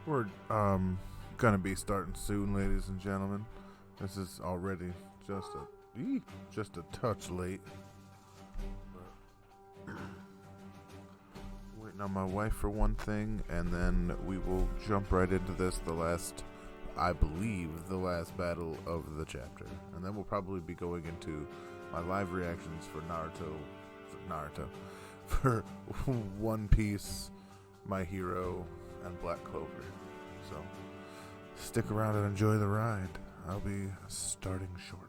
We're gonna be starting soon, ladies and gentlemen. This is already just a touch late. Waiting on my wife for one thing, and then we will jump right into this. I believe, the last battle of the chapter, and then we'll probably be going into my live reactions for for One Piece, My Hero, and Black Clover. So stick around and enjoy the ride. I'll be starting shortly.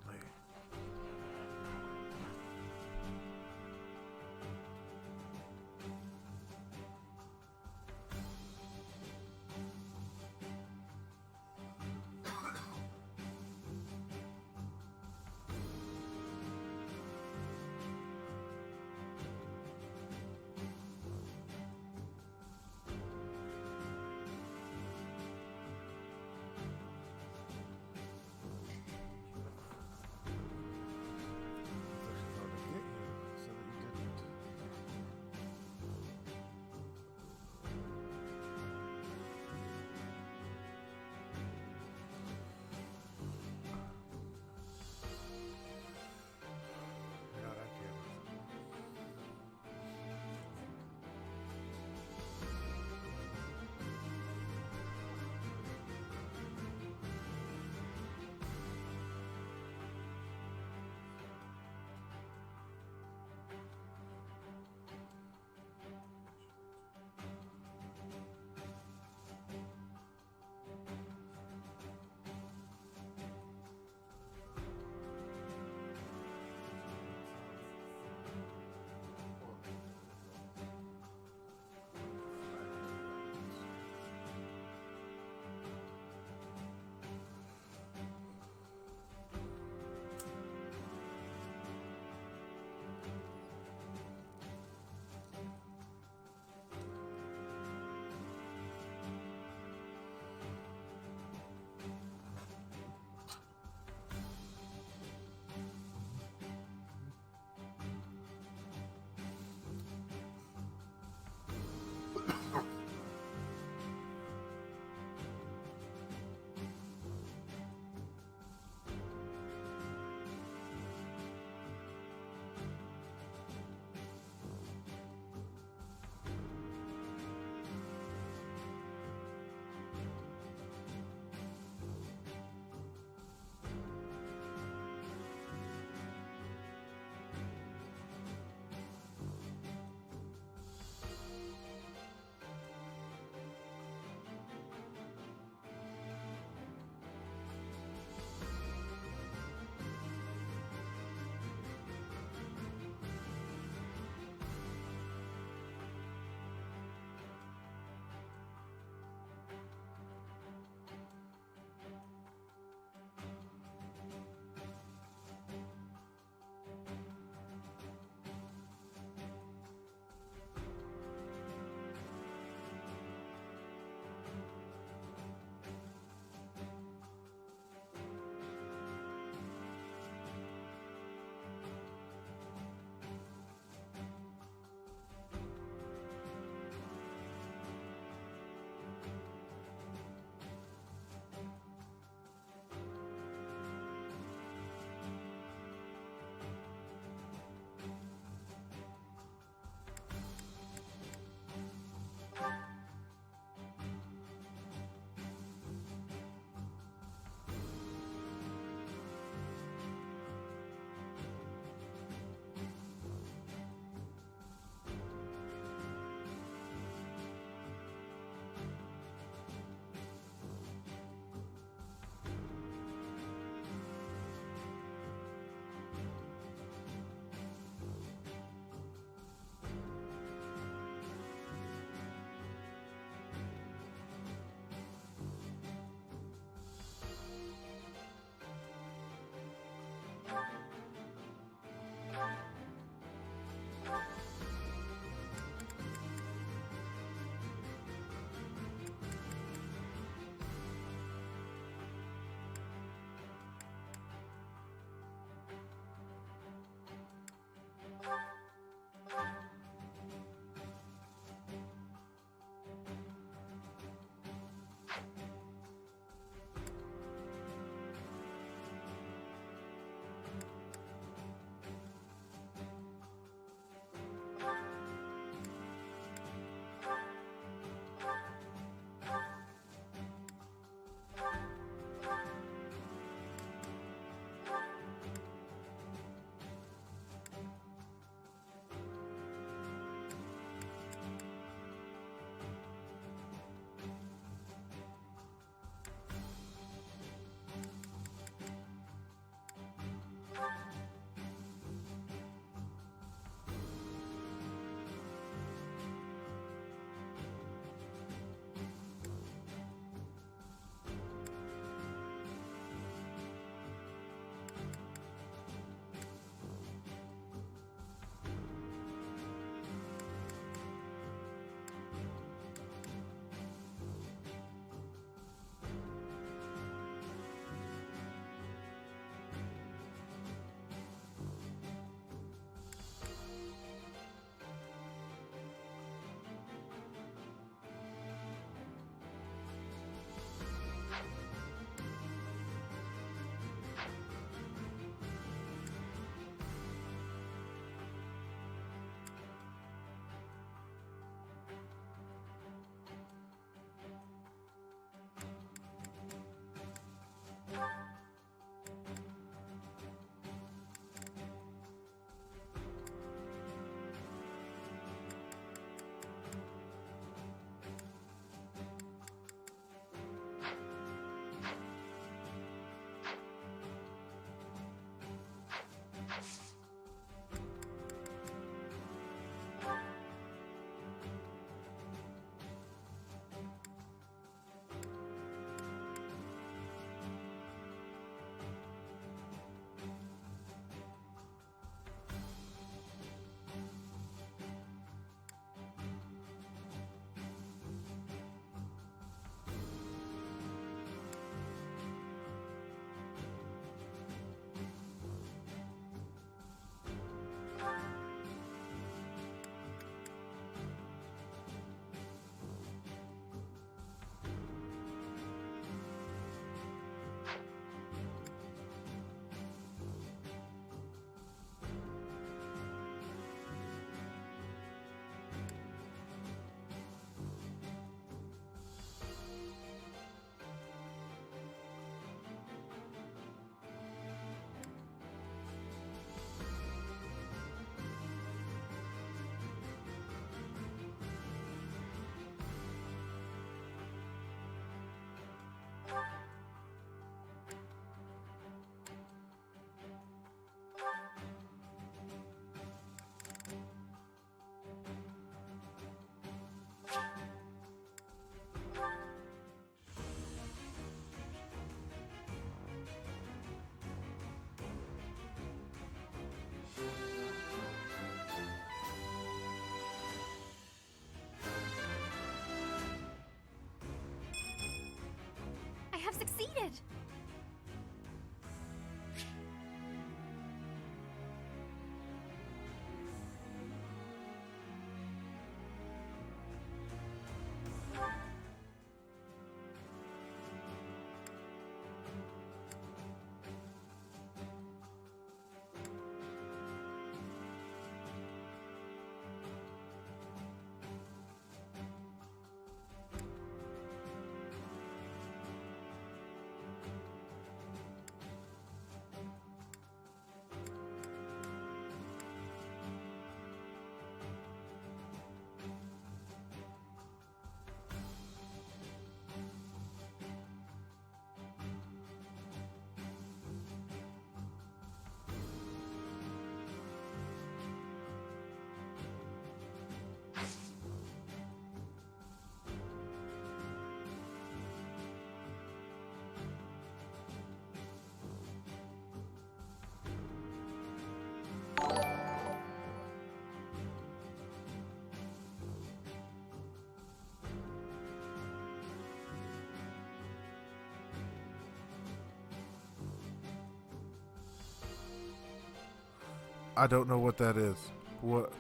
I don't know what that is. What?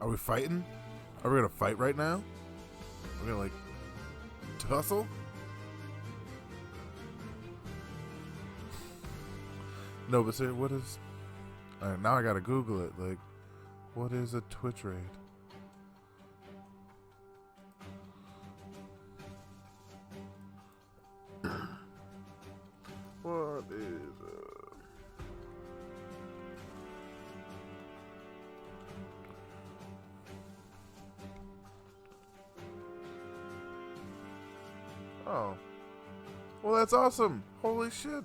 Are we fighting? Are we gonna fight right now? We're gonna, like, tussle? No, but sir, what is... Alright, now I gotta Google it. Like, what is a Twitch raid? What is Oh. Well, that's awesome. Holy shit.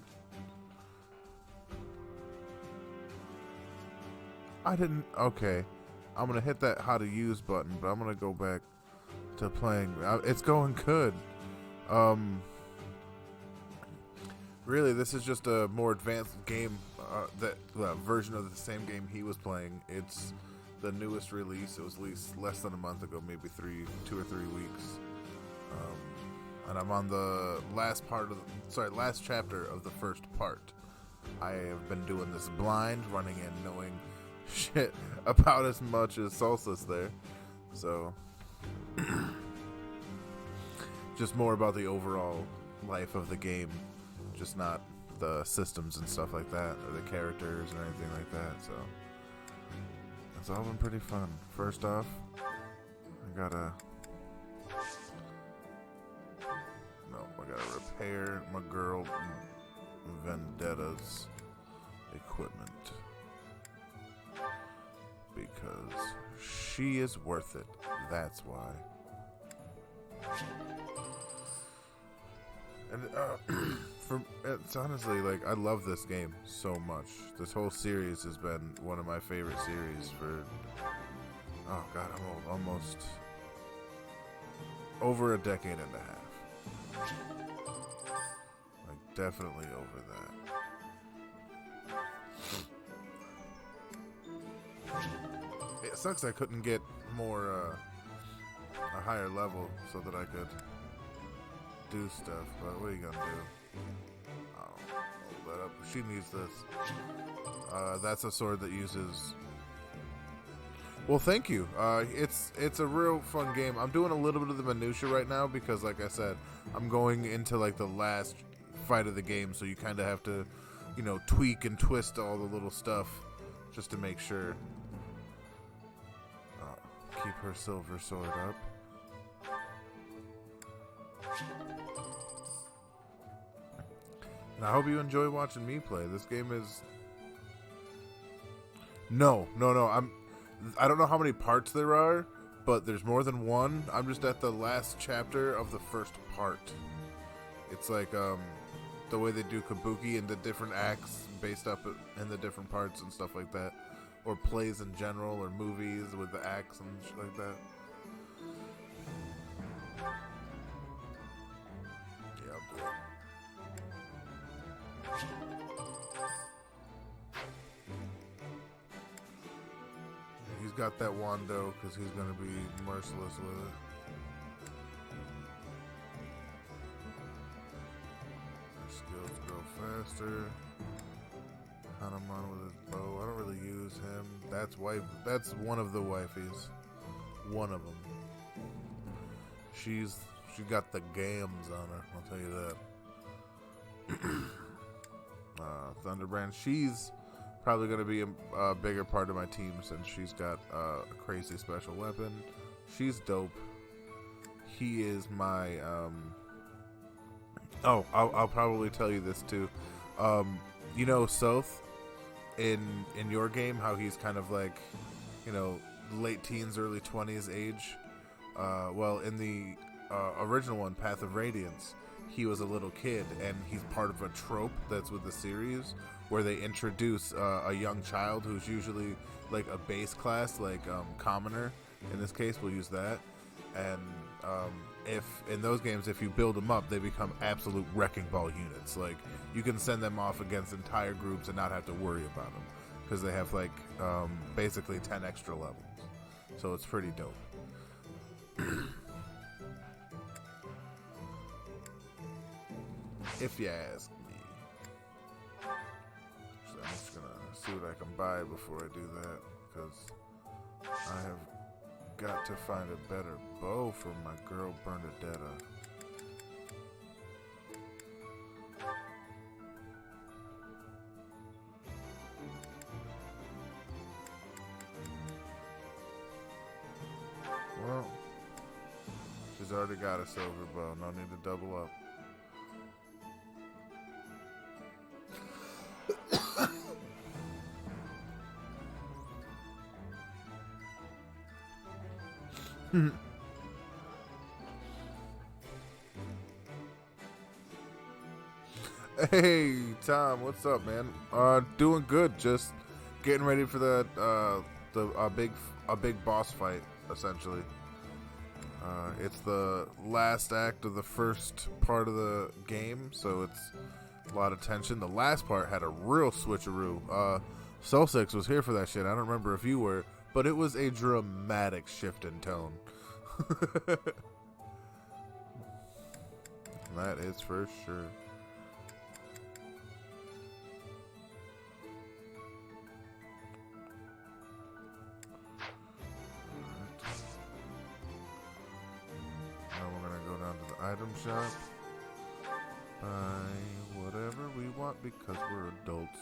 I didn't... Okay. I'm going to hit that how to use button, but I'm going to go back to playing. It's going good. Really, this is just a more advanced game, version of the same game he was playing. It's the newest release. It was released less than a month ago, maybe 2 or 3 weeks. And I'm on the last chapter of the first part. I have been doing this blind, running in, knowing shit about as much as Solstice there. So, just more about the overall life of the game, just not the systems and stuff like that, or the characters or anything like that. So, it's all been pretty fun. First off, I gotta repair my girl Vendetta's equipment because she is worth it. That's why. And it's honestly, like, I love this game so much. This whole series has been one of my favorite series for, oh god, I'm almost over a decade and a half. Like, definitely over that. It sucks I couldn't get more, a higher level so that I could do stuff, but what are you gonna do? Oh, hold that up. She needs this. That's a sword that uses... Well, thank you. It's a real fun game. I'm doing a little bit of the minutia right now because, like I said, I'm going into, like, the last fight of the game, so you kind of have to, you know, tweak and twist all the little stuff just to make sure. Keep her silver sword up. And I hope you enjoy watching me play. This game is... No. I don't know how many parts there are, but there's more than one. I'm just at the last chapter of the first part. It's like the way they do kabuki and the different acts based up in the different parts and stuff like that. Or plays in general, or movies with the acts and shit like that. Yeah, I'll do it. He's got that Wando because he's going to be merciless with it. His skills grow faster. Hanuman with his bow. I don't really use him. That's one of the wifeys. One of them. She got the gams on her. I'll tell you that. Thunderbrand. She's probably going to be a bigger part of my team since she's got a crazy special weapon. She's dope. He is my... I'll probably tell you this too. You know Soth in your game, how he's kind of like, you know, late teens, early 20s age? Well, in the original one, Path of Radiance, he was a little kid, and he's part of a trope that's with the series where they introduce a young child who's usually like a base class, like commoner. In this case, we'll use that. And if in those games, if you build them up, they become absolute wrecking ball units. Like, you can send them off against entire groups and not have to worry about them because they have like basically 10 extra levels. So it's pretty dope. If you ask me. So I'm just gonna see what I can buy before I do that, because I have got to find a better bow for my girl Bernadetta. Well, she's already got a silver bow. No need to double up. Hey, Tom, what's up, man? Doing good. Just getting ready for a big boss fight, essentially. It's the last act of the first part of the game, so it's a lot of tension. The last part had a real switcheroo. Soul6 was here for that shit. I don't remember if you were, but it was a dramatic shift in tone. That is for sure. Now we're gonna go down to the item shop, buy whatever we want because we're adults.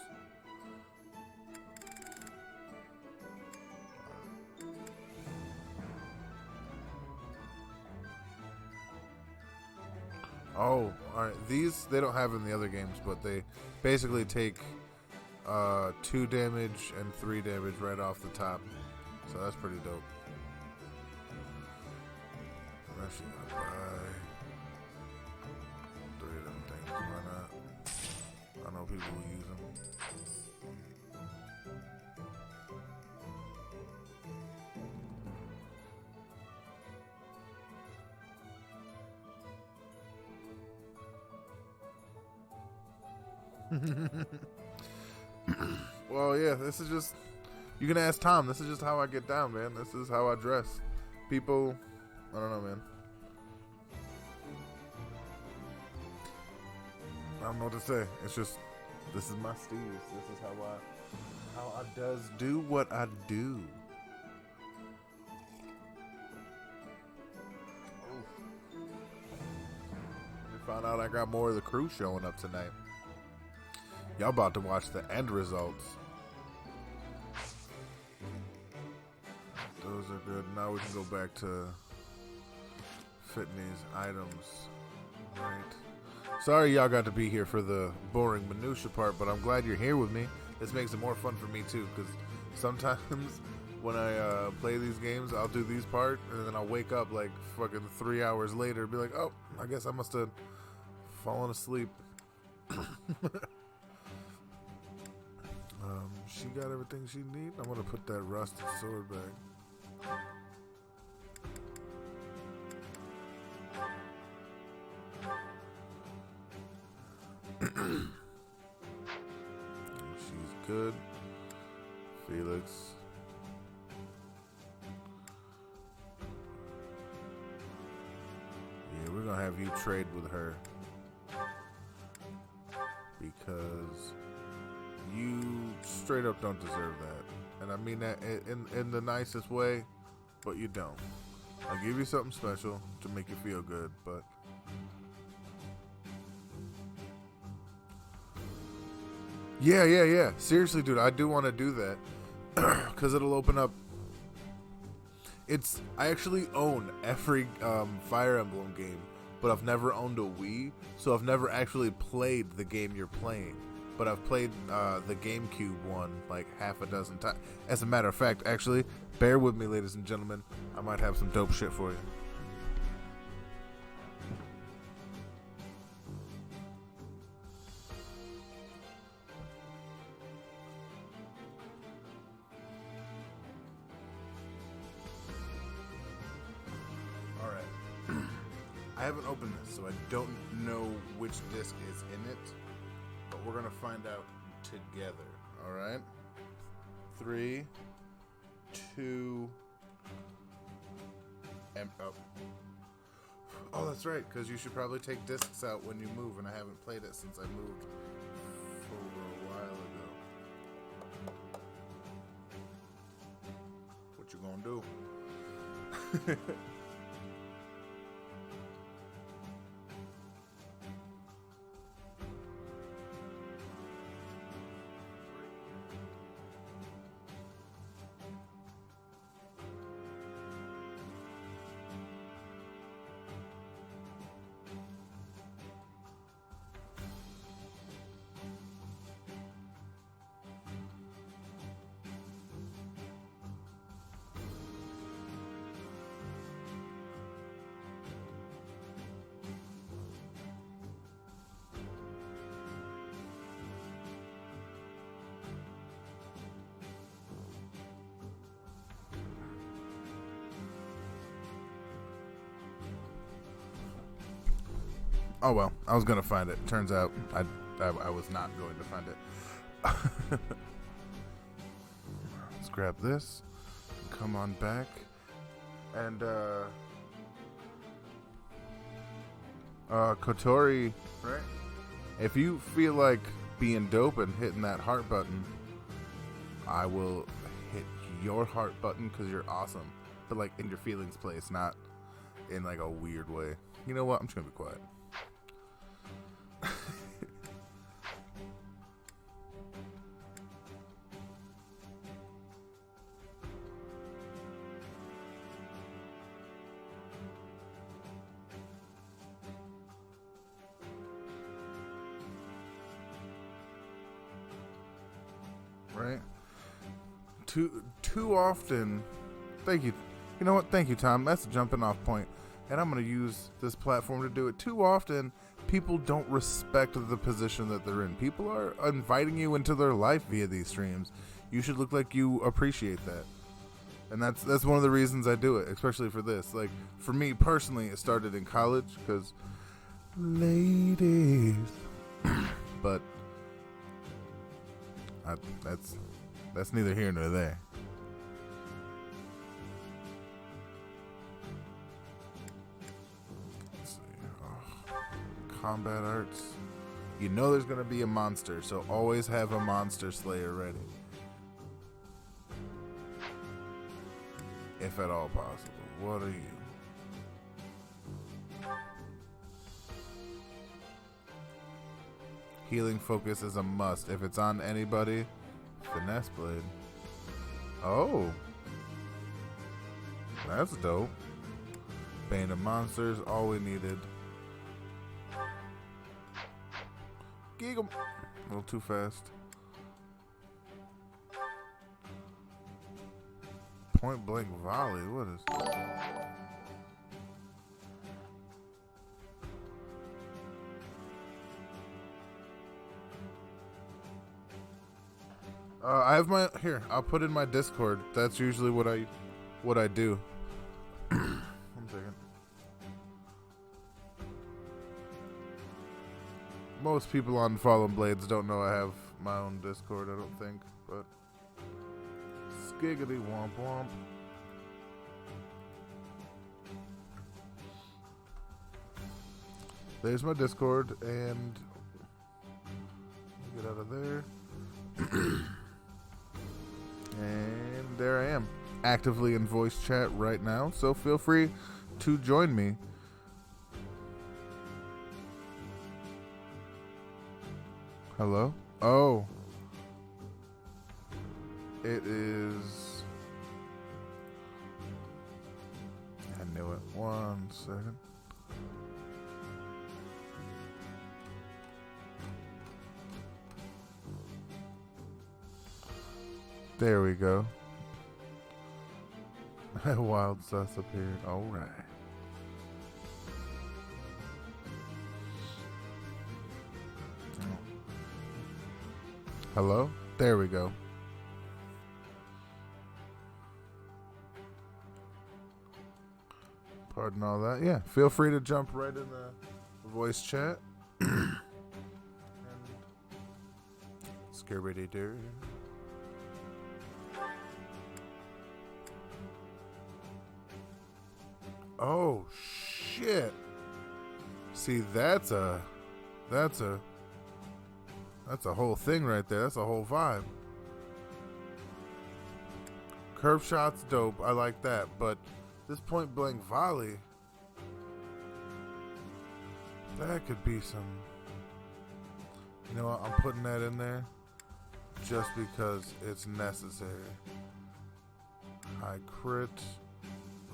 Oh, alright. These, they don't have in the other games, but they basically take 2 damage and 3 damage right off the top. So that's pretty dope. I'm actually gonna buy 3 of them things. Why not? I know people will use them. Well, yeah, this is just, you can ask Tom, this is just how I get down, man. This is how I dress. People, I don't know, man. I don't know what to say. It's just, this is my steez. This is how I does do what I do. We found out I got more of the crew showing up tonight. Y'all about to watch the end results. Those are good. Now we can go back to fitting these items. Right. Sorry y'all got to be here for the boring minutia part, but I'm glad you're here with me. This makes it more fun for me too, because sometimes when I play these games, I'll do these part, and then I'll wake up like fucking 3 hours later and be like, oh, I guess I must have fallen asleep. She got everything she needs. I'm gonna put that rusted sword back. She's good. Felix. Yeah, we're gonna have you trade with her because you straight up don't deserve that. And I mean that in the nicest way, but you don't. I'll give you something special to make you feel good, but yeah. Seriously, dude, I do want to do that because it'll open up. I actually own every Fire Emblem game, but I've never owned a Wii, so I've never actually played the game you're playing. But I've played the GameCube one like half a dozen times. As a matter of fact, actually, bear with me, ladies and gentlemen. I might have some dope shit for you. Alright. I haven't opened this, so I don't know which disc is in it. But we're gonna find out together. All right. 3, 2, and oh, that's right. Because you should probably take discs out when you move, and I haven't played it since I moved a while ago. do. Oh well, I was gonna find it. Turns out I was not going to find it. Let's grab this. Come on back. And Kotori, right? If you feel like being dope and hitting that heart button, I will hit your heart button because you're awesome. But like in your feelings place, not in like a weird way. You know what? I'm just gonna be quiet. Right? Too often. Thank you. You know what? Thank you, Tom. That's a jumping off point. And I'm going to use this platform to do it. Too often, people don't respect the position that they're in. People are inviting you into their life via these streams. You should look like you appreciate that. And that's one of the reasons I do it, especially for this. Like, for me personally, it started in college because ladies. But that's neither here nor there. Let's see. Oh, combat arts. You know there's gonna be a monster, so always have a monster slayer ready, if at all possible. What are you? Healing focus is a must. If it's on anybody, finesse blade. Oh, that's dope. Bane of monsters, all we needed. Geek 'em. A little too fast. Point blank volley. What is that? I have my here. I'll put in my Discord. That's usually what I do. 1 second. Most people on Fallen Blades don't know I have my own Discord. I don't think, but skiggity womp womp. There's my Discord, and get out of there. And there I am, actively in voice chat right now, so feel free to join me. Hello? Oh. It is... I knew it. 1 second. There we go. Wild sus appeared. Alright. Hello? There we go. Pardon all that. Yeah, feel free to jump right in the voice chat. And Skirby-doo. Oh shit. See, that's a whole thing right there. That's a whole vibe. Curve shot's dope. I like that. But this point blank volley, that could be some. You know what? I'm putting that in there just because it's necessary. High crit.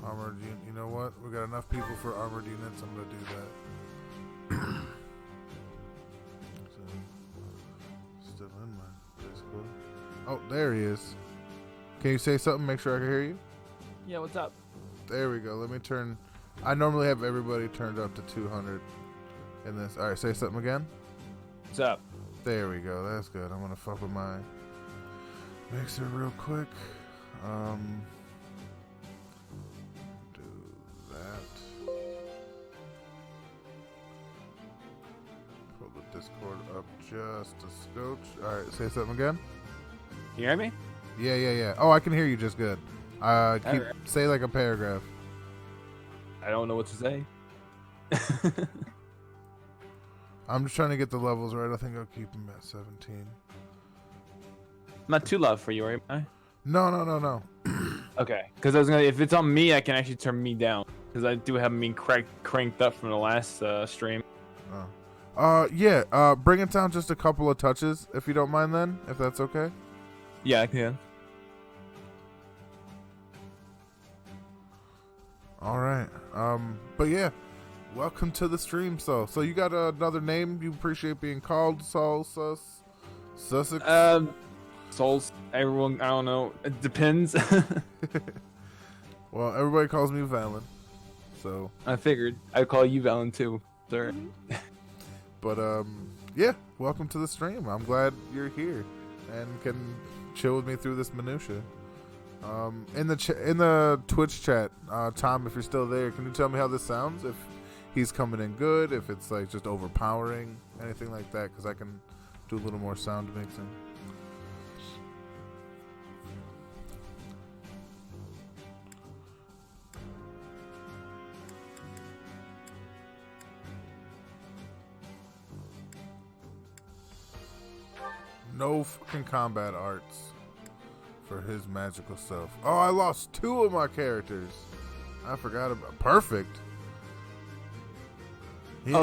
Armored unit. You know what? We got enough people for armored units. I'm going to do that. Still in my Discord. Oh, there he is. Can you say something? Make sure I can hear you. Yeah, what's up? There we go. Let me turn. I normally have everybody turned up to 200 in this. All right, say something again. What's up? There we go. That's good. I'm gonna fuck with my mixer real quick. Do that. Pull the Discord up just a scotch. All right, say something again. You hear me? Yeah. Oh, I can hear you just good. Say like a paragraph. I don't know what to say. I'm just trying to get the levels right. I think I'll keep them at 17. Not too loud for you, right? Am I? No. Okay, because I was gonna. If it's on me, I can actually turn me down because I do have me cranked up from the last stream. Yeah. Bring it down just a couple of touches, if you don't mind. Then, if that's okay. Yeah, I can. All right. But yeah, welcome to the stream. So you got another name you appreciate being called? Sussex. Souls. Everyone. I don't know. It depends. Well, everybody calls me Valen. So I figured I'd call you Valen too, sir. But yeah, welcome to the stream. I'm glad you're here and can chill with me through this minutia. In the Twitch chat, Tom, if you're still there, can you tell me how this sounds? If he's coming in good, if it's like just overpowering, anything like that, because I can do a little more sound mixing. No fucking combat arts for his magical self. Oh, I lost 2 of my characters. I forgot about perfect. He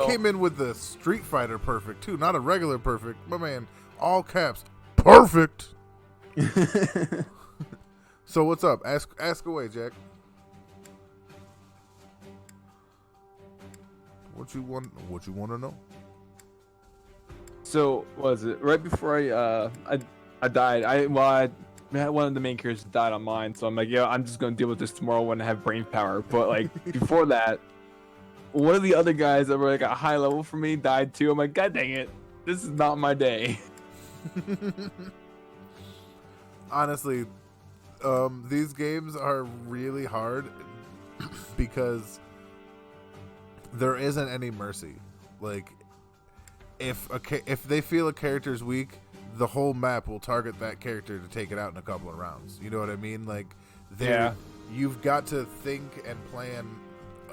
came in with the Street Fighter perfect too, not a regular perfect. My man, all caps, perfect. So what's up? Ask away, Jack. What you want to know? So was it right before I died? One of the main characters died on mine, so I'm like, yeah, I'm just gonna deal with this tomorrow when I have brain power. But like before that, one of the other guys that were like a high level for me died too. I'm like, God dang it, this is not my day. Honestly, these games are really hard because there isn't any mercy. Like, if they feel a character's weak, the whole map will target that character to take it out in a couple of rounds. You know what I mean? Like, you've got to think and plan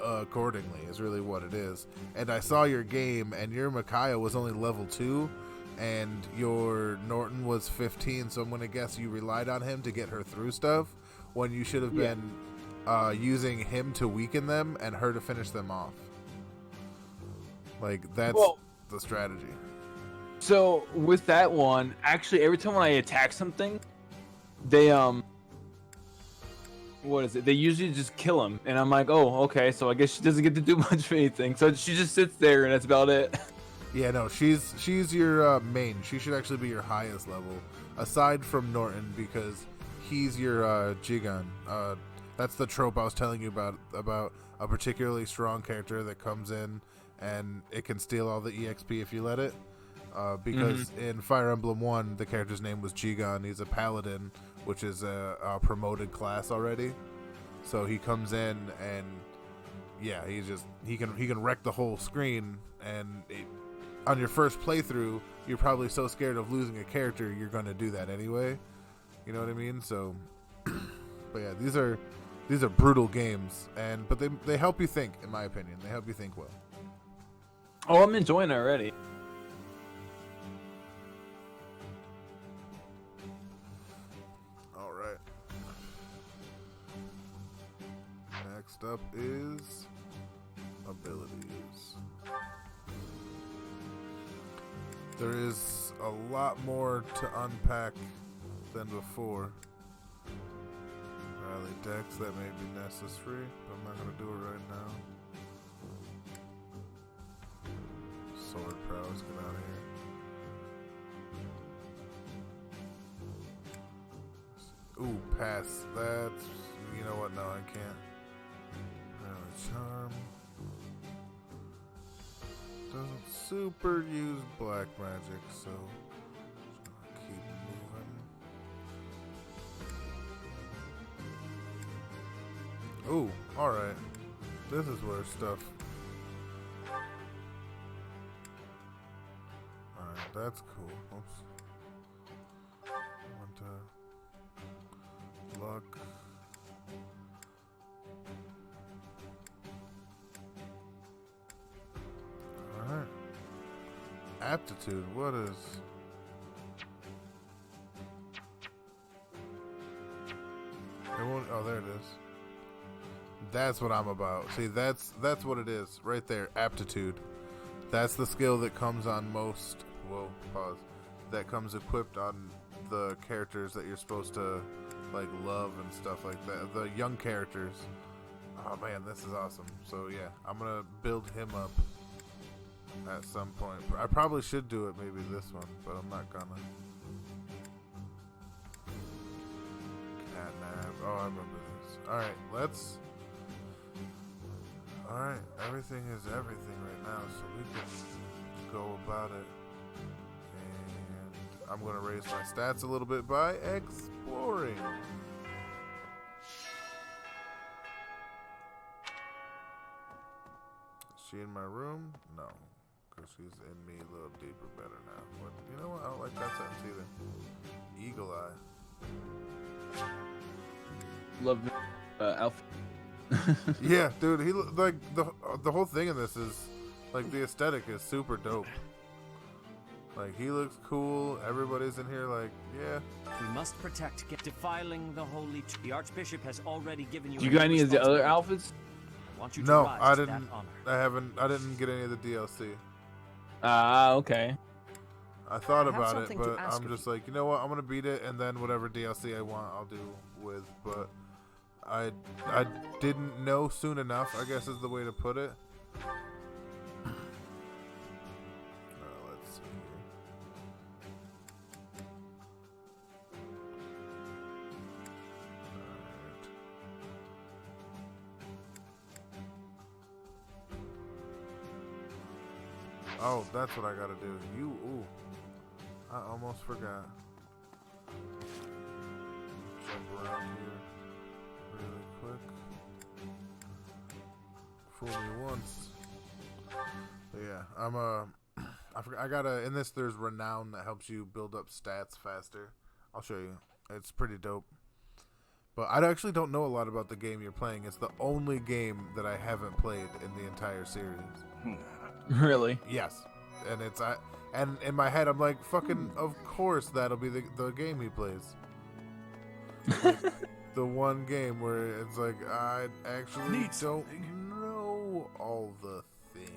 accordingly is really what it is. And I saw your game, and your Micaiah was only level 2, and your Norton was 15, so I'm going to guess you relied on him to get her through stuff when you should have been using him to weaken them and her to finish them off. Like, that's the strategy. So with that one, actually, every time when I attack something, they what is it? They usually just kill him, and I'm like, oh, okay. So I guess she doesn't get to do much of anything. So she just sits there, and that's about it. Yeah, no, she's your main. She should actually be your highest level, aside from Norton, because he's your Jigan. That's the trope I was telling you about a particularly strong character that comes in and it can steal all the EXP if you let it. Because in Fire Emblem 1, the character's name was Jigan. He's a paladin, which is a promoted class already. So he comes in and he can wreck the whole screen. And on your first playthrough, you're probably so scared of losing a character, you're going to do that anyway. You know what I mean? So, but yeah, these are brutal games, but they help you think. In my opinion, they help you think well. Oh, I'm enjoying it already. Next up is abilities. There is a lot more to unpack than before. Rally decks, that may be necessary, but I'm not going to do it right now. Sword prowess, get out of here. Ooh, pass. That's, you know what? No, I can't. Rally charm. Doesn't super use black magic, so just gonna keep moving. Ooh, alright. This is where stuff. Alright, that's cool. Oops. Want to luck. Alright. Aptitude, what is... It won't, oh, there it is. That's what I'm about. See, that's what it is. Right there, aptitude. That's the skill that comes on most... Whoa, pause. That comes equipped on the characters that you're supposed to, like, love and stuff like that. The young characters. Oh, man, this is awesome. So, yeah, I'm gonna build him up at some point. I probably should do it maybe this one, but I'm not gonna. Catnap. Oh, I remember this. Alright, let's... Alright, everything is everything right now, so we can go about it. And I'm gonna raise my stats a little bit by exploring. Is she in my room? No. Because she's in me a little deeper better now. But you know what? I don't like that sentence either. Eagle Eye. Love Alpha. Yeah, dude. He like the whole thing in this is like the aesthetic is super dope. Like he looks cool. Everybody's in here like, yeah. We must protect defiling the holy. The Archbishop has already given you. Do you got any of the other alphas? Want you to No, rise I to didn't. that honor. I didn't get any of the DLC. Ah, okay. I thought I have about it, something to but ask I'm of just you. like, you know what? I'm gonna beat it, and then whatever DLC I want, I'll do with. But I didn't know soon enough, I guess is the way to put it. Let's see here. Oh, that's what I gotta do. Ooh. I almost forgot. Jump around here really quick. Fool me once. But yeah, I gotta, in this there's renown that helps you build up stats faster. I'll show you. It's pretty dope. But I actually don't know a lot about the game you're playing. It's the only game that I haven't played in the entire series. Really? Yes. And and in my head I'm like, fucking of course that'll be the game he plays. Like, the one game where it's like I actually don't know all the things.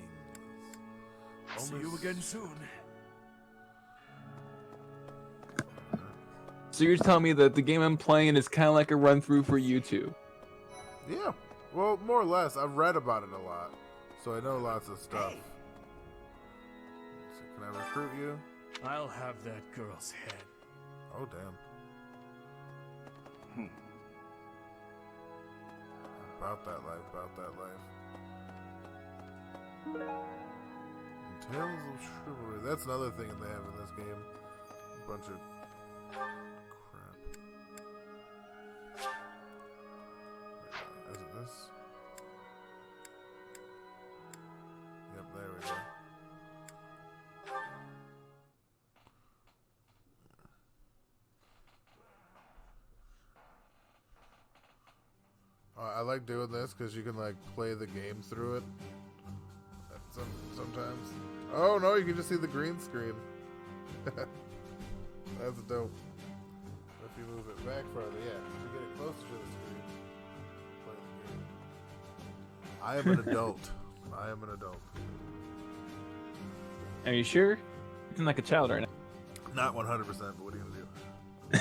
See you again soon. So you're telling me that the game I'm playing is kind of like a run through for you two? Yeah. Well, more or less. I've read about it a lot, so I know lots of stuff. Hey. So can I recruit you? I'll have that girl's head. Oh damn. About that life. And Tales of Chivalry. That's another thing they have in this game. A bunch of crap. Is it this? Yep, there we go. I like doing this because you can like play the game through it. Sometimes. Oh no, you can just see the green screen. That's dope. If you move it back farther, yeah. If you get it closer to the screen, play the game. I am an adult. I am an adult. Are you sure? You're acting like a child right now. Not 100%, but what are you gonna do? My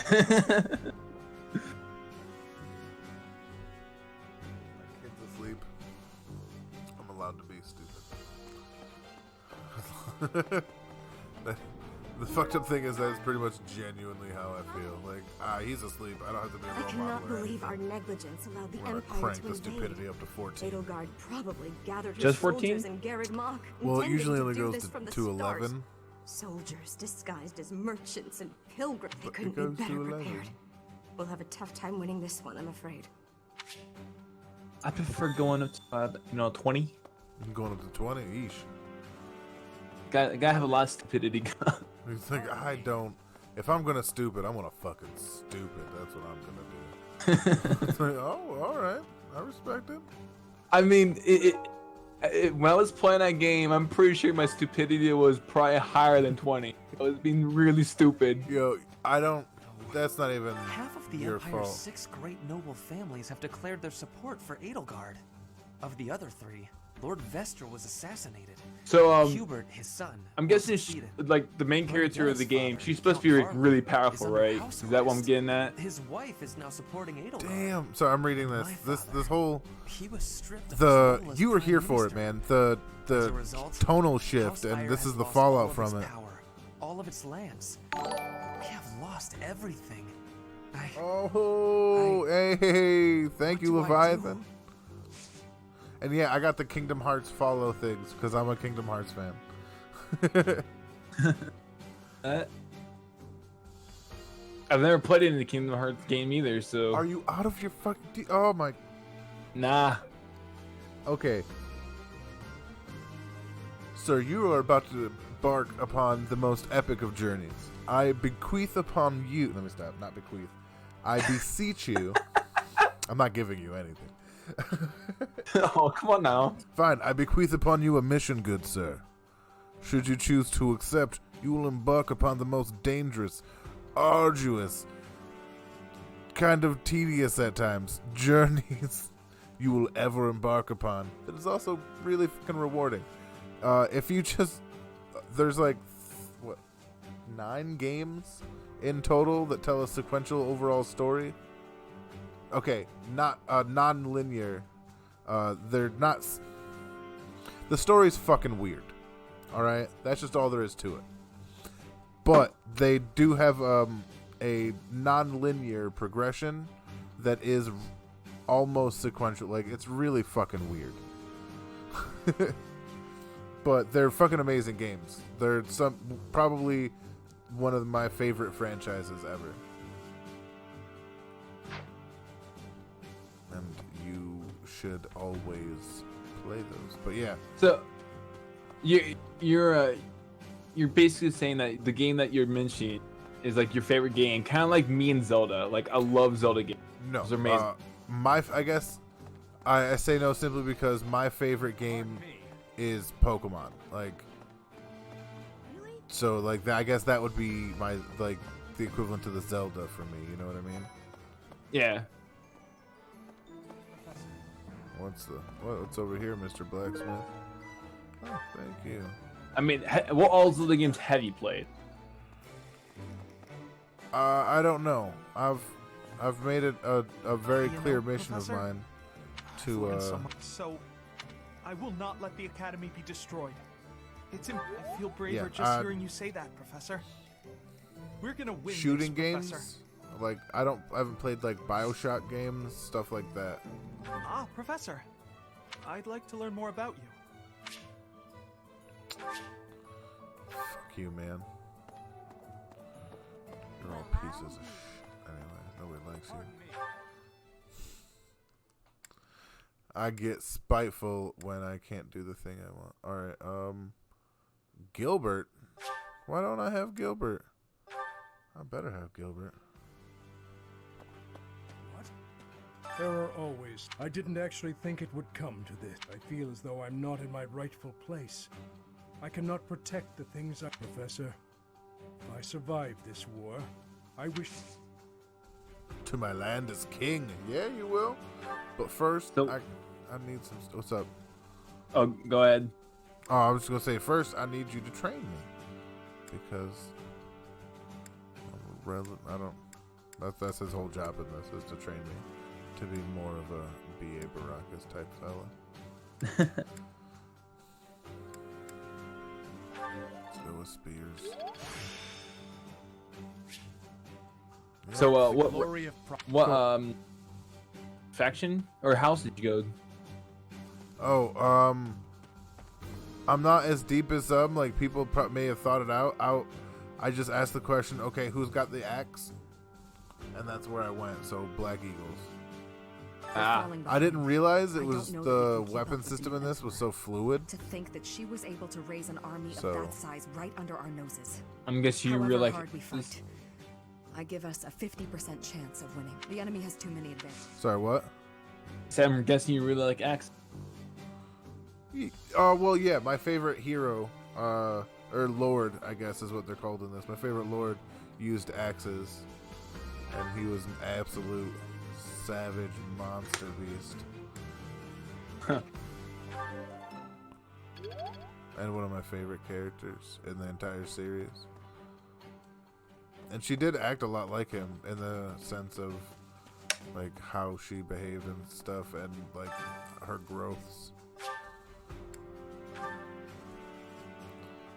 kid's asleep. I'm allowed to be stupid. The fucked up thing is that it's pretty much genuinely how I feel. Like, he's asleep. I don't have to be a I role cannot model or believe our anything. negligence allowed the We're gonna Empire crank to the invade. stupidity up to 14. Edelgard probably gathered his Just 14? soldiers in Garreg Mach, Well, it intending usually to only do goes this from the to start. 11. Soldiers disguised as merchants and pilgrims. They But it couldn't be goes to better 11. prepared. We'll have a tough time winning this one, I'm afraid. I prefer going up to 20. I'm going up to 20. Eesh. Gotta have a lot of stupidity. He's like, I don't. If I'm gonna stupid, I'm gonna fucking stupid. That's what I'm gonna do. It's like, oh, all right. I respect it. I mean, when I was playing that game, I'm pretty sure my stupidity was probably higher than 20. I was being really stupid. Yo, I don't. That's not even Half of the your Empire's fault. 6 great noble families have declared their support for Edelgard. Of the other 3, Lord Vestra was assassinated. So, Hubert, his son, I'm was guessing defeated. like the main Lord character of the Dennis' game, father, she's supposed to be Count really Varley, powerful, is under right? house Is that what I'm arrest. getting at? His wife is now supporting Edelgard. Damn. So I'm reading this. My This father, whole He was stripped of the his role as you were Prime here for it, Minister. man. As The a result, tonal shift, House and Iron this has is the lost all fallout of from its it. power, all of its lands. We have lost everything. Oh, hey, thank you, What do I Leviathan. do? And yeah, I got the Kingdom Hearts follow things because I'm a Kingdom Hearts fan. I've never played it in the Kingdom Hearts game either, so Are you out of your fucking? Oh my. nah. Okay. Sir, you are about to embark upon the most epic of journeys. I bequeath upon you. Let me stop. Not bequeath. I beseech you. I'm not giving you anything. Oh, come on now. Fine. I bequeath upon you a mission, good sir. Should you choose to accept, you will embark upon the most dangerous, arduous, kind of tedious at times journeys you will ever embark upon. It is also really fucking rewarding. If you just, there's like, what, 9 games in total that tell a sequential overall story. Okay, not non-linear. They're not. The story's fucking weird. All right, that's just all there is to it. But they do have a non-linear progression that is almost sequential. Like, it's really fucking weird. But they're fucking amazing games. They're probably one of my favorite franchises ever. And you should always play those. But yeah. So you're basically saying that the game that you're mentioning is like your favorite game, kind of like me and Zelda. Like, I love Zelda games. No. Those are amazing. I guess I say no simply because my favorite game is Pokemon. Like, so like that, I guess that would be my, like, the equivalent to the Zelda for me. You know what I mean? Yeah. What's over here, Mr. Blacksmith? Oh, thank you. I mean, what all Zelda games have you played? I don't know. I've made it a very You know, clear mission Professor, of mine to So, I will not let the Academy be destroyed. I feel braver Yeah, just hearing you say that, Professor. We're gonna win shooting this, games. Professor. Like, I haven't played like BioShock games, stuff like that. Ah, Professor. I'd like to learn more about you. Fuck you, man. You're all pieces of shit. Anyway, nobody likes you. I get spiteful when I can't do the thing I want. Alright, Gilbert. Why don't I have Gilbert? I better have Gilbert. There are always. I didn't actually think it would come to this. I feel as though I'm not in my rightful place. I cannot protect the things I... Professor, if I survive this war, I wish... To my land as king. Yeah, you will. But first, So- I need some. What's up? Oh, go ahead. Oh, I was just gonna say first. I need you to train me because I don't. That's his whole job in this is to train me to be more of a B.A. Baracus type fella. Let's go with spears. So, Glory of what faction or house did you go? Oh, I'm not as deep as some. Like people may have thought it out. I just asked the question. Okay, who's got the axe? And that's where I went. So Black Eagles. I didn't realize it was the weapon system in this was so fluid. To think that she was able to raise an army of that size right under our noses. I'm guessing you really like hard we fight, I give us a 50% chance of winning. The enemy has too many advantages. Sorry, what? So I'm guessing you really like axe. Well, yeah, my favorite hero, or lord, I guess is what they're called in this. My favorite lord used axes, and he was an absolute savage monster beast. Huh. And one of my favorite characters in the entire series. And she did act a lot like him in the sense of like how she behaved and stuff, and like her growths.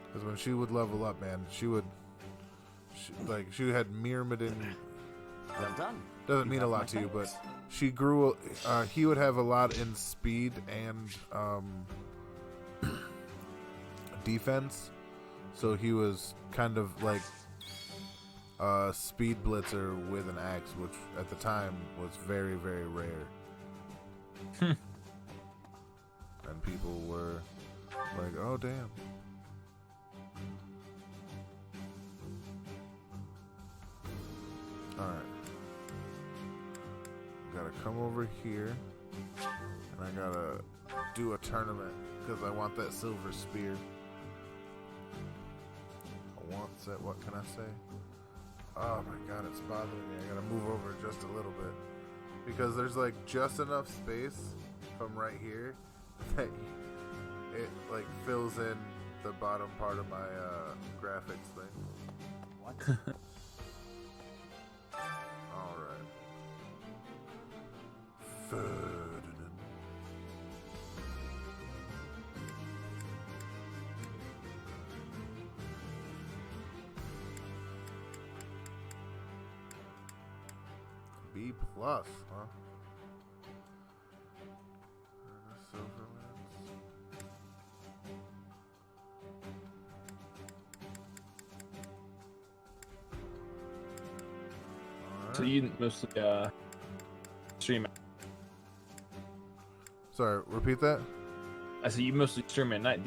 Because when she would level up, man, she had Myrmidon. Well done. Doesn't mean a lot to you, but she grew. He would have a lot in speed and defense, so he was kind of like a speed blitzer with an axe, which at the time was very, very rare. And people were like, "Oh, damn." Alright. Gotta come over here. And I gotta do a tournament because I want that silver spear. What can I say? Oh my god, it's bothering me. I gotta move over just a little bit. Because there's like just enough space from right here that it like fills in the bottom part of my graphics thing. What? Alright. Ferdinand. B plus, huh? Silverlands. So you mostly stream. Sorry, repeat that? I said you mostly stream at night.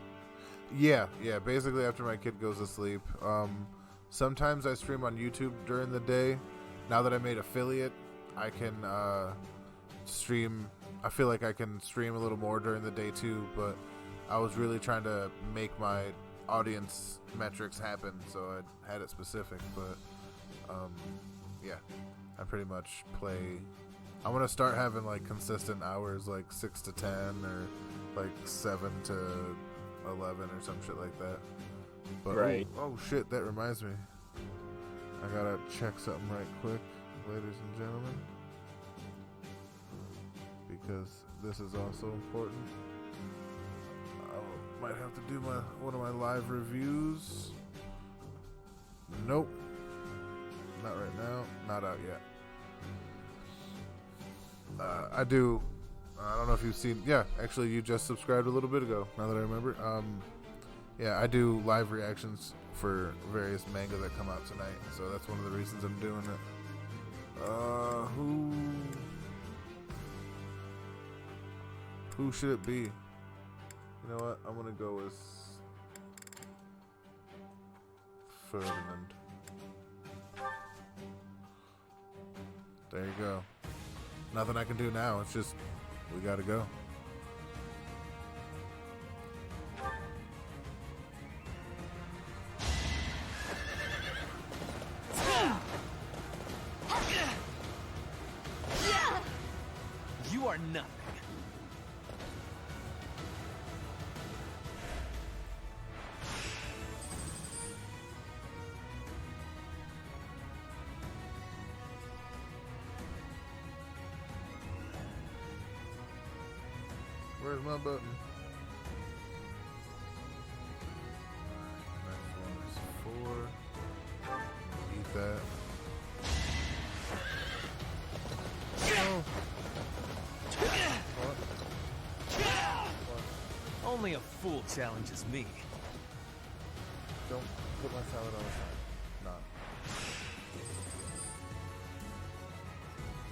Yeah, basically after my kid goes to sleep. Sometimes I stream on YouTube during the day. Now that I made affiliate, I can stream. I feel like I can stream a little more during the day too, but I was really trying to make my audience metrics happen, so I had it specific. But yeah, I pretty much play. I want to start having like consistent hours, like 6 to 10 or like 7 to 11 or some shit like that. But right. Oh shit, that reminds me. I gotta check something right quick, ladies and gentlemen, because this is also important. I might have to do one of my live reviews. Nope, not right now, not out yet. I do. I don't know if you've seen. Yeah, actually, you just subscribed a little bit ago. Now that I remember. Yeah, I do live reactions for various manga that come out tonight, so that's one of the reasons I'm doing it. Who should it be? You know what? I'm gonna go with Ferdinand. There you go. Nothing I can do now. It's just we gotta go. You are nothing. Where's my button? Next one is 4. Eat that. Oh. What? Only a fool challenges me. Don't put my salad on the side. No.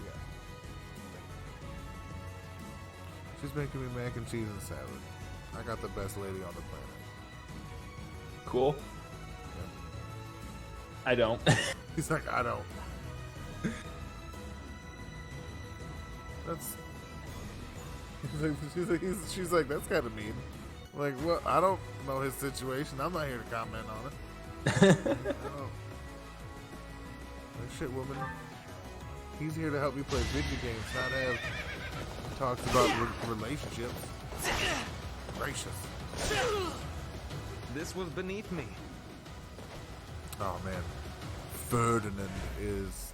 Yeah. She's making me mac and cheese and salad. I got the best lady on the planet. Cool. Yeah. I don't. He's like, I don't. That's. She's like, that's kind of mean. Like, what? I don't know his situation. I'm not here to comment on it. I don't. Like, shit, woman. He's here to help you play video games, not have talks about relationships. Gracious. This was beneath me. Oh man, Ferdinand is.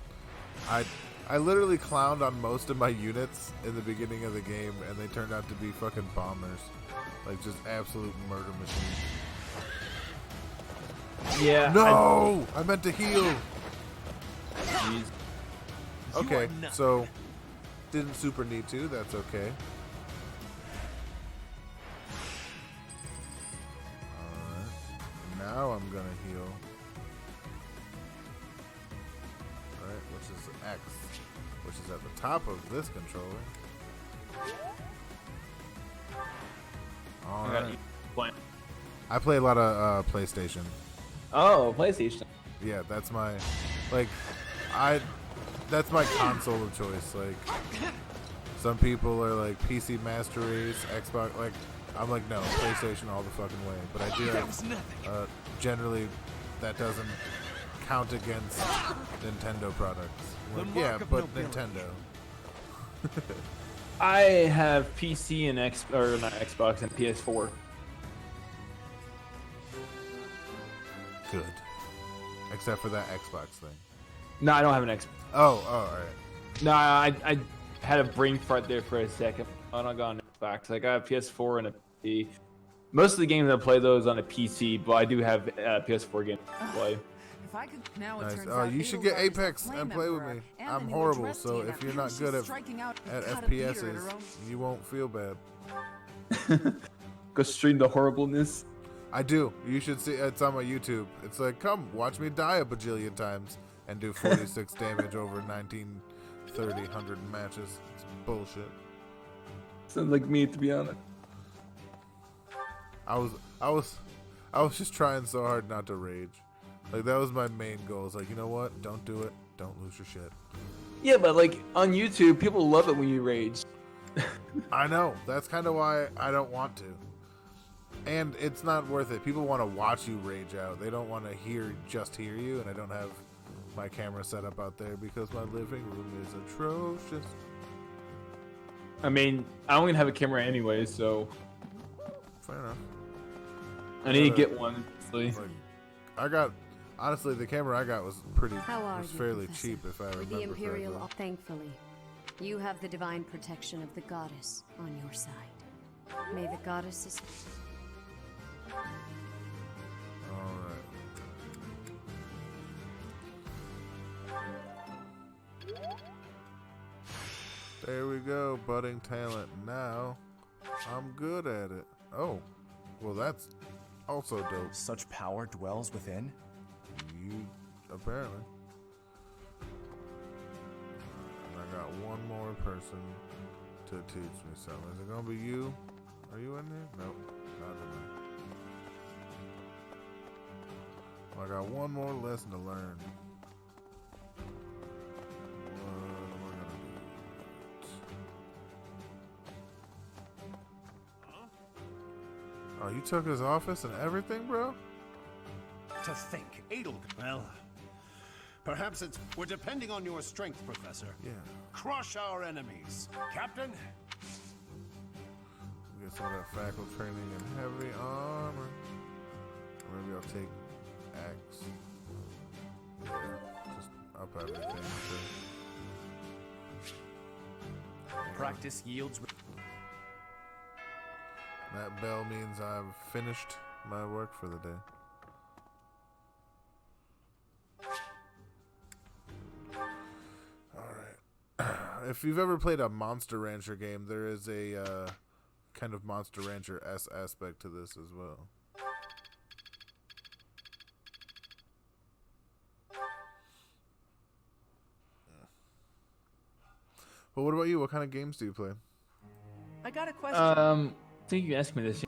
I literally clowned on most of my units in the beginning of the game, and they turned out to be fucking bombers, like just absolute murder machines. Yeah. No, I meant to heal. Jeez. Okay, so didn't super need to. That's okay. Alright. Now I'm gonna heal. Alright, which is X, which is at the top of this controller. Alright. I play a lot of PlayStation. Oh, PlayStation. Yeah, that's my that's my console of choice. Like, some people are like PC Master Race, Xbox. Like, I'm like, no, PlayStation all the fucking way. But I do have, generally, that doesn't count against Nintendo products. Like, yeah, but Nintendo. I have PC and not Xbox and PS4. Good. Except for that Xbox thing. No, I don't have an Xbox. Oh, alright. No, I had a brain fart there for a second. I don't got an Xbox. Like, I have PS4 and a PC. Most of the games I play those on a PC, but I do have PS4 games to play. If I could now, Nice. it turns Oh, out you should get Edelgard is the Apex flame and play with emperor, me. and I'm the new horrible, address so data. if you're How not she's good striking out at cut a beater at her FPSs, own- you won't feel bad. Go stream the horribleness. I do. You should see. It's on my YouTube. It's like, come watch me die a bajillion times and do 46 damage over 19, 30, 100 matches. It's bullshit. Sounds like me, to be honest. I was just trying so hard not to rage. Like, that was my main goal. It's like, you know what? Don't do it. Don't lose your shit. Yeah, but like on YouTube, people love it when you rage. I know. That's kind of why I don't want to. And it's not worth it. People want to watch you rage out. They don't want to hear you, and I don't have my camera set up out there because my living room is atrocious. I mean, I don't even have a camera anyway, so Fair enough. I need to get one. Honestly. Honestly, the camera I got was fairly Professor? cheap, if I remember The Imperial, correctly. thankfully, you have the divine protection of the goddess on your side. May the goddesses. Alright. There we go, budding talent. Now, I'm good at it. Oh, well, that's also dope. Such power dwells within? You, apparently. And I got one more person to teach me something. Is it gonna be you? Are you in there? Nope, not in there. Well, I got one more lesson to learn. What am I gonna do? Oh, you took his office and everything, bro? To think, Edelgard. Well, perhaps we're depending on your strength, Professor. Yeah. Crush our enemies. Captain? Get some of that faculty training in heavy armor. Or maybe I'll take axe. Yeah, just up everything. Practice yields. That bell means I've finished my work for the day. Alright. If you've ever played a Monster Rancher game, there is a kind of Monster Rancher-esque aspect to this as well. Well, what about you? What kind of games do you play? I got a question. I think you asked me this.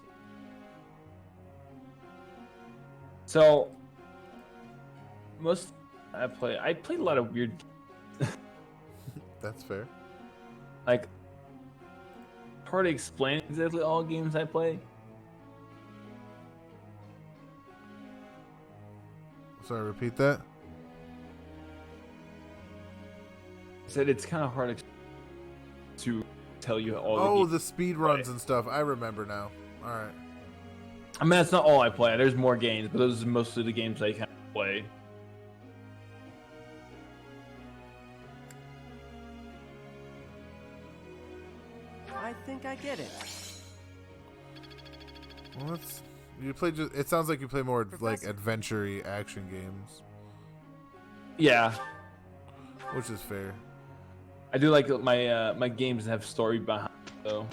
So, I played a lot of weird, That's fair. like, hard to explain exactly all games I play. Sorry, repeat that. I said it's kind of hard to tell you all. Oh, the the speed runs and stuff. I remember now. All right. I mean, that's not all I play. There's more games, but those are mostly the games I kind of play. I think I get it. Well, you play. It sounds like you play more like adventure-y action games, Yeah, which is fair. I do like my games that have story behind it, though.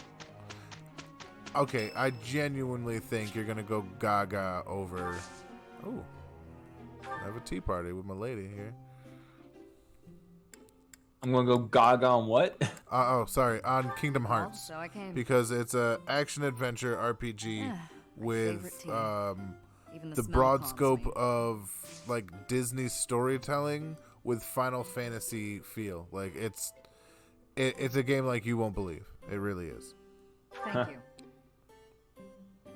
Okay, I genuinely think you're gonna go gaga over. Oh, I have a tea party with my lady here. I'm gonna go gaga on what? Sorry, on Kingdom Hearts, So I came. because it's a action adventure RPG My with favorite Even the smell broad calms scope me. of like Disney storytelling with Final Fantasy feel. Like it's a game like you won't believe. It really is. Thank you.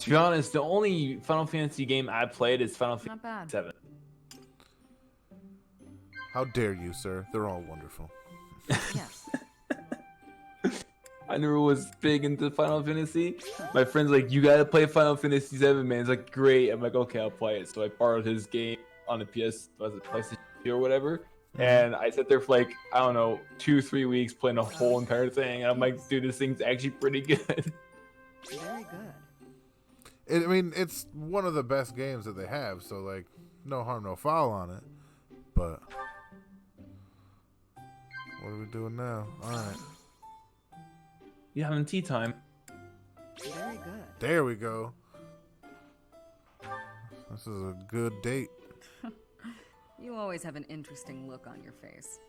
To be honest, the only Final Fantasy game I played is Final Not Fantasy bad. 7. How dare you, sir? They're all wonderful. Yes. I never was big into Final Fantasy. My friend's like, you gotta play Final Fantasy 7, man. It's like, great. I'm like, okay, I'll play it. So I borrowed his game on the PlayStation 2 or whatever. And I sat there for like, I don't know, 2-3 weeks playing the whole entire thing. And I'm like, dude, this thing's actually pretty good. Very good. I mean, it's one of the best games that they have, so like, no harm, no foul on it. But what are we doing now? All right, You having tea time? Very good. there we go. This is a good date You always have an interesting look on your face.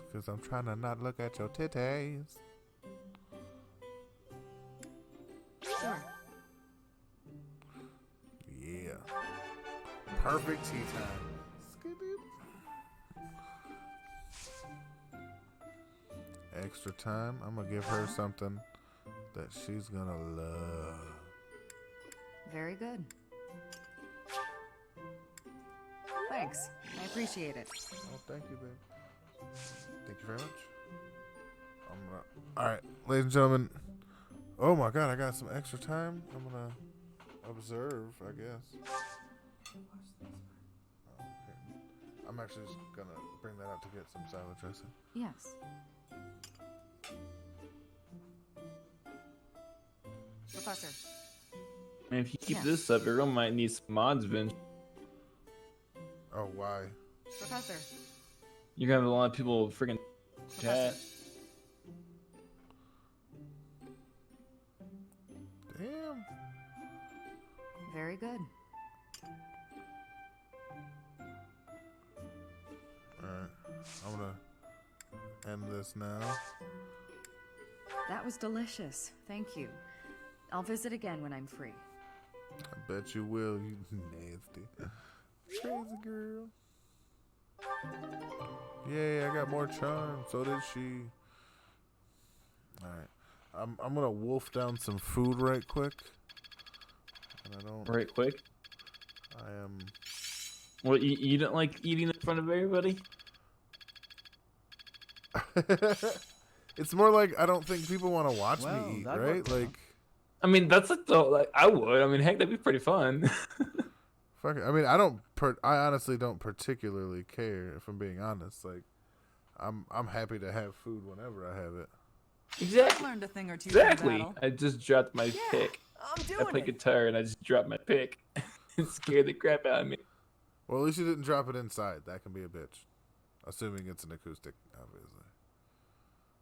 because I'm trying to not look at your titties. Sure. Yeah, perfect tea time. Extra time. I'm gonna give her something that she's gonna love. Very good. Thanks. I appreciate it. Oh, thank you, babe. Thank you very much. All right, ladies and gentlemen. Oh my God, I got some extra time. I'm gonna observe, I guess. Oh, okay. I'm actually just gonna bring that out to get some salad dressing. Yes. Professor. Man, if you keep Yeah. this up, your girl might need some mods, Vince. Oh, why? Professor. You're gonna have a lot of people freaking chat. Professor. Damn. Very good. Alright, I'm gonna end this now. That was delicious. Thank you. I'll visit again when I'm free. I bet you will, you nasty. Crazy girl. Yay, I got more charm. So did she. Alright. I'm gonna wolf down some food right quick. And I don't. Right quick. I am. Well, you don't like eating in front of everybody? It's more like I don't think people want to watch Well, me eat, that right? worked out. Like, I mean, that's like I would. I mean, heck, that'd be pretty fun. fuck it. I mean, I honestly don't particularly care, if I'm being honest. Like, I'm happy to have food whenever I have it. Exactly. Learned a thing or two from the Exactly. battle. I just dropped my pick. I'm I doing play it. guitar and I just drop my pick. It scared the crap out of me. Well, at least you didn't drop it inside. That can be a bitch. Assuming it's an acoustic, obviously.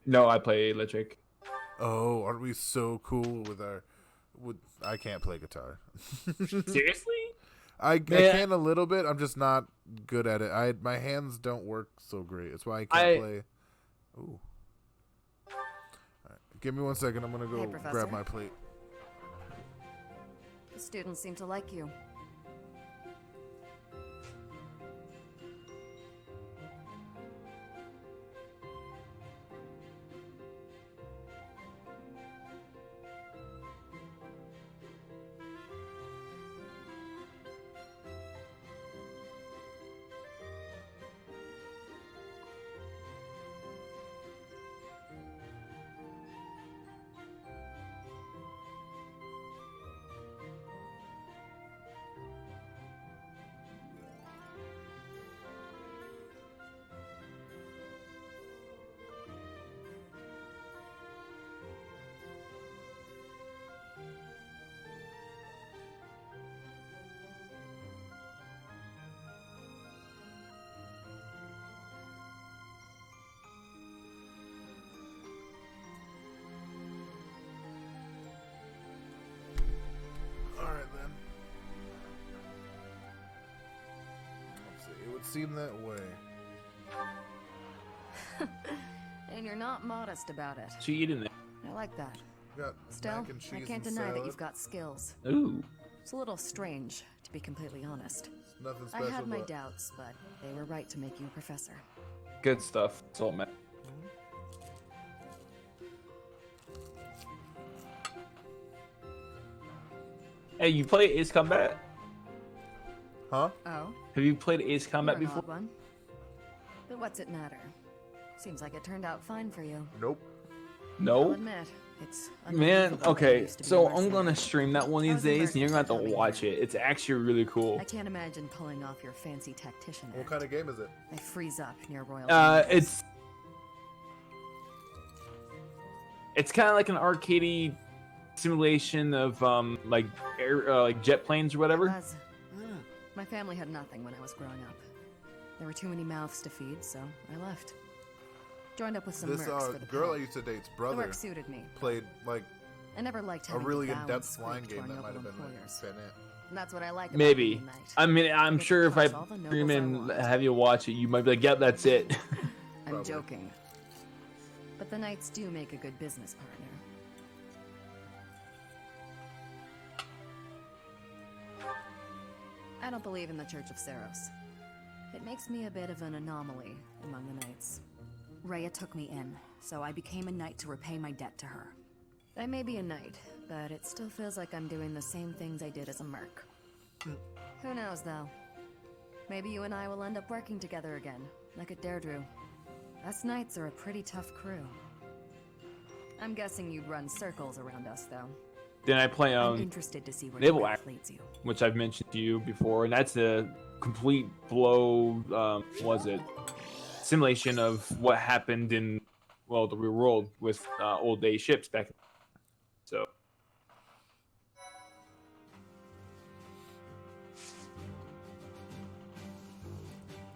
No, I play electric. Oh, aren't we so cool with our... I can't play guitar. Seriously? I Man. can a little bit. I'm just not good at it. My hands don't work so great. That's why I can't play. Ooh. All right. Give me 1 second. I'm gonna go Hey, Professor. grab my plate. The students seem to like you. All right then. Let's see. It would seem that way. And you're not modest about it. She eating it. I like that. Got Still, mac and cheese I can't and deny that salad. you've got skills. Ooh. It's a little strange, to be completely honest. Nothing I special. had my but doubts, but they were right to make you a professor. Good stuff. That's all, man. Hey, you play Ace Combat? Huh? Oh? Have you played Ace Combat You're an before? odd one. But what's it matter? Seems like it turned out fine for you. Nope. I'll No? admit, it's Man, unbelievable that okay, you used to be so a I'm mercenary. gonna stream that one I these was a days, and you're gonna have to merchant watch coming it. It's actually really cool. I can't imagine pulling off your fancy tactician What act. kind of game is it? I freeze up near royal. It's kind of like an arcadey simulation of like air, like jet planes or whatever. My family had nothing when I was growing up. There were too many mouths to feed, so I left. Joined up with some This mercs for the girl I pay. used to date's The brother work suited me. played like I never liked a having really to bow and in-depth squeak flying to game our that might noble have been employers. been it. And that's what I like about Maybe. being a knight. I mean, I'm Get sure to if I touch all the nobles stream I and want. have you watch it, you might be like, "Yep, that's it." I'm Probably. joking. But the knights do make a good business partner. I don't believe in the Church of Saros. It makes me a bit of an anomaly among the knights. Rhea took me in, so I became a knight to repay my debt to her. I may be a knight, but it still feels like I'm doing the same things I did as a merc. Who knows, though? Maybe you and I will end up working together again, like at Deirdre. Us knights are a pretty tough crew. I'm guessing you'd run circles around us, though. Then I play I'm interested to see where Naval your Act, path leads you. which I've mentioned to you before, and that's a complete blow. Was it simulation of what happened in the real world with old day ships back. So.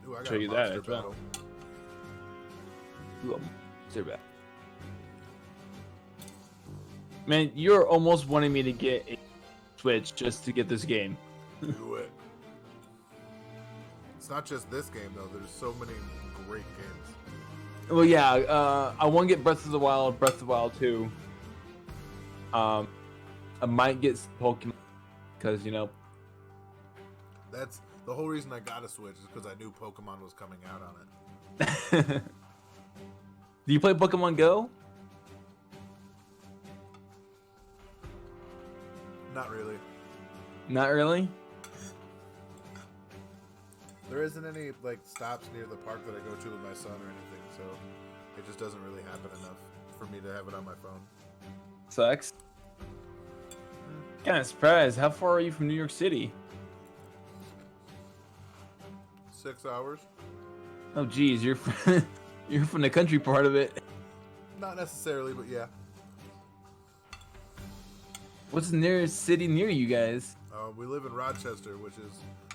Ooh, I got Show a you that monster as well. battle. Ooh, say that. Man, you're almost wanting me to get a Switch just to get this game. Do it. It's not just this game though. There's so many great games. Well, yeah, I want to get Breath of the Wild, Breath of the Wild 2. I might get Pokemon because That's the whole reason I got a Switch is because I knew Pokemon was coming out on it. Do you play Pokemon Go? Not really. Not really. There isn't any like stops near the park that I go to with my son or anything, so it just doesn't really happen enough for me to have it on my phone. Sucks. Kind of surprised. How far are you from New York City? 6 hours? Oh, geez, you're you're from the country part of it. Not necessarily, but yeah. What's the nearest city near you guys? We live in Rochester, which is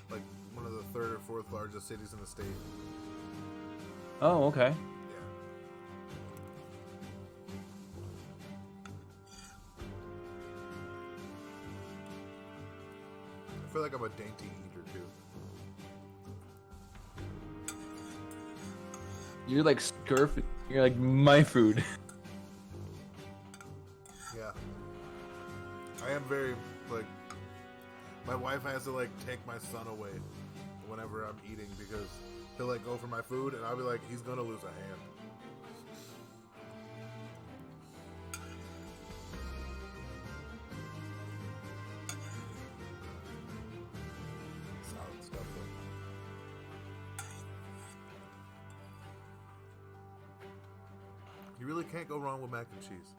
like one of the third or fourth largest cities in the state. Oh, okay. Yeah. I feel like I'm a dainty eater too. You're like scurf. You're like my food. Yeah. I am very, like, my wife has to, like, take my son away whenever I'm eating because he'll, like, go for my food and I'll be like, he's gonna lose a hand. Solid stuff, though. You really can't go wrong with mac and cheese.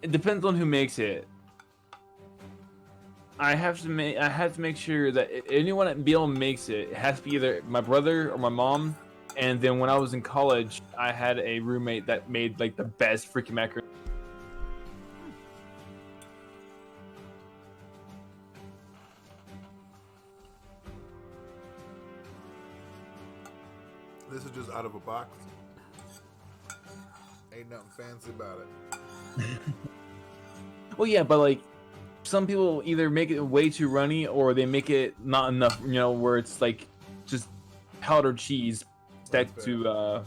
It depends on who makes it. I have to make sure that anyone at BL makes it, it has to be either my brother or my mom. And then when I was in college, I had a roommate that made like the best freaking macaroni. This is just out of a box. Ain't nothing fancy about it. Well, yeah, but like some people either make it way too runny or they make it not enough, you know, where it's like just powdered cheese stuck to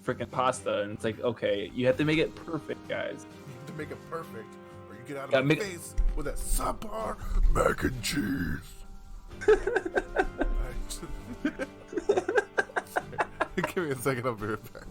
freaking pasta, and it's like, okay, you have to make it perfect, guys. You have to make it perfect, or you get out of my face with that subpar mac and cheese. Give me a second, I'll be right back.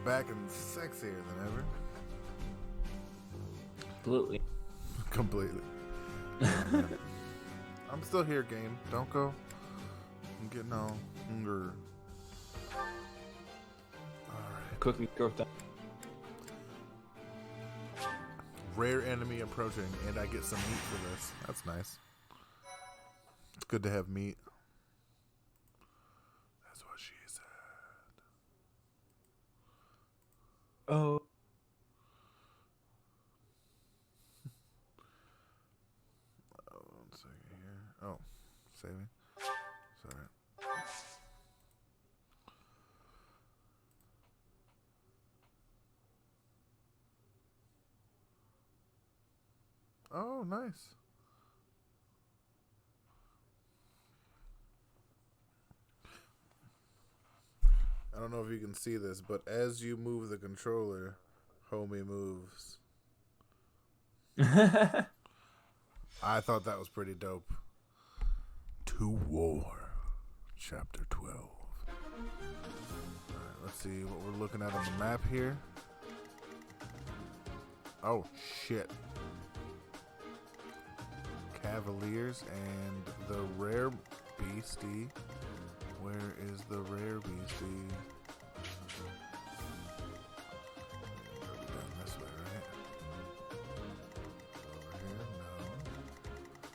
Back and sexier than ever. Absolutely. Completely. I'm still here, game. Don't go. I'm getting all hungry. Alright. Quickly go down. Rare enemy approaching, and I get some meat for this. That's nice. It's good to have meat. That's what she said. Oh. One second here. Oh, saving. Sorry. Oh, nice. I don't know if you can see this, but as you move the controller, homie moves. I thought that was pretty dope. To War, Chapter 12. Alright, let's see what we're looking at on the map here. Oh, shit. Cavaliers and the rare beast. beastie. Where is the rare beastie? Gotta be down this way, right? Over here?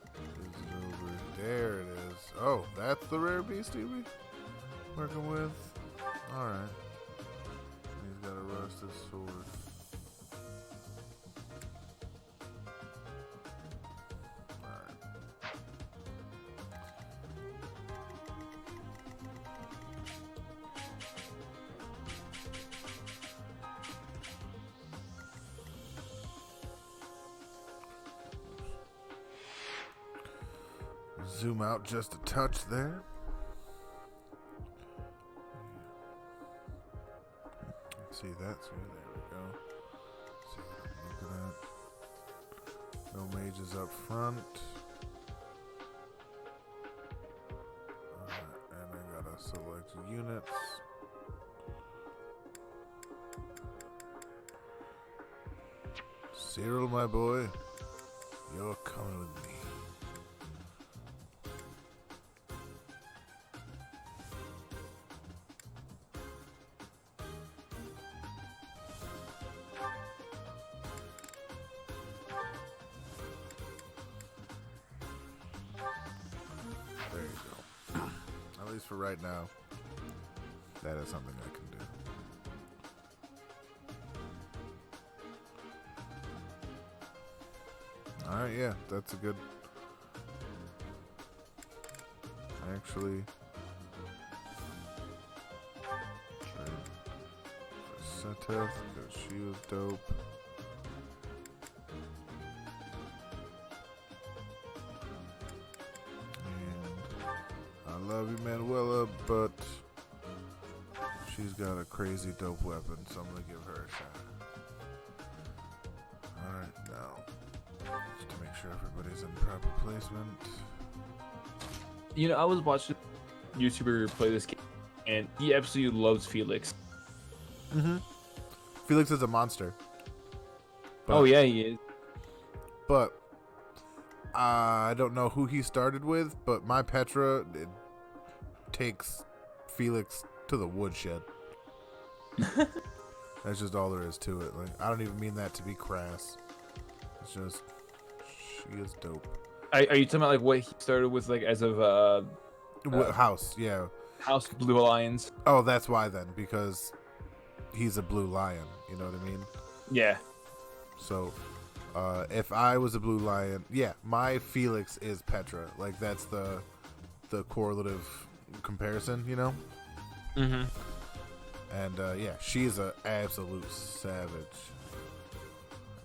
No. Is it over there? It is. Oh, that's the rare beastie we working with? Alright. He's got a rusted sword. Alright. Zoom out just a touch there. See that? See, there we go. See what I'm looking at. No mages up front. Alright, and I gotta select units. Cyril, my boy, you're coming with me. There you go. At least for right now, that is something I can do. Alright, yeah, that's a good... Actually... Seteth, because she was dope. I love you, Manuela, but she's got a crazy dope weapon, so I'm gonna give her a shot. Alright, now, just to make sure everybody's in proper placement. You know, I was watching a YouTuber play this game, and he absolutely loves Felix. Mm-hmm. Felix is a monster. But, Oh yeah, he is. But I don't know who he started with, but my Petra takes Felix to the woodshed. That's just all there is to it. Like, I don't even mean that to be crass. It's just, she is dope. Are you talking about like what he started with, like as of House, yeah. House Blue Alliance? Oh, that's why then, because he's a blue lion. You know what I mean? Yeah. So, if I was a blue lion, yeah, my Felix is Petra. Like, that's the correlative comparison, you know? Mm-hmm. And, yeah, she's an absolute savage.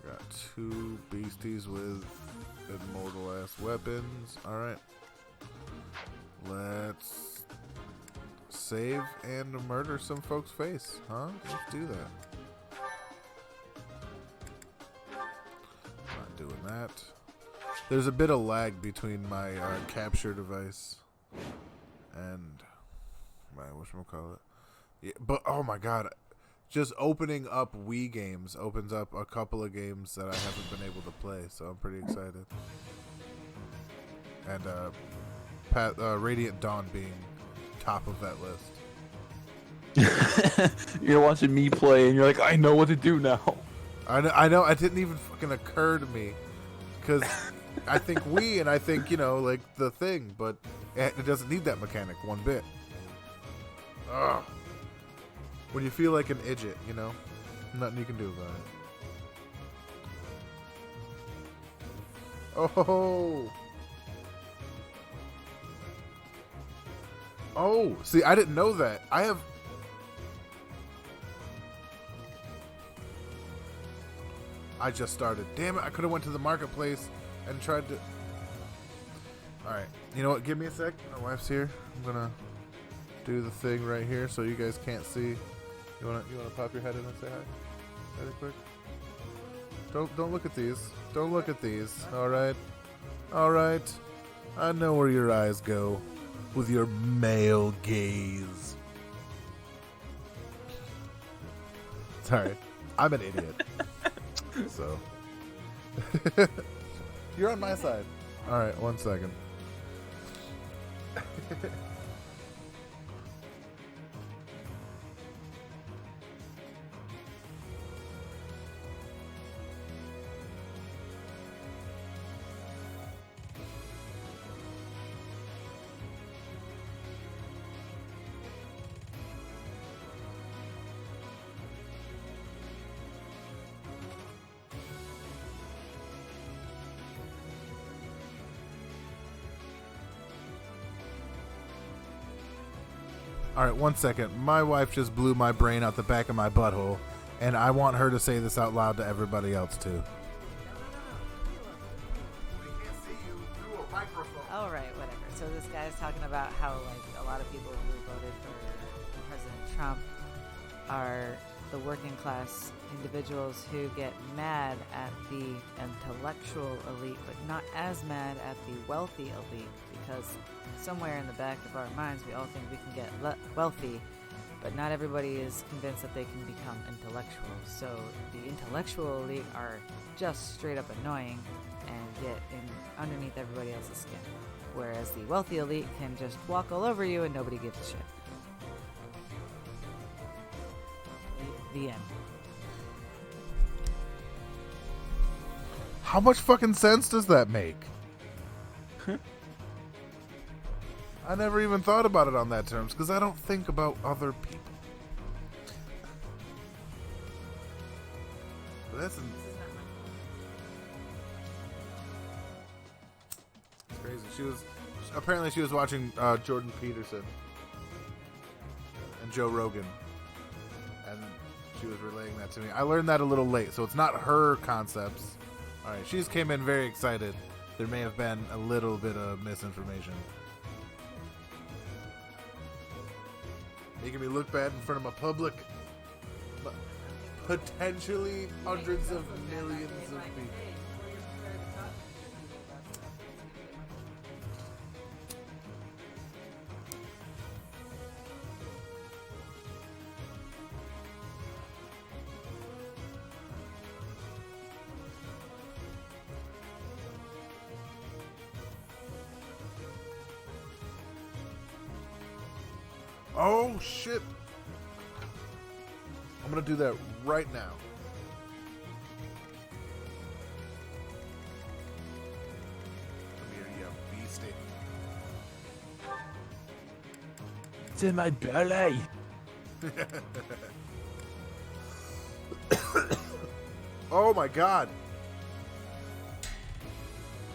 I got 2 beasties with immortal-ass weapons. Alright. Let's save and murder some folks' face, huh? Let's do that. Not doing that. There's a bit of lag between my capture device and my whatchamacallit. Yeah, but oh my god, just opening up Wii games opens up a couple of games that I haven't been able to play, so I'm pretty excited. And Radiant Dawn being top of that list. You're watching me play, and you're like, I know what to do now. I know. It didn't even fucking occur to me, because I think Wii and I think, you know, like the thing, but it doesn't need that mechanic one bit. Ugh. When you feel like an idiot, you know, nothing you can do about it. Oh. Oh, see, I didn't know that. I just started. Damn it, I could have went to the marketplace and tried to... Alright, you know what? Give me a sec. My wife's here. I'm gonna do the thing right here so you guys can't see. You wanna pop your head in and say hi? Really quick? Don't look at these. Don't look at these. Alright? Alright. I know where your eyes go with your male gaze. Sorry. I'm an idiot. So you're on my side. Alright, 1 second. All right, 1 second. My wife just blew my brain out the back of my butthole, and I want her to say this out loud to everybody else, too. All right, whatever. So this guy's talking about how, like, a lot of people who voted for President Trump are the working class individuals who get mad at the intellectual elite, but not as mad at the wealthy elite, because somewhere in the back of our minds we all think we can get wealthy, but not everybody is convinced that they can become intellectual. So the intellectual elite are just straight up annoying and get in underneath everybody else's skin, whereas the wealthy elite can just walk all over you and nobody gives a shit. The end. How much fucking sense does that make? I never even thought about it on that terms, because I don't think about other people. But that's crazy. Apparently she was watching Jordan Peterson and Joe Rogan, and she was relaying that to me. I learned that a little late, so it's not her concepts. All right, she just came in very excited. There may have been a little bit of misinformation. Making me look bad in front of my public. Potentially hundreds of millions of people. Oh shit. I'm gonna do that right now. Come here, you beastie. It's in my belly. Oh my god.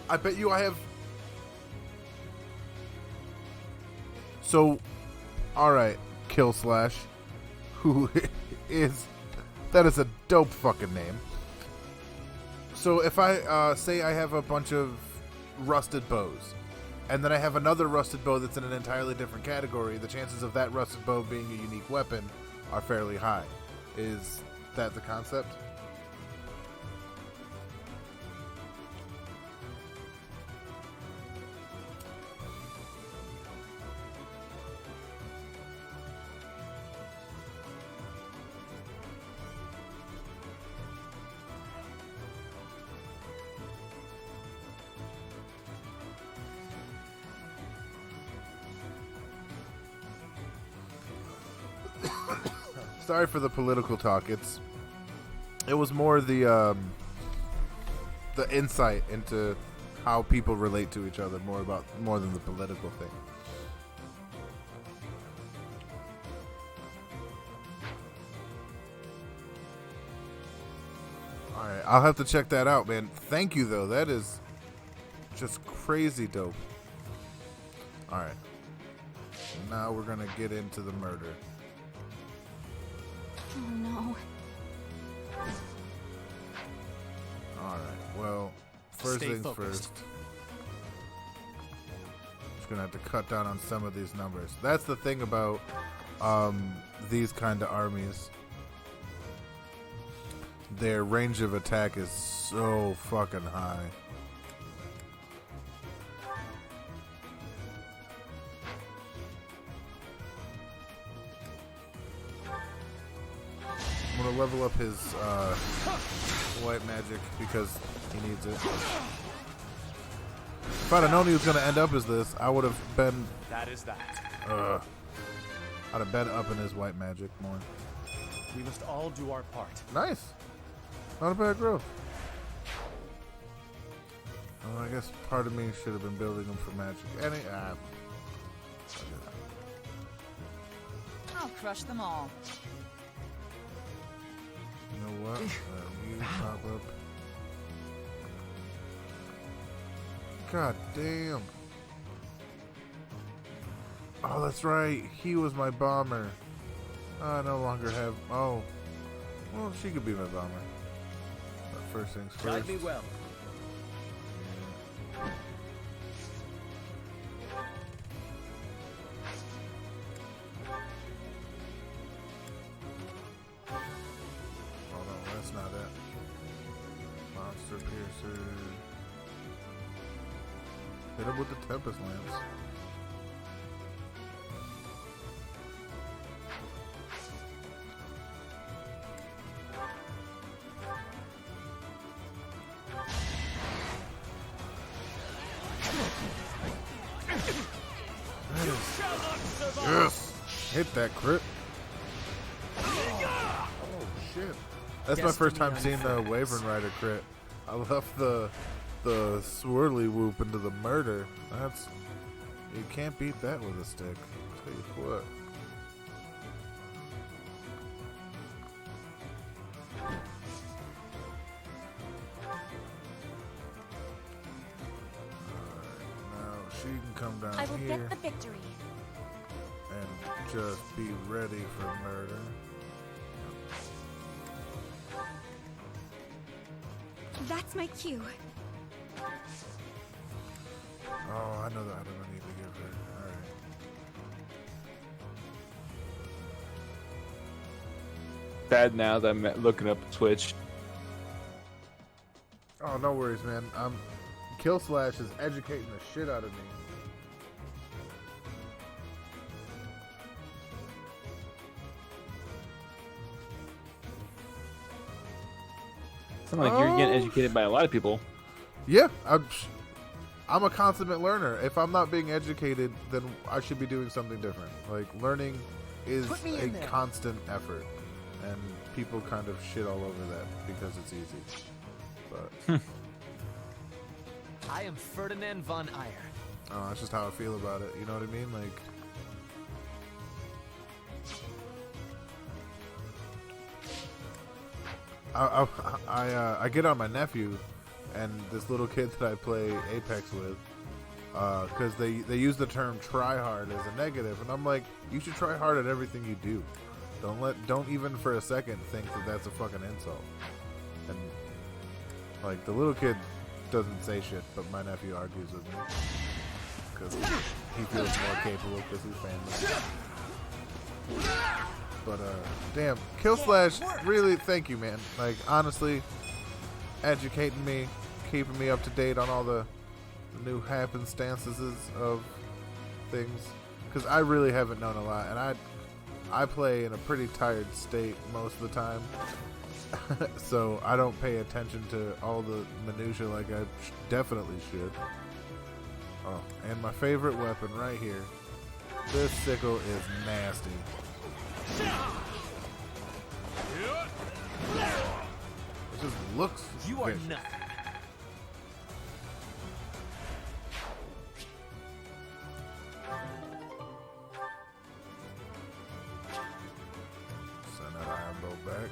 I bet you I have. So, alright, Kill Slash. Who is. That is a dope fucking name. So if I say I have a bunch of rusted bows, and then I have another rusted bow that's in an entirely different category, the chances of that rusted bow being a unique weapon are fairly high. Is that the concept? Sorry for the political talk. It was more the insight into how people relate to each other, more than the political thing. All right, I'll have to check that out, man. Thank you, though. That is just crazy dope. All right, now we're gonna get into the murder. Oh no. Alright, well, first Stay things focused. first. Just gonna have to cut down on some of these numbers. That's the thing about these kind of armies. Their range of attack is so fucking high. I'm gonna level up his white magic because he needs it. If I'd have known he was gonna end up as this, I would have been. That is that. I'd have been up in his white magic more. We must all do our part. Nice. Not a bad growth. Well, I guess part of me should have been building him for magic. I'll crush them all. You know what? You pop up. God damn. Oh, that's right. He was my bomber. I no longer have. Oh. Well, she could be my bomber. But first things first. Guide me well. Oh no, that's not it. Monster Piercer. Hit him with the Tempest Lance. Yes! Hit that crit. Oh shit. That's my first time seeing the Wyvern Rider crit. I left the swirly whoop into the murder. That's, you can't beat that with a stick. Tell you what. Alright, now she can come down I will here get the victory. and just be ready for murder. That's my cue. Oh, I know that I don't need to give her. Alright. Bad now that I'm looking up Twitch. Oh, no worries, man. Kill Slash is educating the shit out of me. It's not like you're getting educated by a lot of people. Yeah, I'm a consummate learner. If I'm not being educated, then I should be doing something different. Like, learning is a constant effort, and people kind of shit all over that because it's easy. But I am Ferdinand von Eyre. oh, that's just how I feel about it. You know what I mean? Like, I get on my nephew and this little kid that I play Apex with, because they use the term try hard as a negative, and I'm like, you should try hard at everything you do. Don't even for a second think that that's a fucking insult. And like, the little kid doesn't say shit, but my nephew argues with me because he feels more capable because he's family. But damn, Kill Slash, really, thank you, man. Like, honestly, educating me, keeping me up to date on all the new happenstances of things, because I really haven't known a lot, and I play in a pretty tired state most of the time, so I don't pay attention to all the minutia like I definitely should. Oh, and my favorite weapon right here. This sickle is nasty. It just looks. You are vicious. nothing. Send that iron bolt back.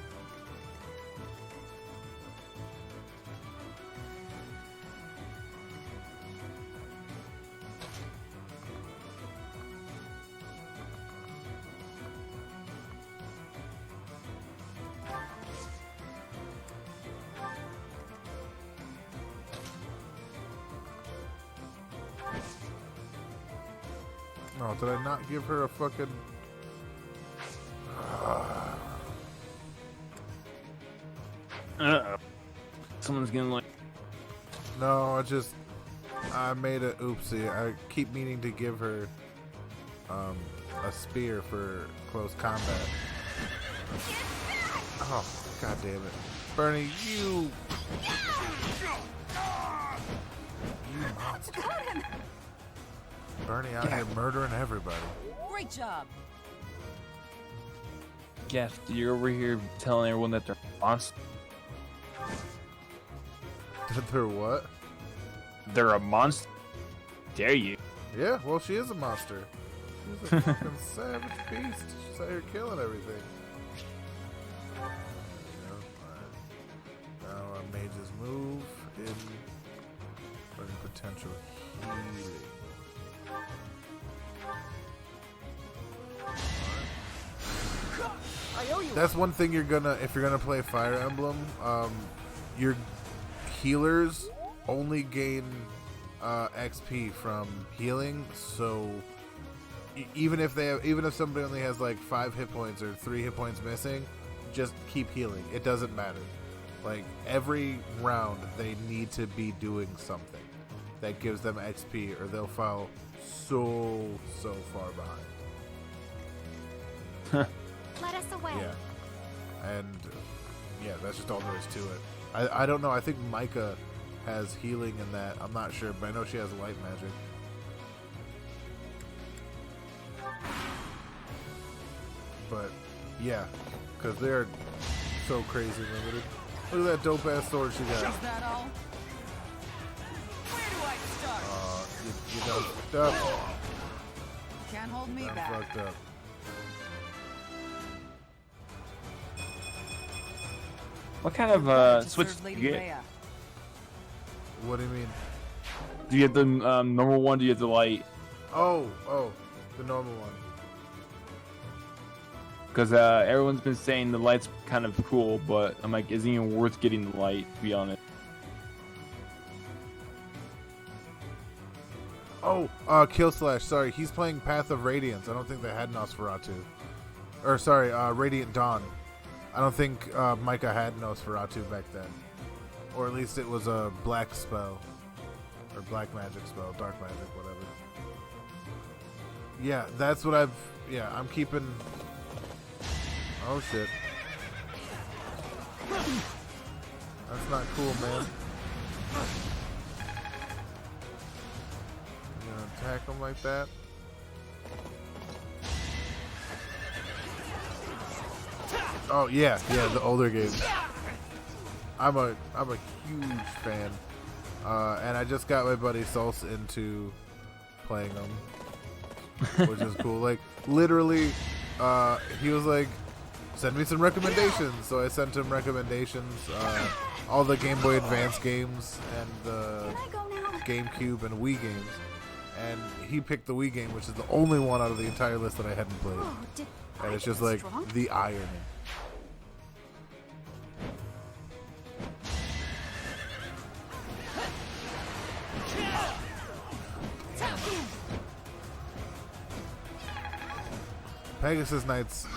Oh, did I not give her a fucking... Uh-oh. Someone's getting like... No, I made a oopsie. I keep meaning to give her a spear for close combat. Oh, god damn it. Bernie, you monster. Bernie out here murdering everybody. Great job. Yes, you're over here telling everyone that they're monsters. They're what? They're a monster. Dare you? Yeah, well, she is a monster. She's a fucking savage beast. She's out here killing everything. Now our mages move in for potential healing. That's one thing if you're gonna play Fire Emblem, your healers only gain XP from healing. So even if somebody only has like 5 hit points or 3 hit points missing, just keep healing. It doesn't matter. Like every round, they need to be doing something that gives them XP, or they'll fall so far behind. Let us away. Yeah, and yeah, that's just all there is to it. I don't know. I think Micah has healing in that. I'm not sure, but I know she has light magic. But yeah, because they're so crazy limited. Look at that dope ass sword she got. Is that all? Where do I start? You done fucked up. Can't hold me Done back. fucked up. What kind of To switch serve do Lady you get? Rhea. What do you mean? Do you get the normal one? Do you get the light? Oh, the normal one. Because everyone's been saying the light's kind of cool, but I'm like, is it even worth getting the light, to be honest? Oh, Kill Slash. Sorry, he's playing Path of Radiance. I don't think they had Nosferatu. Or sorry, Radiant Dawn. I don't think Micah had Nosferatu back then, or at least it was a black spell, or black magic spell, dark magic, whatever. Yeah, that's what I'm keeping. Oh shit. That's not cool, man. You gonna attack him like that? Oh yeah, the older games. I'm a huge fan, and I just got my buddy Sulce into playing them, which is cool. Like literally, he was like, "Send me some recommendations." So I sent him recommendations, all the Game Boy Advance games and the GameCube and Wii games, and he picked the Wii game, which is the only one out of the entire list that I hadn't played. And it's just like the irony. Pegasus Knights,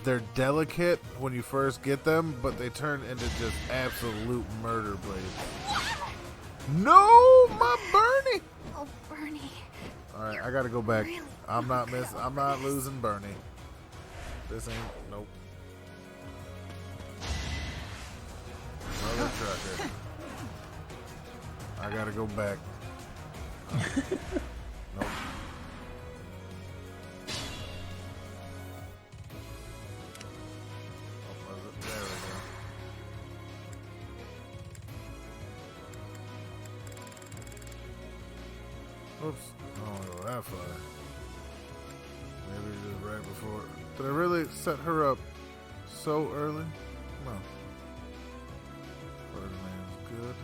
they're delicate when you first get them, but they turn into just absolute murder blades. No, my Bernie! Oh, Bernie. Alright, I gotta go back. I'm not losing Bernie. This ain't, nope. Another trucker. I gotta go back. Nope. There we go. Oops. I don't want to go that far. Maybe just right before. Did I really set her up so early? No. Ferdinand's good.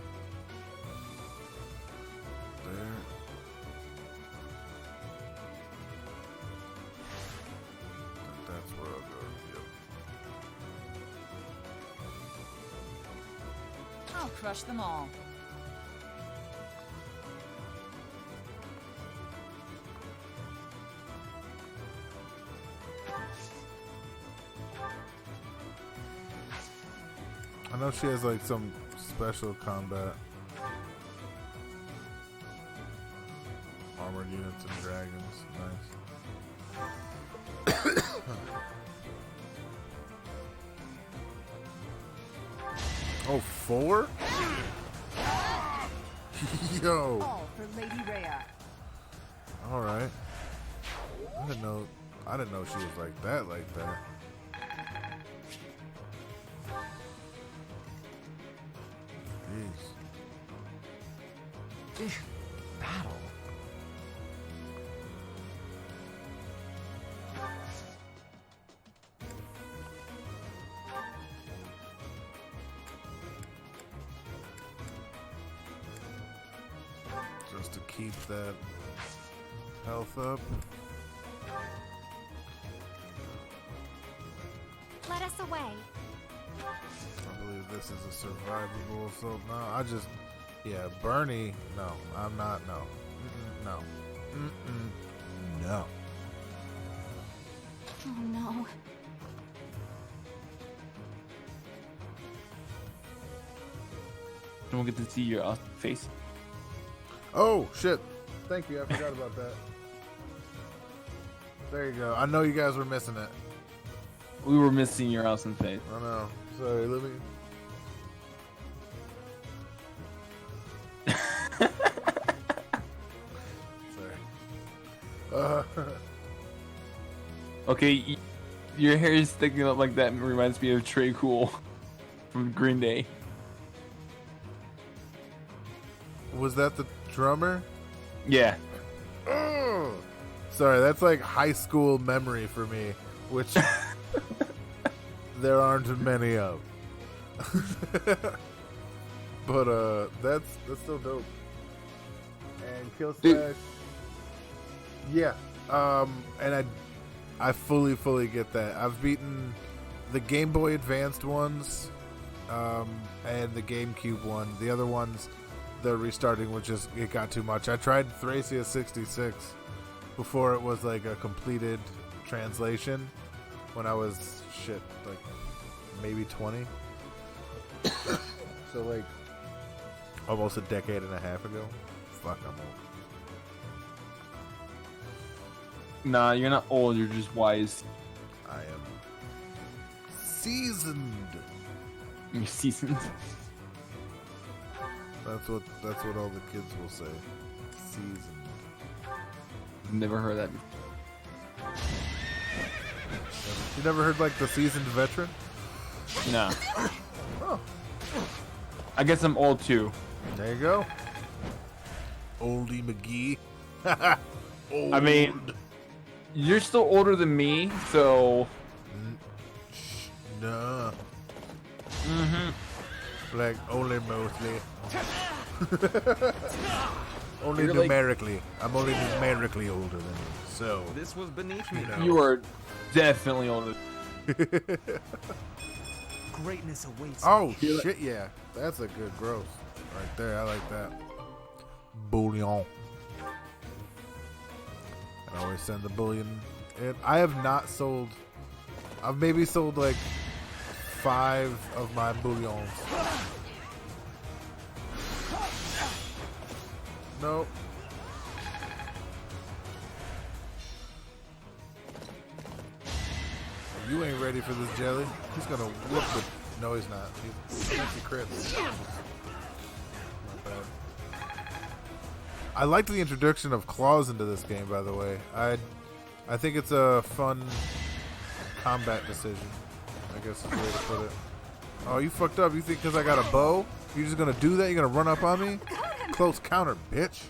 There. That's where I'll go. Yep. I'll crush them all. I know she has like some special combat. Armored units and dragons. Nice. Oh, 4? Yo. All for Lady Rhea. All right. I didn't know she was like that. Jeez. Battle. Just to keep that health up. Let us away. I believe this is a survivable assault. No, yeah, Bernie. No, I'm not. No. No. No. Oh no. Don't get to see your awesome face. Oh, shit. Thank you. I forgot about that. There you go. I know you guys were missing it. We were missing your awesome face. I know. Sorry, let me... Sorry. Okay, your hair is sticking up like that. Reminds me of Trey Cool from Green Day. Was that the drummer? Yeah. Oh, sorry, that's like high school memory for me, which there aren't many of. But that's still dope. And Killstash, yeah. And I fully get that. I've beaten the Game Boy Advanced ones, and the GameCube one. The other ones, the restarting was just, it got too much. I tried Thracia 66 before it was like a completed translation when I was like maybe 20. So like almost a decade and a half ago. Fuck, I'm old. Nah, you're not old, you're just wise. I am seasoned. You're seasoned. That's what all the kids will say. Seasoned. Never heard that. You never heard like the seasoned veteran? Nah. Oh. I guess I'm old too. There you go. Oldie McGee. Old. I mean, you're still older than me, so. Nah. Mm-hmm. Like only mostly. Only You're like- numerically. I'm only numerically older than you. So This was beneath me. You are definitely older. Greatness awaits. Oh You're shit! Yeah, that's a good growth right there. I like that. Bullion. I always send the bullion. And I have not sold. I've maybe sold like 5 of my bullions. Nope. You ain't ready for this, Jelly. He's gonna whoop the... No, he's not. He's actually crits. Not bad. I like the introduction of claws into this game, by the way. I think it's a fun combat decision, I guess is the way to put it. Oh, you fucked up. You think because I got a bow, you're just gonna do that? You're gonna run up on me? Close counter, bitch.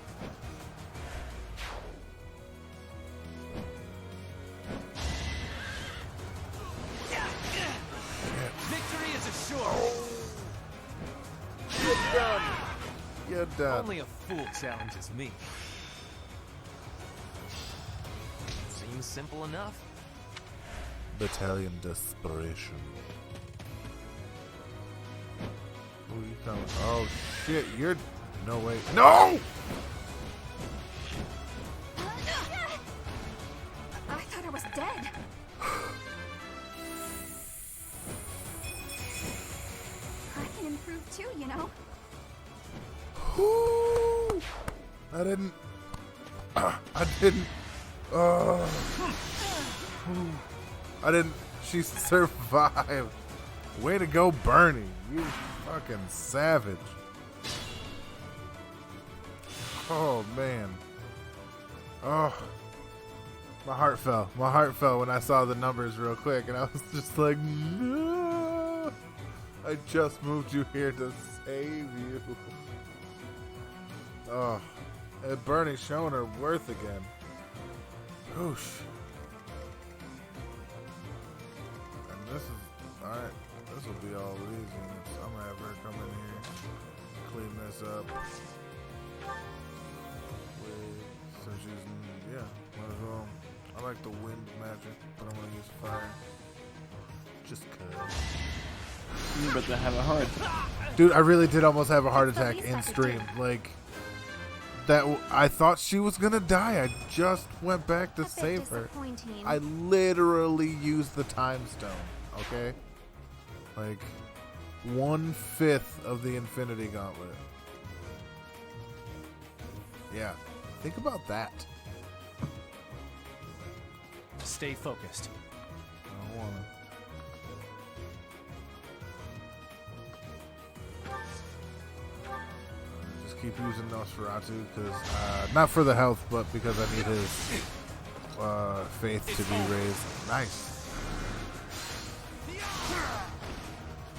Victory is assured. You're done. You're done. Only a fool challenges me. Seems simple enough. Battalion Desperation. Who are you coming? Oh shit, you're... No, wait. No! I thought I was dead. I can improve too, you know. Woo! I didn't... I didn't... I didn't... She survived. Way to go, Bernie. You fucking savage. Oh man. Oh. My heart fell. My heart fell when I saw the numbers real quick, and I was just like, no. I just moved you here to save you. Oh. And Bernie showing her worth again. Whoosh. And this is, alright, this will be all easy. I'm gonna have her come in here, clean this up. So she's, yeah, might as well. I like the wind magic, but I'm gonna use fire. Just cause. You're about to have a heart. Dude, I really did almost have a heart attack in stream. Like, I thought she was gonna die. I just went back to save her. I literally used the time stone, okay? Like, 1/5 of the Infinity Gauntlet. Yeah, think about that. Stay focused. I don't wanna. Keep using Nosferatu because not for the health, but because I need his faith to be raised. Nice.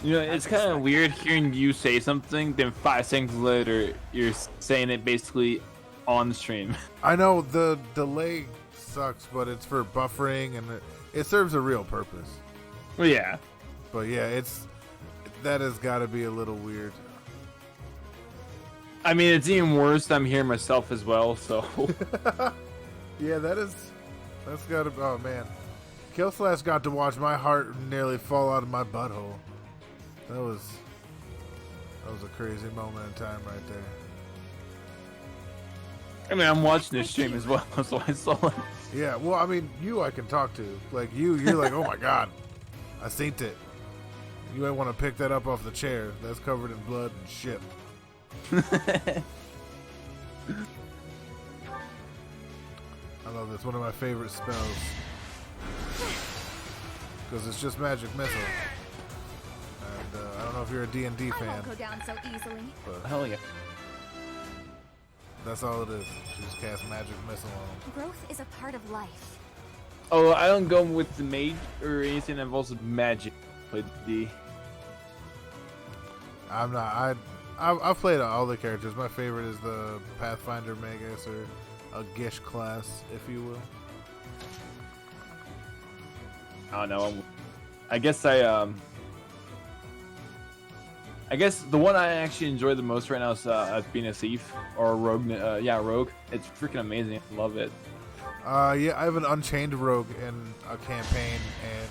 You know, it's kind of weird hearing you say something, then 5 seconds later, you're saying it basically on the stream. I know the delay sucks, but it's for buffering and it serves a real purpose. Well, yeah. But yeah, that has got to be a little weird. I mean, it's even worse. I'm here myself as well, so. Yeah, that's got to. Oh man, Killslash got to watch my heart nearly fall out of my butthole. That was a crazy moment in time right there. I mean, I'm watching this stream as well, so I saw it. Yeah, well, I mean, I can talk to. Like you're like, oh my god, I seen it. You might want to pick that up off the chair. That's covered in blood and shit. I love this. One of my favorite spells because it's just magic missile. And I don't know if you're a D&D fan. I won't go down so easily. But hell yeah. That's all it is. She just casts magic missile on them. Growth is a part of life. Oh, I don't go with the mage or anything that involves magic. Play D. I'm not. I've played all the characters. My favorite is the Pathfinder Magus or a Gish class, if you will. I don't know. I guess the one I actually enjoy the most right now is being a thief or a rogue. Rogue. It's freaking amazing. I love it. Yeah, I have an Unchained Rogue in a campaign, and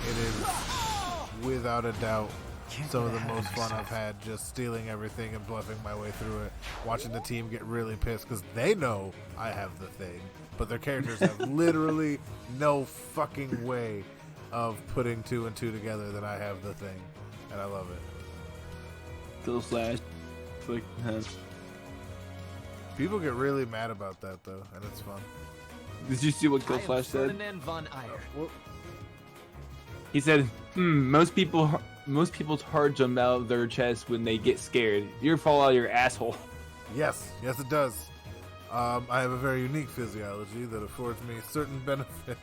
it is without a doubt some of the most fun I've had, just stealing everything and bluffing my way through it, watching the team get really pissed because they know I have the thing, but their characters have literally no fucking way of putting 2 and 2 together that I have the thing, and I love it. Killslash. People get really mad about that though, and it's fun. Did you see what Killslash said? Ferdinand von Eyre. He said, most people's heart jump out of their chest when they get scared. You fall out of your asshole. Yes, it does. I have a very unique physiology that affords me certain benefits.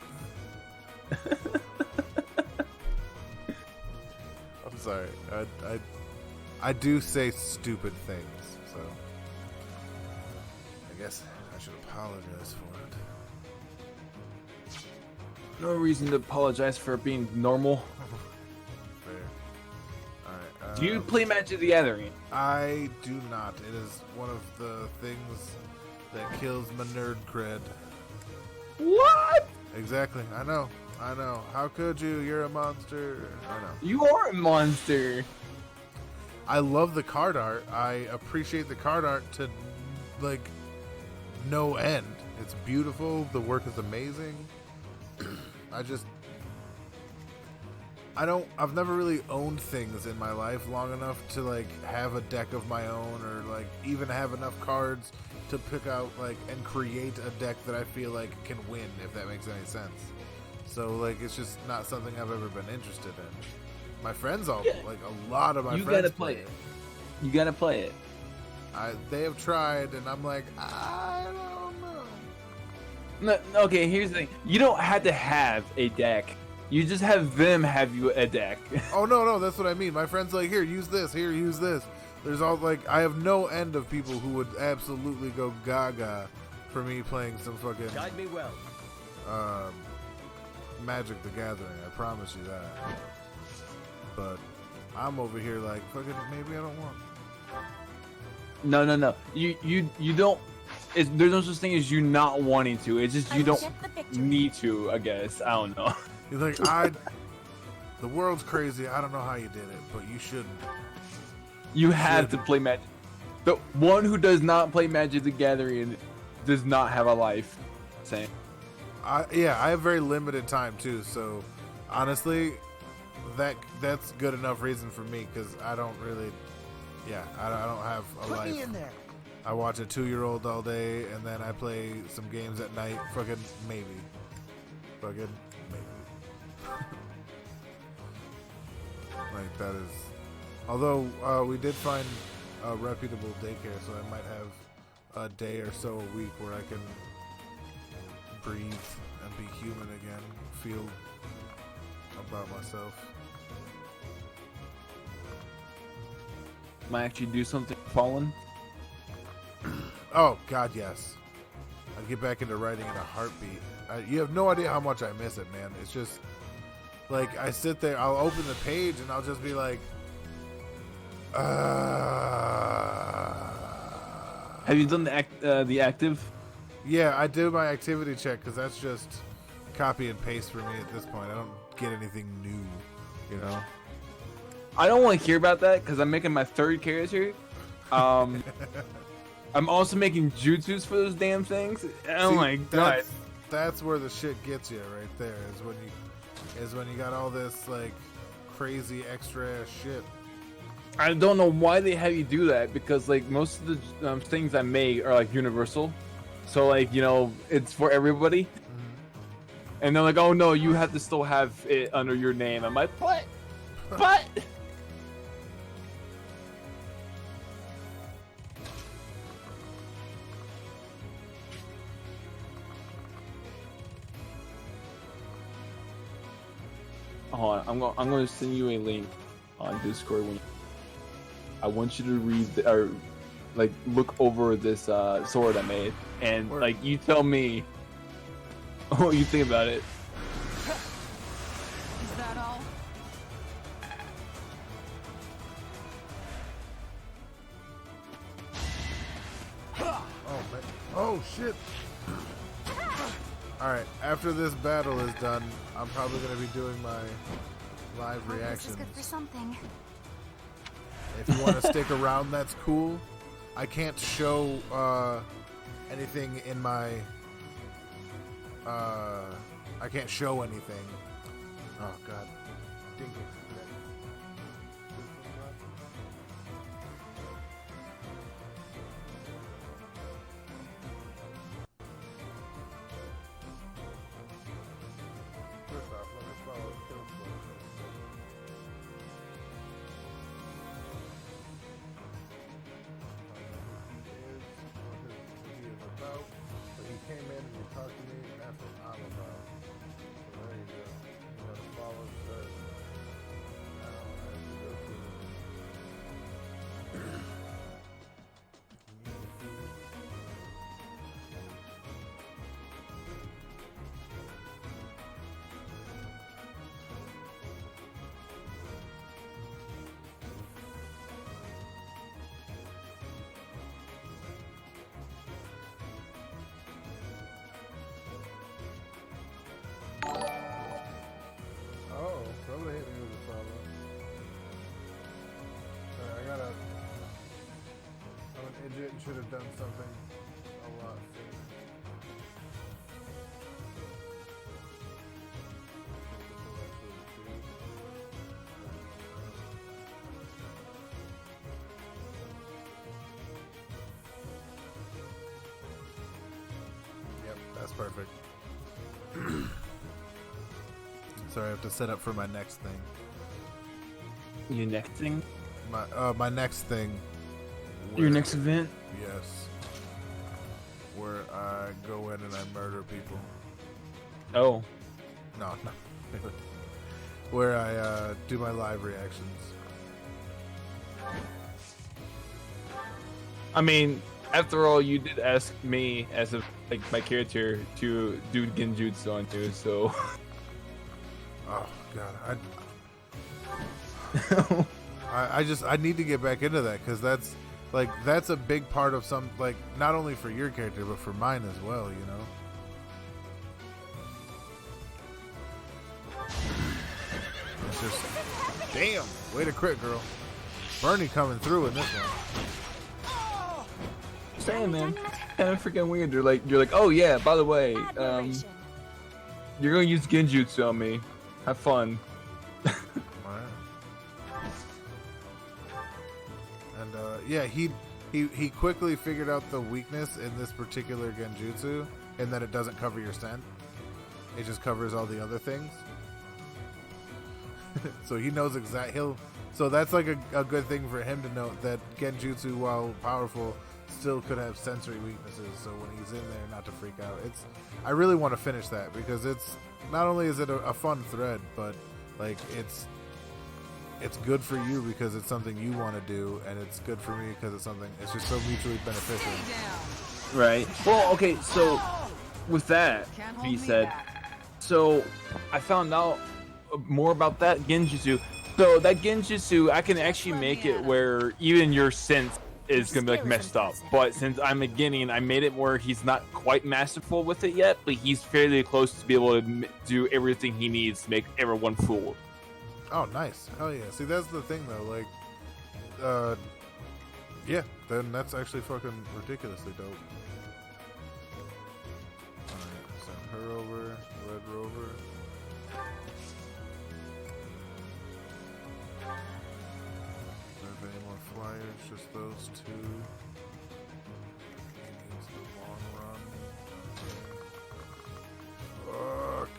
I'm sorry. I do say stupid things, so I guess I should apologize for it. No reason to apologize for being normal. Fair. Alright. Do you play Magic the Gathering? I do not. It is one of the things that kills my nerd cred. What? Exactly. I know. How could you? You're a monster. I know. You are a monster. I love the card art. I appreciate the card art to, like, no end. It's beautiful. The work is amazing. I've never really owned things in my life long enough to, like, have a deck of my own or, like, even have enough cards to pick out, like, and create a deck that I feel like can win, if that makes any sense. So, like, it's just not something I've ever been interested in. My friends like, a lot of my friends gotta play it. You gotta play it. They have tried, and I'm like, I don't know. No, okay, here's the thing. You don't have to have a deck. You just have them have you a deck. Oh, no, that's what I mean. My friend's like, here, use this. Here, use this. There's all, like, I have no end of people who would absolutely go gaga for me playing some fucking... Guide me well. Magic the Gathering. I promise you that. But I'm over here like, fucking, maybe I don't want. No. You don't. There's no such thing as you not wanting to. It's just you don't need to. I guess I don't know. You're like the world's crazy. I don't know how you did it, but you shouldn't. You have to play Magic. The one who does not play Magic the Gathering does not have a life. Same. I have very limited time too. So honestly, that's good enough reason for me because I don't really. Yeah, I don't have a life. Put me in there. I watch a 2-year-old all day, and then I play some games at night. Fucking maybe. Like that is. Although we did find a reputable daycare, so I might have a day or so a week where I can breathe and be human again, feel about myself. Might actually do something. Fallen. Oh God, yes. I'd get back into writing in a heartbeat. You have no idea how much I miss it, man. It's just like I sit there, I'll open the page and I'll just be like, Have you done the active? Yeah, I do my activity check because that's just copy and paste for me at this point. I don't get anything new, you know. I don't want to hear about that because I'm making my 3rd character. I'm also making jutsus for those damn things. Oh my god! That's where the shit gets you right there. Is when you got all this like crazy extra shit. I don't know why they have you do that because like most of the things I make are like universal, so like you know it's for everybody. Mm-hmm. And they're like, oh no, you have to still have it under your name. I'm like, what? What? Hold on, I'm going to send you a link on Discord. I want you to read or like look over this sword I made, and like you tell me what you think about it. Is that all? Oh man! Oh shit! Alright, after this battle is done, I'm probably going to be doing my live reactions. This is good for something. If you want to stick around, that's cool. I can't show anything in my... I can't show anything. Oh, God. Dingus. Somebody hit me with a follow. Sorry, I'm an idiot and should have done something a lot sooner. Yep, that's perfect. Sorry, I have to set up for my next thing. Your next thing? My next thing Your next event? Yes. Where I go in and I murder people. Oh. No. Where I do my live reactions. I mean, after all, you did ask me as a like my character to do genjutsu on you, so. Oh god, I need to get back into that because that's a big part of some not only for your character but for mine as well, you know. It's just damn way to crit, girl. Bernie coming through in this one. Saying, man, kind of freaking weird. You're like, oh yeah, by the way, you're gonna use genjutsu on me. Have fun. And yeah, he quickly figured out the weakness in this particular genjutsu, in that it doesn't cover your scent. It just covers all the other things. So he knows so that's like a good thing for him to know, that genjutsu, while powerful, still could have sensory weaknesses. So when he's in there, not to freak out. I really want to finish that because it's not only is it a fun thread, but like it's good for you because it's something you want to do, and it's good for me because it's just so mutually beneficial. Right. Well, okay. So with that being said, so I found out more about that genjutsu. So that genjutsu, I can actually make it where even your sense is gonna be like messed up. But since I'm beginning, I made it where he's not quite masterful with it yet, but he's fairly close to be able to do everything he needs to make everyone fooled. Oh, nice. Hell yeah. See, that's the thing though. Like, yeah, then that's actually fucking ridiculously dope. Alright, send her over, Red Rover. Any more flyers? Just those two. Needs the long run. Fuck.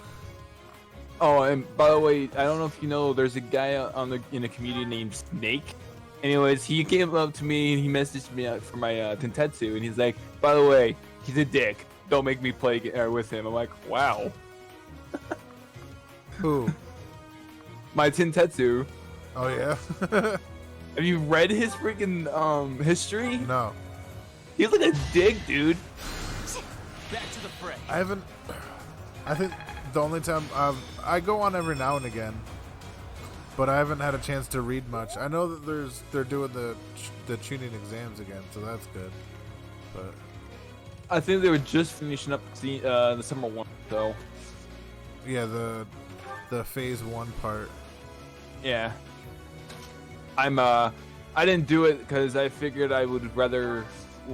Oh, and by the way, I don't know if you know, there's a guy in the community named Snake. Anyways, he came up to me and he messaged me for my Tentetsu, and he's like, by the way, he's a dick. Don't make me play with him. I'm like, wow. Who? My Tentetsu. Oh yeah. Have you read his freaking history? No. He's like a dick, dude. Back to the fray. I think the only time I go on every now and again, but I haven't had a chance to read much. I know that they're doing the tuning exams again, so that's good. But I think they were just finishing up the summer one, so. Yeah, the phase 1 part. Yeah. I didn't do it because I figured I would rather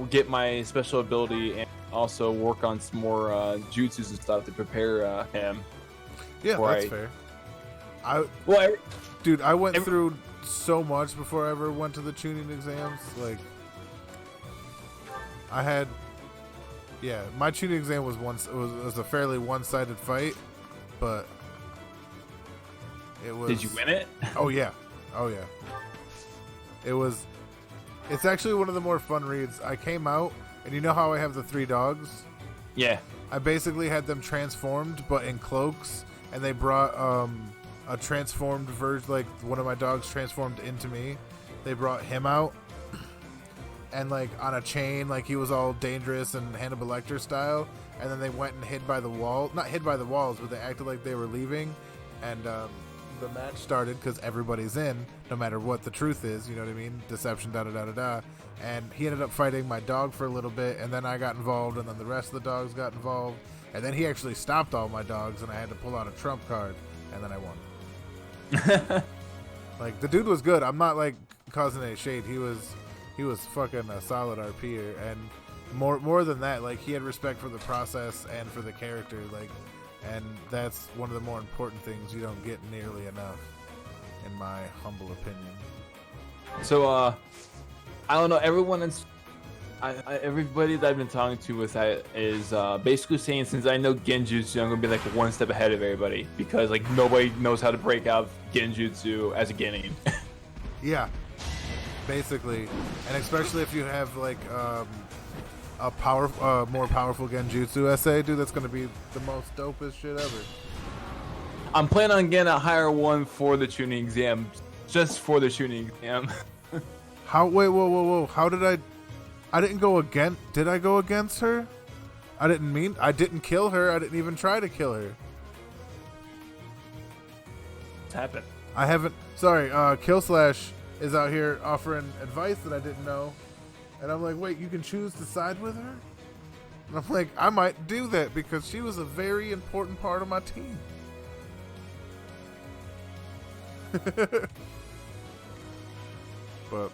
get my special ability and also work on some more jutsus and stuff to prepare him. Yeah, that's fair. Dude, I went through so much before I ever went to the tuning exams. Like, I had, my tuning exam was was a fairly one-sided fight, but it was. Did you win it? Oh yeah. It's actually one of the more fun reads. I came out, and you know how I have the 3 dogs? Yeah. I basically had them transformed, but in cloaks, and they brought a transformed version, like one of my dogs transformed into me. They brought him out, and like on a chain, like he was all dangerous and Hannibal Lecter style, and then they went and hid by the wall. Not hid by the walls, but they acted like they were leaving, and the match started because everybody's in, no matter what the truth is, you know what I mean? Deception, da-da-da-da-da. And he ended up fighting my dog for a little bit, and then I got involved, and then the rest of the dogs got involved, and then he actually stopped all my dogs, and I had to pull out a trump card, and then I won. Like, the dude was good. I'm not, like, causing any shade. He was fucking a solid RPer, and more than that, like, he had respect for the process and for the character, like, and that's one of the more important things you don't get nearly enough, in my humble opinion. So, I don't know. Everybody that I've been talking to with that is basically saying, since I know genjutsu, I'm gonna be like one step ahead of everybody because like nobody knows how to break out genjutsu as a genin. Yeah. basically, and especially if you have like a more powerful genjutsu essay, dude, that's gonna be the most dopest shit ever. I'm planning on getting a higher one for the tuning exam, just for the tuning exam. How? Wait, whoa! How did I didn't go against. Did I go against her? I didn't kill her. I didn't even try to kill her. What's happened? I haven't. Sorry, Kill Slash is out here offering advice that I didn't know, and I'm like, wait, you can choose to side with her? And I'm like, I might do that because she was a very important part of my team. But alright.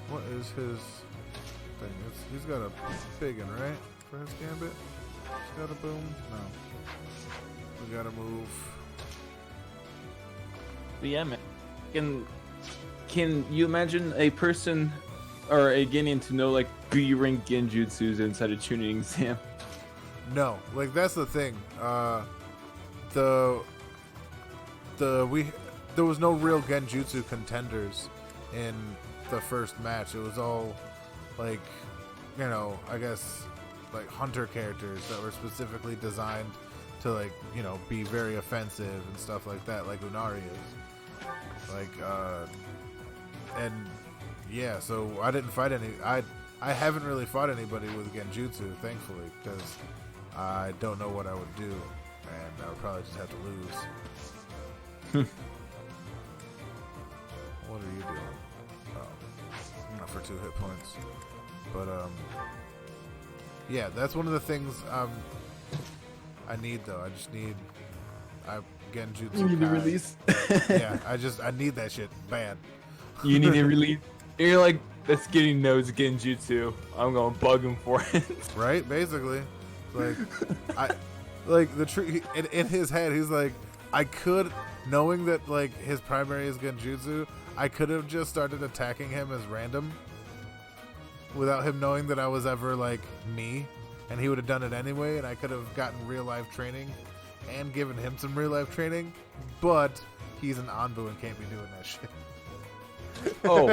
What is his thing? He's got a big one, right? For his gambit? He's got a boom? No. We gotta move. But yeah, man. Can you imagine a person or a Guinean to know like B-rank genjutsus inside a tuning exam? No, like that's the thing. There was no real genjutsu contenders in the first match. It was all like, you know, I guess like hunter characters that were specifically designed to like, you know, be very offensive and stuff like that, like Unari is. Like, and yeah, so I didn't fight any. I haven't really fought anybody with genjutsu, thankfully, because I don't know what I would do, and I would probably just have to lose. What are you doing? Oh, not for 2 hit points, but yeah, that's one of the things I need though. Genjutsu. You need to release. Yeah, I need that shit bad. You need to release. You're like, that's getting knows genjutsu. I'm gonna bug him for it. Right, basically. Like, like the in his head, he's like, I could, knowing that like his primary is genjutsu, I could have just started attacking him as random, without him knowing that I was ever like me, and he would have done it anyway, and I could have gotten real life training, and given him some real life training, but he's an Anbu and can't be doing that shit. Oh,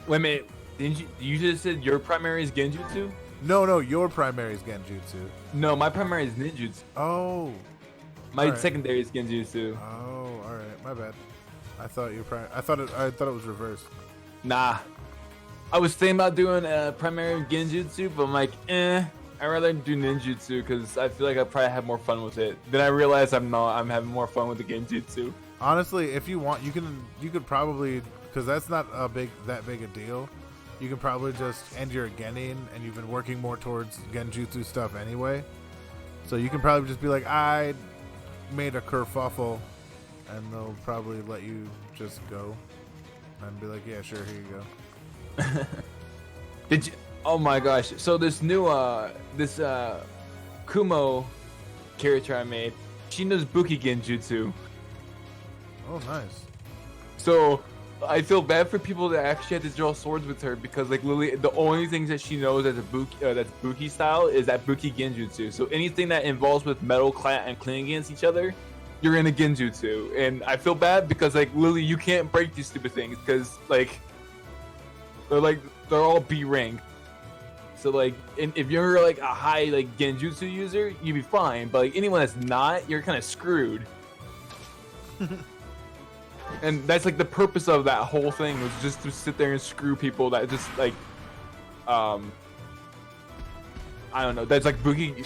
wait a minute. Didn't you just said your primary is genjutsu? No, your primary is genjutsu. No, my primary is ninjutsu. Oh. My secondary is genjutsu. Oh, all right, my bad. I thought I thought it was reversed. Nah. I was thinking about doing a primary genjutsu, but I'm like, I'd rather do ninjutsu because I feel like I probably have more fun with it. Then I realized I'm not. I'm having more fun with the genjutsu. Honestly, if you want, you could probably, because that's not that big a deal. You can probably just, and you're a genin, and you've been working more towards genjutsu stuff anyway. So you can probably just be like, I made a kerfuffle, and they'll probably let you just go, and be like, yeah, sure, here you go. Did you? Oh my gosh! So this new Kumo character I made, she knows Buki Genjutsu. Oh, nice. So I feel bad for people that actually have to draw swords with her because, like, literally, the only things that she knows as a that's Buki style is that Buki Genjutsu. So anything that involves with metal and cling against each other, you're in a Genjutsu. And I feel bad because, like, literally, you can't break these stupid things because, like, they're all B rank. So, like, if you're like a high like Genjutsu user, you'd be fine. But like anyone that's not, you're kind of screwed. And that's like the purpose of that whole thing was just to sit there and screw people that just like, I don't know. That's like Buki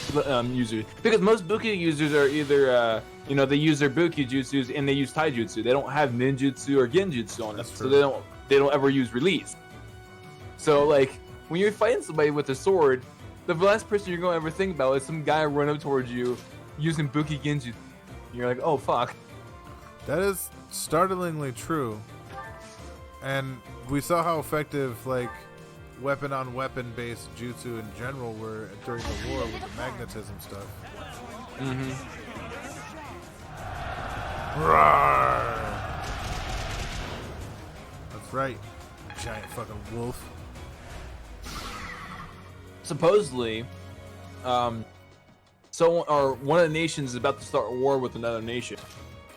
users, because most Buki users are either they use their Buki jutsus and they use Taijutsu. They don't have ninjutsu or genjutsu on it, so they don't ever use release. So like when you're fighting somebody with a sword, the last person you're gonna ever think about is some guy run up towards you using Buki Genjutsu. You're like, oh fuck. That is startlingly true, and we saw how effective like weapon on weapon based jutsu in general were during the war with the magnetism stuff. Mm-hmm. Roar! That's right, giant fucking wolf. Supposedly, one of the nations is about to start a war with another nation.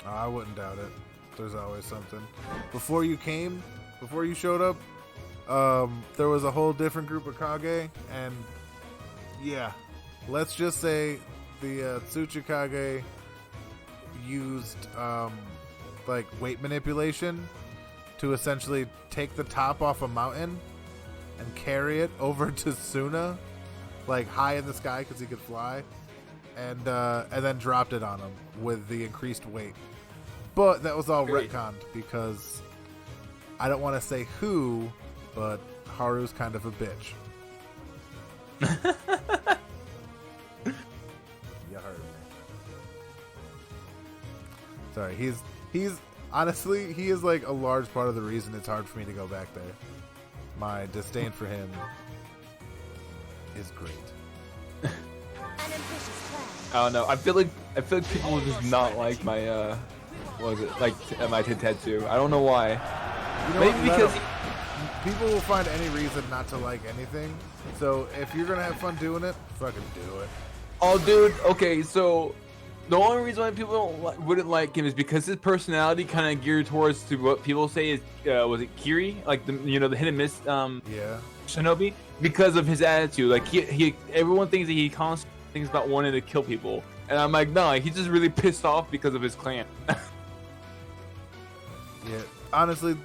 I wouldn't doubt it. There's always something. Before you showed up, there was a whole different group of Kage, and yeah, let's just say the Tsuchikage used like weight manipulation to essentially take the top off a mountain and carry it over to Suna, like high in the sky because he could fly, and then dropped it on him with the increased weight. But that was all retconned because I don't want to say who, but Haru's kind of a bitch. You heard me. Sorry, he's honestly, he is like a large part of the reason it's hard for me to go back there. My disdain for him is great. I don't know. I feel like people will just not like my what was it, like my Tentetsu. I don't know why. You know Maybe what, because people will find any reason not to like anything. So if you're gonna have fun doing it, fucking do it. Oh, dude. Okay, so the only reason why people wouldn't like him is because his personality kind of geared towards to what people say is was it Kiri, like the the hit and miss yeah, Shinobi, because of his attitude. Like he everyone thinks that he constantly thinks about wanting to kill people, and I'm like, no, he's just really pissed off because of his clan. Yeah, honestly,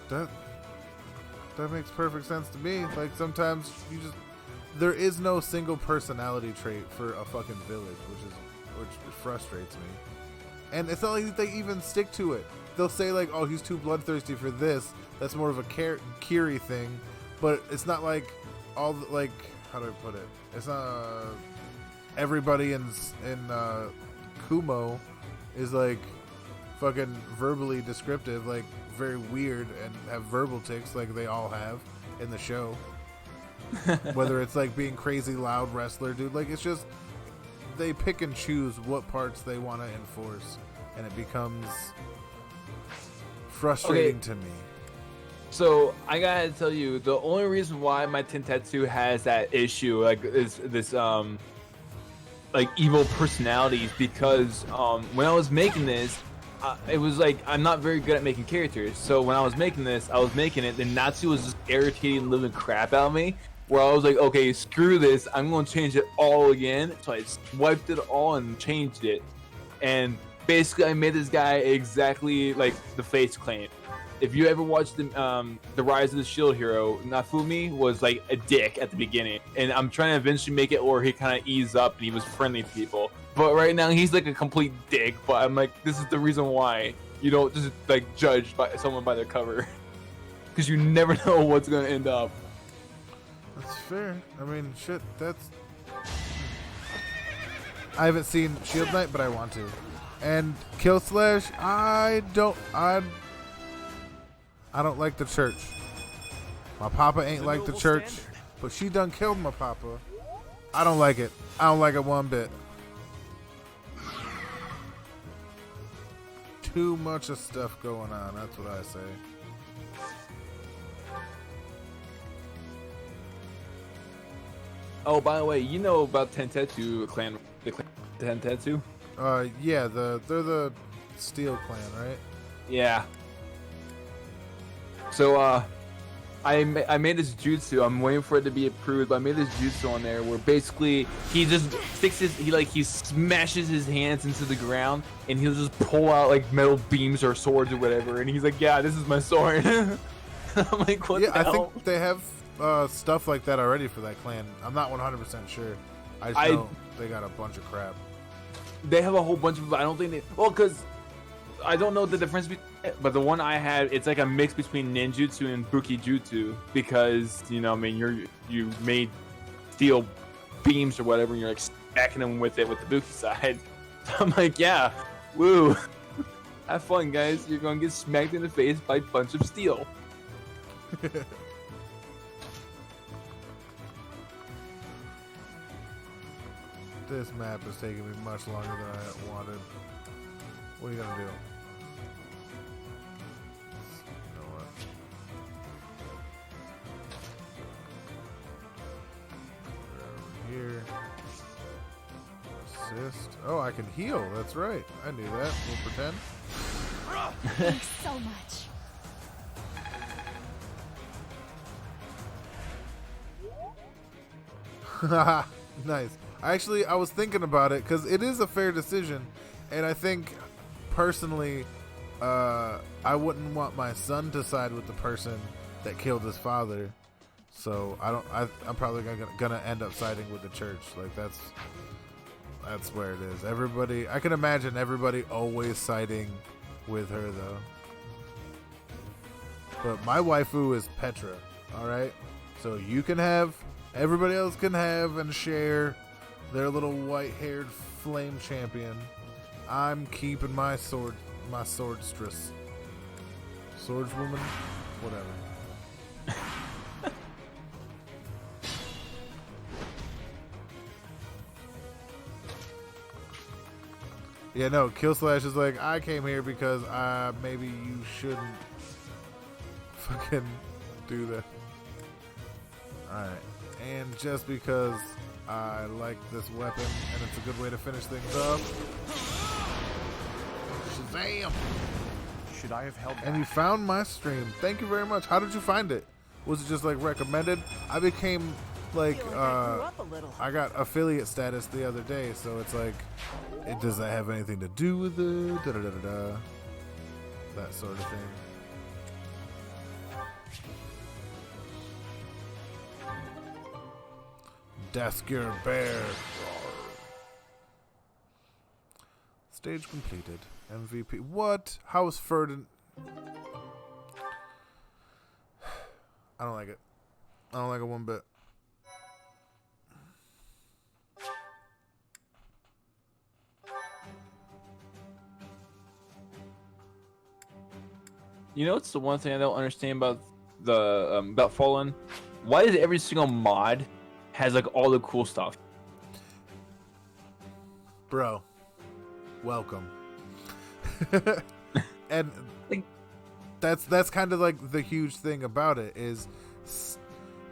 that makes perfect sense to me. Like sometimes there is no single personality trait for a fucking village, which frustrates me. And it's not like they even stick to it. They'll say like, "Oh, he's too bloodthirsty for this." That's more of a Kiri thing, but it's not like all the, like, how do I put it? It's not everybody in Kumo is like fucking verbally descriptive, like very weird and have verbal tics like they all have in the show. Whether it's like being crazy loud wrestler, dude, like it's just they pick and choose what parts they want to enforce, and it becomes frustrating to me. So I gotta tell you, the only reason why my Tentetsu has that issue, like, is this like evil personalities, because when I was making this, it was like I'm not very good at making characters. So when I was making this, then Natsu was just irritating the living crap out of me. Where I was like, okay, screw this, I'm gonna change it all again. So I wiped it all and changed it, and basically I made this guy exactly like the Face Clan. If you ever watched the Rise of the Shield Hero, Nafumi was like a dick at the beginning, and I'm trying to eventually make it where he kind of eased up and he was friendly to people. But right now he's like a complete dick. But I'm like, this is the reason why you don't just like judge someone by their cover, because you never know what's gonna end up. That's fair. I mean, shit, I haven't seen Shield Knight, but I want to. And Kill Slash, I don't like the church. My papa ain't like the church, but she done killed my papa. I don't like it. I don't like it one bit. Too much of stuff going on, that's what I say. Oh, by the way, you know about Tentetsu clan, the clan Tentetsu? Yeah, they're the Steel Clan, right? Yeah. So, I made this jutsu. I'm waiting for it to be approved, but I made this jutsu on there where basically he just sticks he smashes his hands into the ground and he'll just pull out like metal beams or swords or whatever, and he's like, "Yeah, this is my sword." I'm like, "What the hell?" I think they have stuff like that already for that clan. I'm not 100% sure. I just know they got a bunch of crap. They have a whole bunch of, I don't think they, well, because I don't know the difference between, but the one I had, it's like a mix between ninjutsu and bukijutsu, because, I mean, you made steel beams or whatever, and you're like stacking them with it with the buki side. So I'm like, yeah, woo. Have fun, guys. You're going to get smacked in the face by a bunch of steel. This map is taking me much longer than I wanted. What are you gonna do? You know what? Over here. Assist. Oh, I can heal. That's right. I knew that. We'll pretend. Thanks so much. Nice. Actually, I was thinking about it because it is a fair decision, and I think personally, I wouldn't want my son to side with the person that killed his father. So I'm probably gonna end up siding with the church. Like that's where it is. Everybody, I can imagine everybody always siding with her though. But my waifu is Petra. All right, so you can have. Everybody else can have and share their little white-haired flame champion. I'm keeping my swordstress. Swordswoman? Whatever. Yeah, no, Killslash is like, I came here because maybe you shouldn't fucking do that. Alright. And just because I like this weapon and it's a good way to finish things up. Shazam! Should I have held back? And you found my stream. Thank you very much. How did you find it? Was it just like recommended? I became like I got affiliate status the other day, so it's like does that have anything to do with it? That sort of thing. Dasker Bear. Stage completed. MVP. What? House Ferdinand. I don't like it. I don't like it one bit. You know, it's the one thing I don't understand about the about Fallen. Why is every single mod has like all the cool stuff? Bro, welcome. And that's kind of like the huge thing about it is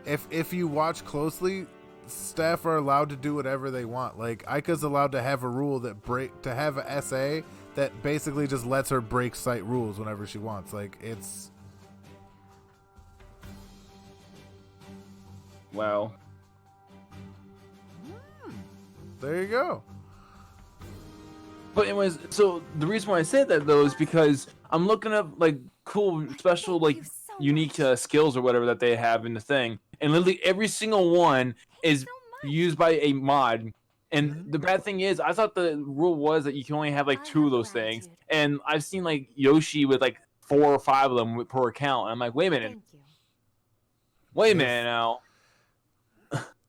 if you watch closely, staff are allowed to do whatever they want. Like Aika's allowed to have a rule that have a SA that basically just lets her break site rules whenever she wants. Like it's wow. There you go. But anyways, so the reason why I said that though is because I'm looking up like cool, special, like unique skills or whatever that they have in the thing, and literally every single one is used by a mod. And the bad thing is, I thought the rule was that you can only have like 2 of those things, and I've seen like Yoshi with like 4 or 5 of them per account. And I'm like, wait a minute, wait a minute now.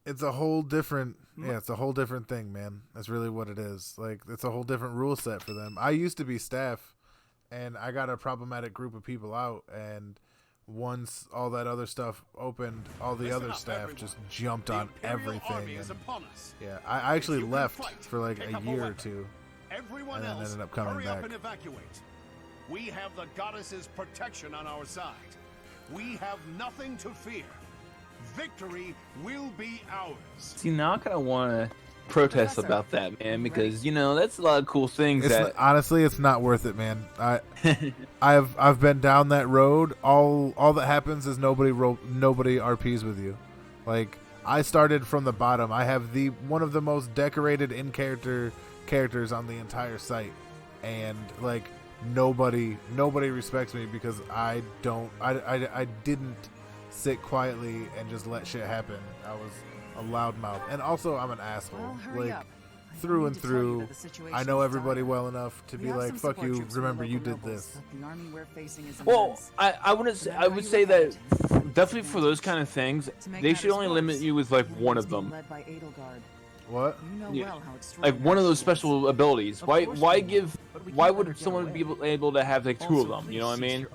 It's a whole different, it's a whole different thing, man. That's really what it is. Like, it's a whole different rule set for them. I used to be staff, and I got a problematic group of people out, and once all that other stuff opened, all the other staff just jumped on everything. And, yeah, I actually left for like a year or 2, and then ended up coming back. We have the goddess's protection on our side. We have nothing to fear. Victory will be ours. See, now I kind of want to protest about that, man, because you know that's a lot of cool things. Honestly, it's not worth it, man. I've been down that road. All that happens is nobody RPs with you. Like I started from the bottom. I have one of the most decorated characters on the entire site, and like nobody respects me because I didn't sit quietly and just let shit happen. I was a loudmouth, and also I'm an asshole, like through and through. I know everybody well enough to be like, "Fuck you." Remember, you did this. Well, I would say that definitely for those kind of things, they should only limit you with like one of them. What? Yeah. Like one of those special abilities. Why would someone be able to have like 2 of them? You know what I mean?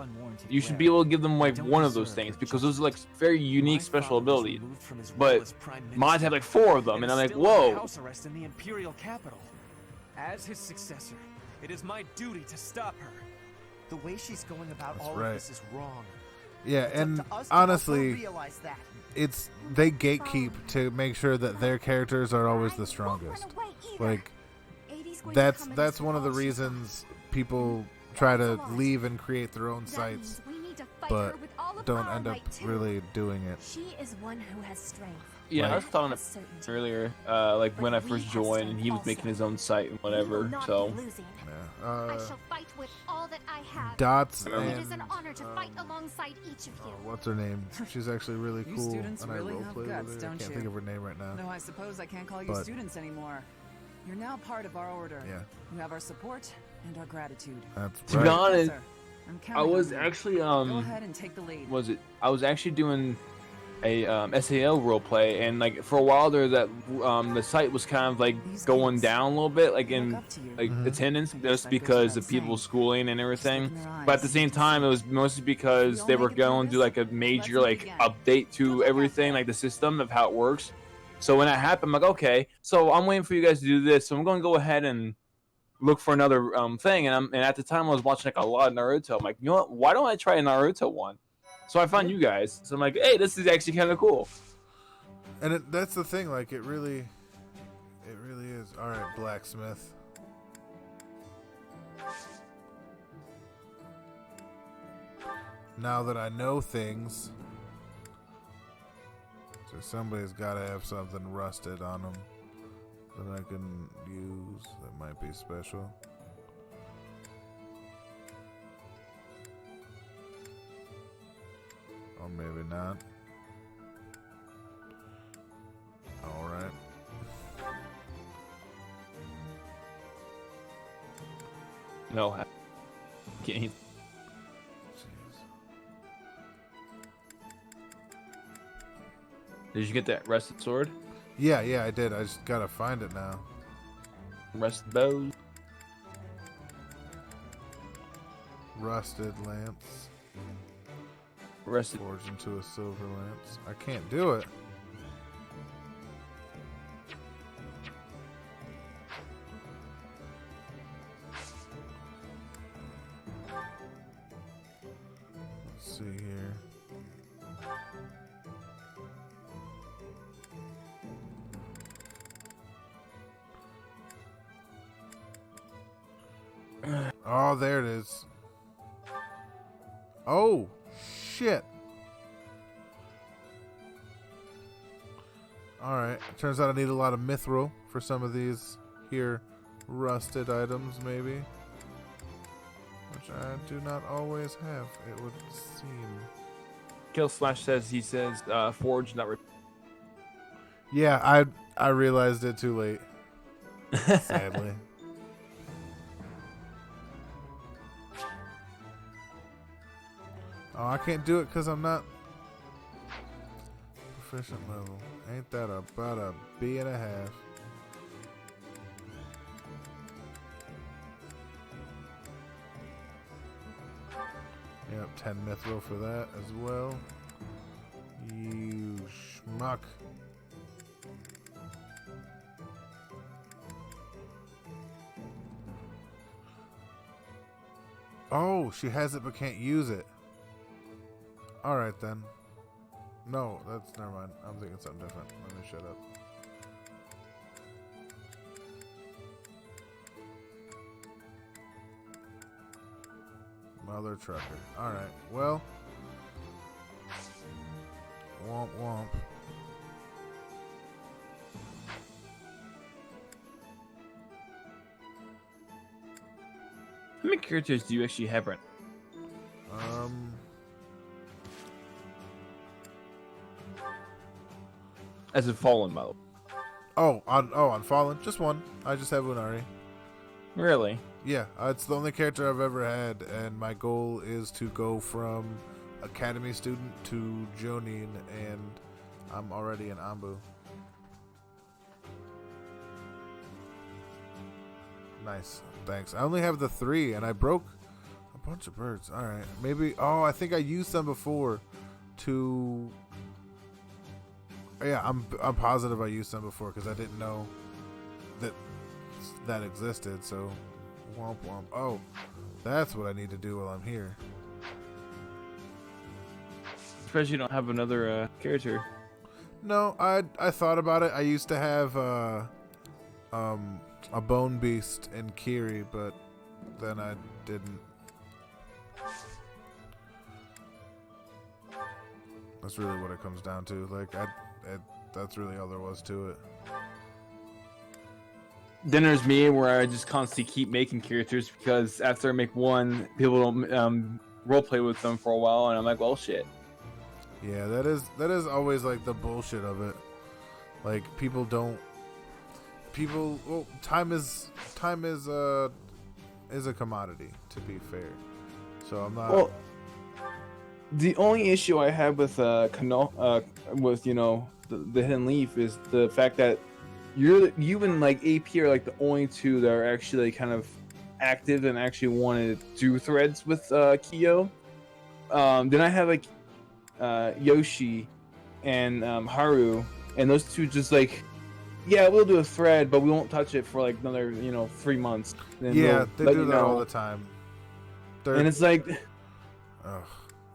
You should be able to give them like one of those things because those are like very unique special abilities. But mods have like 4 of them, and I'm like, whoa. House arrest in the Imperial capital. As his successor, it is my duty to stop her. The way she's going about all of this is wrong. Yeah, and honestly, they gatekeep to make sure that their characters are always the strongest. Like, he's going to come and that's one of the destroy reasons people try to That's a lot. leave and create their own That sites, means we need to fight but her with all of don't our end up might, too. really doing it. She is one who has strength. Yeah, I was Right. telling him Certainty. earlier, like when I But we first have joined, and he was strength making his also. own site and We will whatever. not So be losing. Yeah. I shall fight with all that I have. Dots It and is an honor to fight alongside each of you. what's her name? She's actually really You cool, students and I really roleplay have with guts, her. I don't can't you? think of her name right now. No, I suppose I can't call you But- students anymore. You're now part of our order. Yeah. You have our support and our gratitude. That's to be right. honest, Professor, I'm I counting was on you. actually Go ahead and take the lead. I was actually doing a SAO roleplay, and like for a while there, that the site was kind of like going down a little bit, like in like attendance, just because of people's schooling and everything. But at the same time, it was mostly because they were going to do like a major like update to everything, like the system of how it works. So when that happened, I'm like, okay, so I'm waiting for you guys to do this, so I'm going to go ahead and look for another thing. And at the time I was watching like a lot of Naruto. I'm like, you know what? Why don't I try a Naruto one? So I found you guys. So I'm like, hey, this is actually kind of cool. And that's the thing. Like it really is. All right, blacksmith. Now that I know things, so somebody's got to have something rusted on them that I can use that might be special. Or maybe not. Alright. No. Can't. Jeez. Did you get that rusted sword? Yeah, I did. I just gotta find it now. Rusted bows. Rusted lance. Rusted. Forged into a silver lance. I can't do it. Let's see here. Oh, there it is. Oh, shit. Alright, turns out I need a lot of mithril for some of these here rusted items, maybe. Which I do not always have, it would seem. Kill Slash says forge not. Yeah, I realized it too late. Sadly. Oh, I can't do it because I'm not proficient level. Ain't that about a B and a half? Yep, 10 mithril for that as well. You schmuck. Oh, she has it but can't use it. Alright then. No, that's never mind. I'm thinking something different. Let me shut up. Mother trucker. Alright, well. Womp womp. How many characters do you actually have right now? As a Fallen, by the way. Oh, on Fallen? Just one. I just have Unari. Really? Yeah, it's the only character I've ever had, and my goal is to go from Academy student to Jonin, and I'm already in Ambu. Nice, thanks. I only have the 3, and I broke a bunch of birds. All right, maybe. Oh, I think I used them before to. Yeah, I'm positive I used them before because I didn't know that existed. So, womp womp. Oh, that's what I need to do while I'm here. Surprised you don't have another character. No, I thought about it. I used to have a bone beast in Kiri, but then I didn't. That's really what it comes down to. Like, that's really all there was to it. Then there's me, where I just constantly keep making characters because after I make one, people don't roleplay with them for a while, and I'm like, well, shit. Yeah, that is always like the bullshit of it. Like, well, time is a commodity, to be fair. So I'm not. Well, the only issue I have with with the Hidden Leaf is the fact that you and like AP are like the only two that are actually like, kind of active and actually want to do threads with Kyo. Then I have like Yoshi and Haru, and those two just like, yeah, we'll do a thread, but we won't touch it for like another 3 months. Then Yeah, we'll they do that all the time. And it's like, ugh.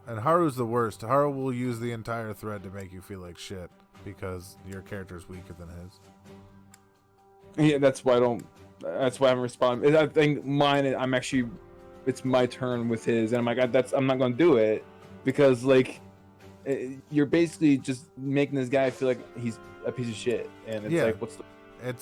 And Haru's the worst. Haru will use the entire thread to make you feel like shit because your character's weaker than his. yeah, that's why I haven't responded. I think mine, it's my turn with his, and I'm like, I'm not gonna do it because like, you're basically just making this guy feel like he's a piece of shit, and it's like, what's the?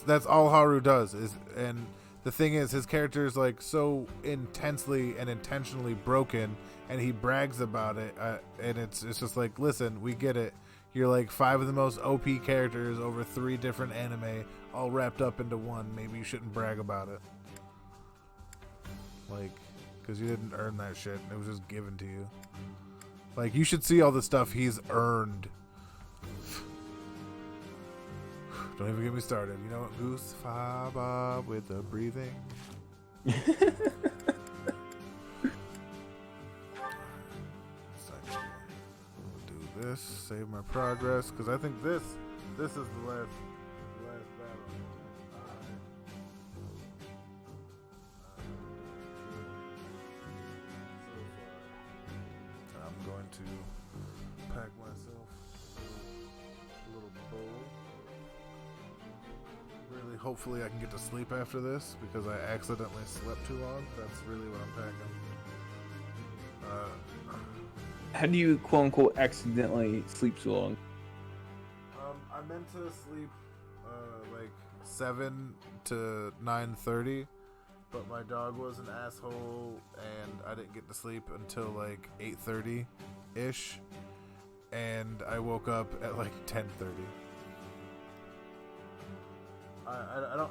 That's all Haru does and the thing is, his character is like so intensely and intentionally broken, and he brags about it, and it's just like, listen, we get it. You're like 5 of the most OP characters over 3 different anime, all wrapped up into one. Maybe you shouldn't brag about it, like, because you didn't earn that shit. It was just given to you. Like, you should see all the stuff he's earned. Don't even get me started. You know what? Goose Faba with the breathing. We'll do this. Save my progress, because I think this is the last battle. I'm going to pack myself a little bowl. Really, hopefully I can get to sleep after this because I accidentally slept too long. That's really what I'm packing. How do you quote unquote accidentally sleep so long? I meant to sleep like 7 to 9:30, but my dog was an asshole and I didn't get to sleep until like 8:30 ish, and I woke up at like 10:30.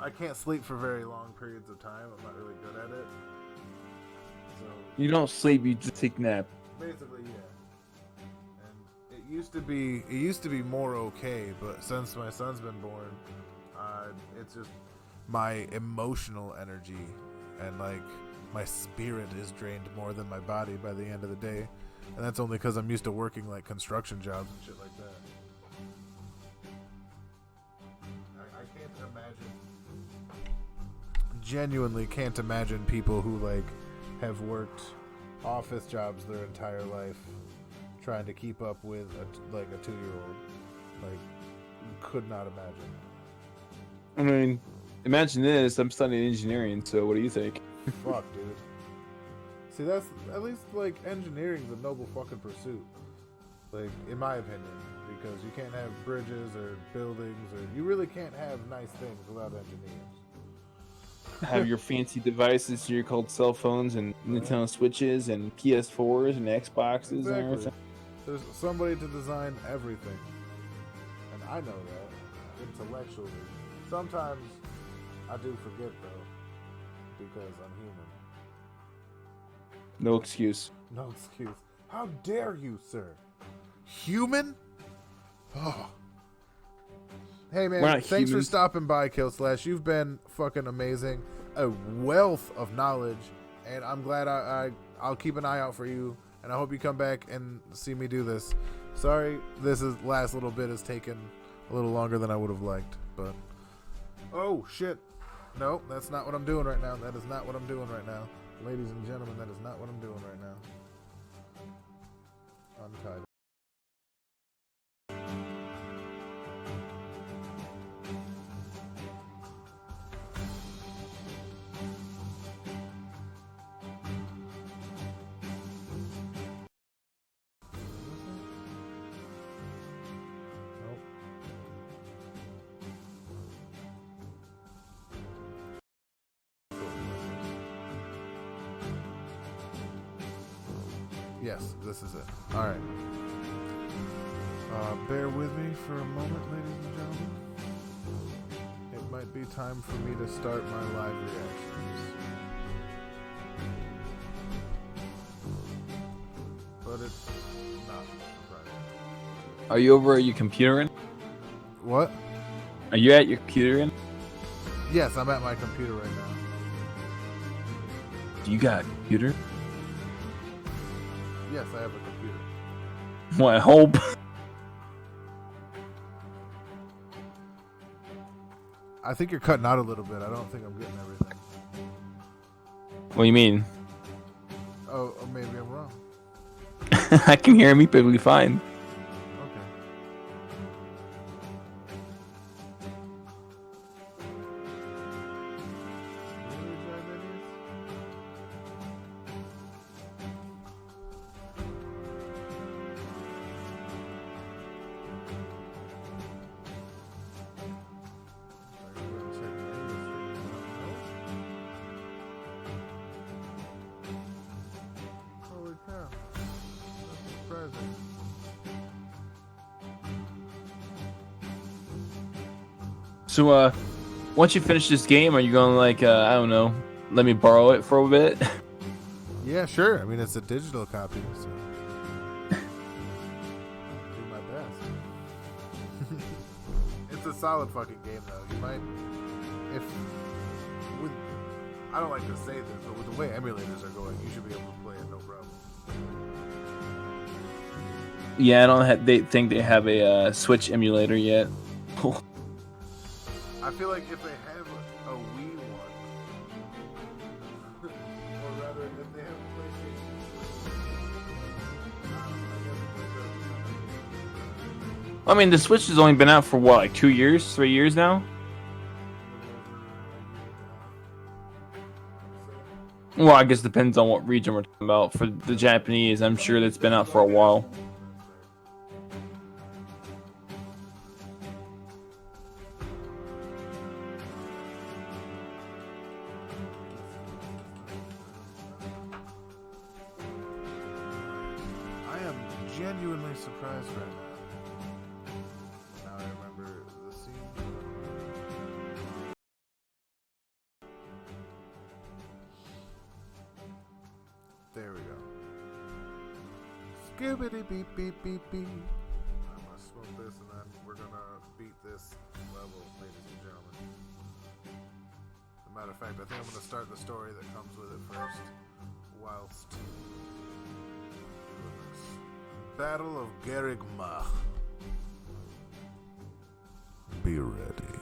I can't sleep for very long periods of time. I'm not really good at it. So You don't sleep, you just take nap. basically, yeah. And it used to be more okay, but since my son's been born, it's just my emotional energy and like my spirit is drained more than my body by the end of the day, and that's only because I'm used to working like construction jobs and shit like that. I can't imagine, genuinely can't imagine people who like have worked office jobs their entire life trying to keep up with a 2-year-old. Like, could not imagine. I mean, imagine this. I'm studying engineering, so what do you think? Fuck, dude. See, that's at least like engineering's a noble fucking pursuit. Like, in my opinion, because you can't have bridges or buildings, or you really can't have nice things without engineers. Have your fancy devices here called cell phones and Nintendo Switches and PS4s and Xboxes and everything. There's somebody to design everything. And I know that intellectually. Sometimes I do forget, though, because I'm human. No excuse. No excuse. How dare you, sir? Human? Oh. Hey, man, thanks for stopping by, Kill Slash. You've been fucking amazing. A wealth of knowledge, and I'm glad I'll keep an eye out for you, and I hope you come back and see me do this. Sorry, last little bit has taken a little longer than I would have liked, but... Oh, shit. No, that's not what I'm doing right now. That is not what I'm doing right now. Ladies and gentlemen, that is not what I'm doing right now. Untied. Yes, this is it. All right. Bear with me for a moment, ladies and gentlemen. It might be time for me to start my live reactions. But it's not surprising. Are you over at your computer? What? Are you at your computer? Yes, I'm at my computer right now. Do you got a computer? Yes, I have a computer. Well, I hope. I think you're cutting out a little bit. I don't think I'm getting everything. What do you mean? Oh, maybe I'm wrong. I can hear me perfectly fine. Okay. Holy cow. That's surprising. So, once you finish this game, are you going to, like, I don't know, let me borrow it for a bit? Yeah, sure. I mean, it's a digital copy, so do my best. It's a solid fucking game, though. You might, if with, I don't like to say this, but with the way emulators are going, you should be able to play it no problem. Yeah, I don't think they have a Switch emulator yet. I feel like if they have a Wii one, or rather, if they have a PlayStation, I mean, the Switch has only been out for what, like 2 years, 3 years now? Well, I guess it depends on what region we're talking about. For the Japanese, I'm sure that's been out for a while. I am genuinely surprised right now. Now I remember the scene. There we go. Scoobity beep beep beep beep. I'm gonna smoke this and then we're gonna beat this level, ladies and gentlemen. As a matter of fact, I think I'm gonna start the story that comes with it first, whilst doing this. Battle of Garrigmach. Be ready.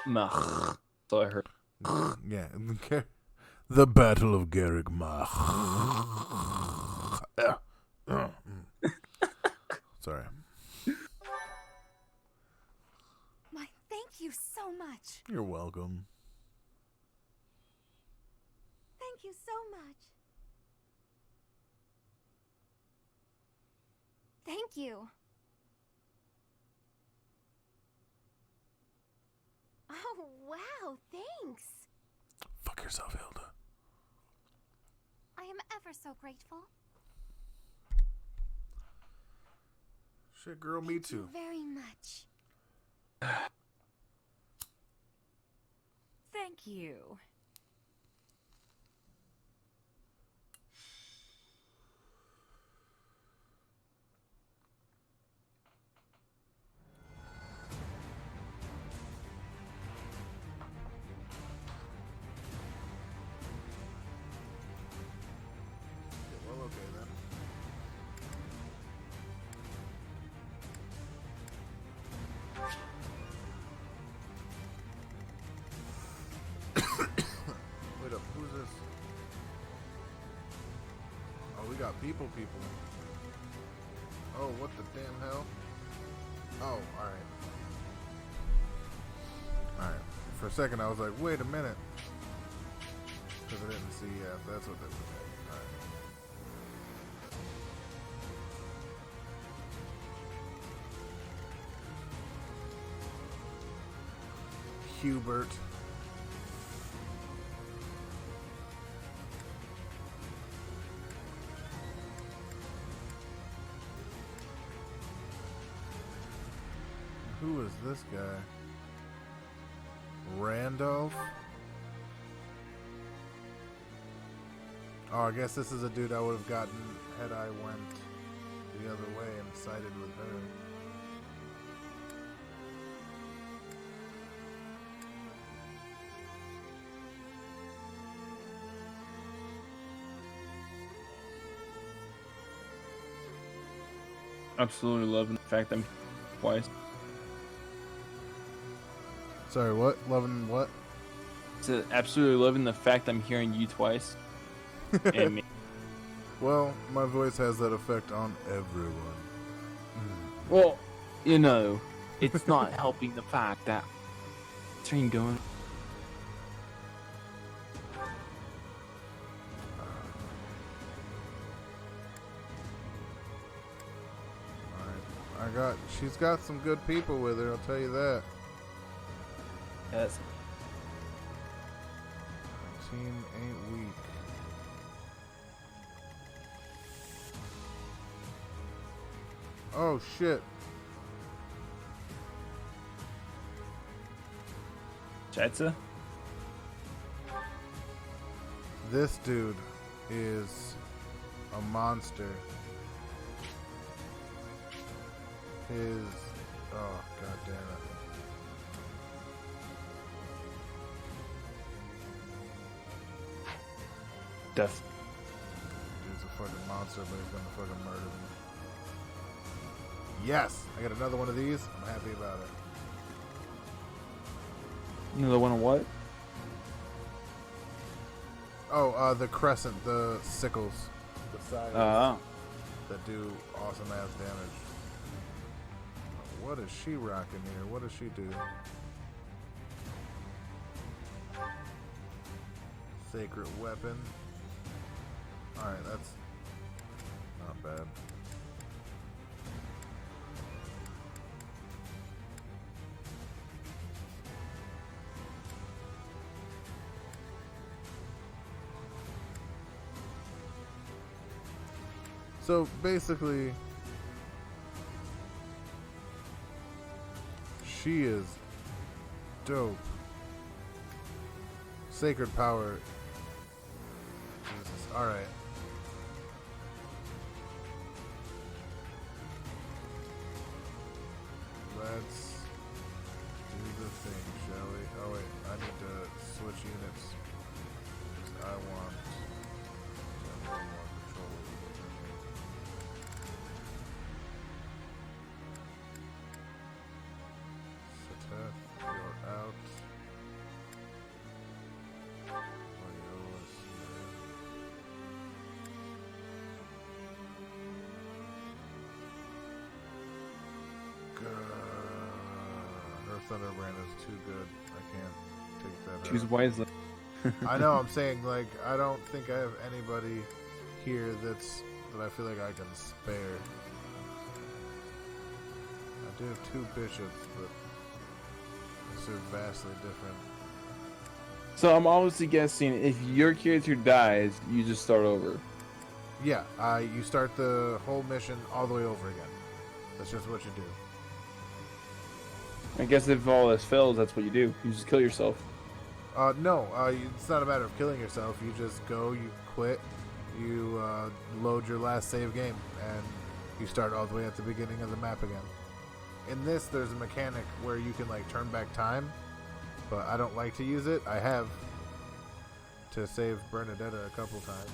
Mach. So I heard. Yeah, the Battle of Garrigmach. Sorry. My thank you so much. You're welcome. Thank you so much. Thank you. Oh, wow, thanks. Fuck yourself, Hilda. I am ever so grateful. Shit, girl, me too. Thank you very much. Thank you. Well, okay then. Wait up, who's this? Oh, we got people. Oh, what the damn hell? Oh, alright. Alright. For a second I was like, wait a minute. Because I didn't see, yeah, that's what they were. Alright. Hubert. Who is this guy? Randolph? Oh, I guess this is a dude I would have gotten had I went the other way and sided with her. Absolutely loving the fact I'm twice. Sorry, what? Loving what? So absolutely loving the fact I'm hearing you twice. And me. Well, my voice has that effect on everyone. Well, you know, it's not helping the fact that train going. She's got some good people with her, I'll tell you that. Yes. Team ain't weak. Oh shit. Chatsa? This dude is a monster. Oh, god damn it. Death. Dude's a fucking monster, but he's gonna fucking murder me. Yes! I got another one of these. I'm happy about it. Another one of what? Oh, the crescent, the sickles. The sides that do awesome ass damage. What is she rocking here? What does she do? Sacred weapon. Alright, that's not bad. So basically, she is dope. Sacred power. Jesus. Alright. Let's do the thing, shall we? Oh wait, I need to switch units. 'Cause I want to have a little more control over what's in here. Sateth, you're out. Mariola's here. Her Thunderbrand is too good. I can't take that Choose out. wisely. I know, I'm saying, like, I don't think I have anybody here that I feel like I can spare. I do have two bishops, but they're vastly different. So I'm obviously guessing if your character dies, you just start over. Yeah, you start the whole mission all the way over again. That's just what you do. I guess if all this fails, that's what you do. You just kill yourself. No, it's not a matter of killing yourself. You just go, you quit, you load your last save game, and you start all the way at the beginning of the map again. In this, there's a mechanic where you can like turn back time, but I don't like to use it. I have to save Bernadetta a couple times.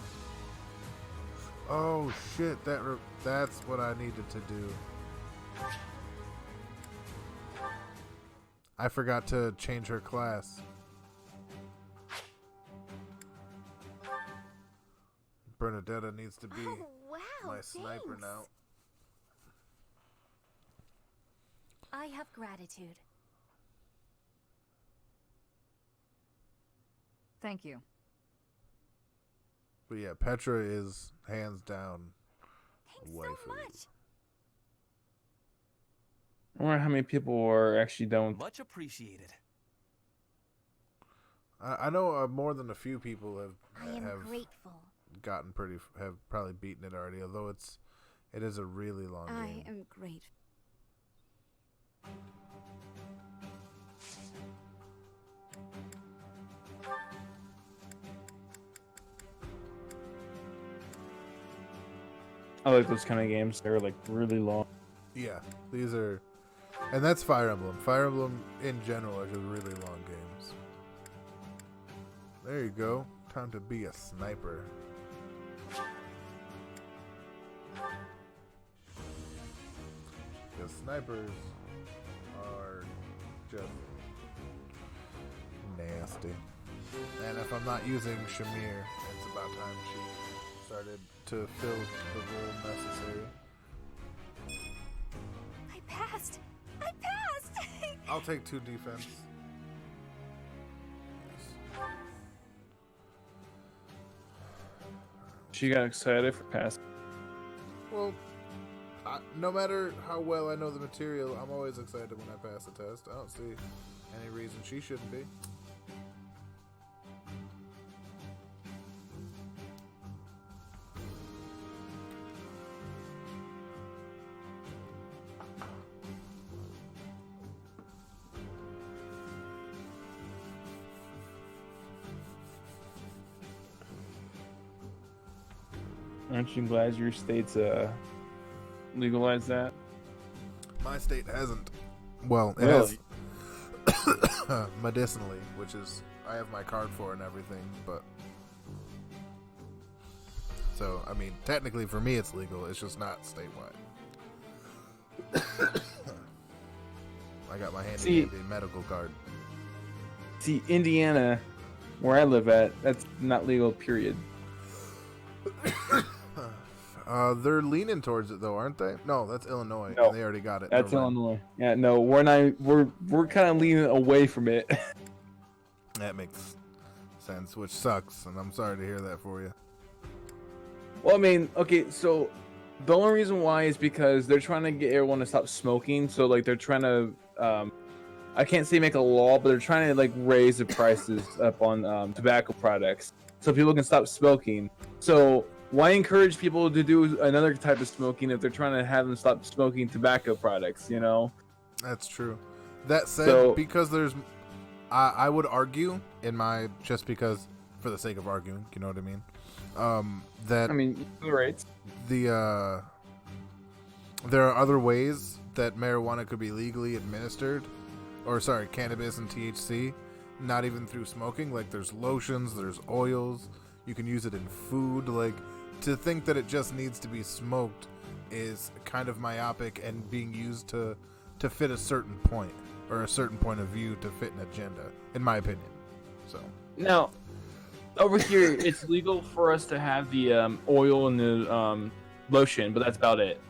Oh shit! That's what I needed to do. I forgot to change her class. Bernadetta needs to be my sniper now. I have gratitude. Thank you. But yeah, Petra is hands down Thanks waifu. so much. I wonder how many people are actually done with. Much appreciated. I know more than a few people have grateful. Have probably beaten it already. Although it is a really long game. I am grateful. I like those kind of games. They're like really long. Yeah, these are, and that's Fire Emblem. Fire Emblem in general are just really long games. There you go. Time to be a sniper. Because snipers are just nasty. And if I'm not using Shamir, it's about time she started to fill the role necessary. I passed! I passed! I'll take 2 defense. She got excited for passing. Well, no matter how well I know the material, I'm always excited when I pass the test. I don't see any reason she shouldn't be. Aren't you glad your state's legalized that? My state hasn't. Well, it Really? has medicinally, which is I have my card for and everything, but so I mean technically for me it's legal, it's just not statewide. I got my handy medical card. See, Indiana, where I live at, that's not legal, period. They're leaning towards it though, aren't they? No, that's Illinois. No. They already got it. That's Never mind. Illinois. Yeah, no, we're not. We're kind of leaning away from it. That makes sense, which sucks, and I'm sorry to hear that for you. Well, I mean, okay, so the only reason why is because they're trying to get everyone to stop smoking. So like they're trying to, I can't say make a law, but they're trying to like raise the prices up on tobacco products so people can stop smoking. So why encourage people to do another type of smoking if they're trying to have them stop smoking tobacco products, you know? That's true. That said, because there's, I would argue just because for the sake of arguing, you know what I mean? That I mean, right. There are other ways that marijuana could be legally administered, or sorry, cannabis and THC, not even through smoking. Like there's lotions, there's oils. You can use it in food. Like to think that it just needs to be smoked is kind of myopic and being used to fit a certain point or a certain point of view to fit an agenda, in my opinion. So now, over here, it's legal for us to have the oil and the lotion, but that's about it.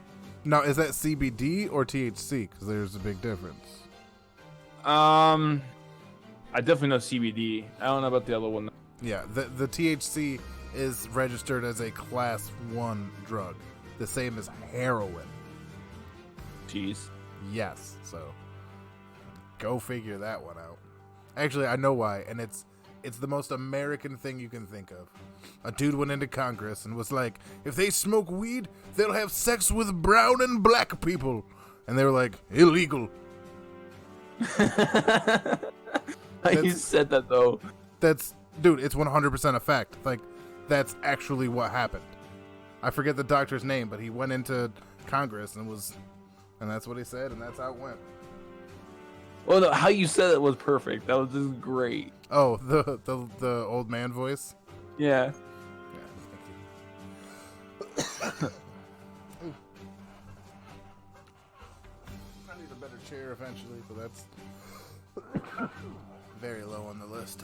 Now, is that CBD or THC? Because there's a big difference. I definitely know CBD. I don't know about the other one. Yeah, the THC is registered as a class 1 drug, the same as heroin. Jeez. Yes, so go figure that one out. Actually, I know why, and it's the most American thing you can think of. A dude went into Congress and was like, if they smoke weed, they'll have sex with brown and black people. And they were like, illegal. You said that, though. Dude, it's 100% a fact. Like, that's actually what happened. I forget the doctor's name, but he went into Congress and that's what he said, and that's how it went. Well, no, how you said it was perfect. That was just great. Oh, the old man voice? Yeah. Thank you. I need a better chair eventually, but that's very low on the list.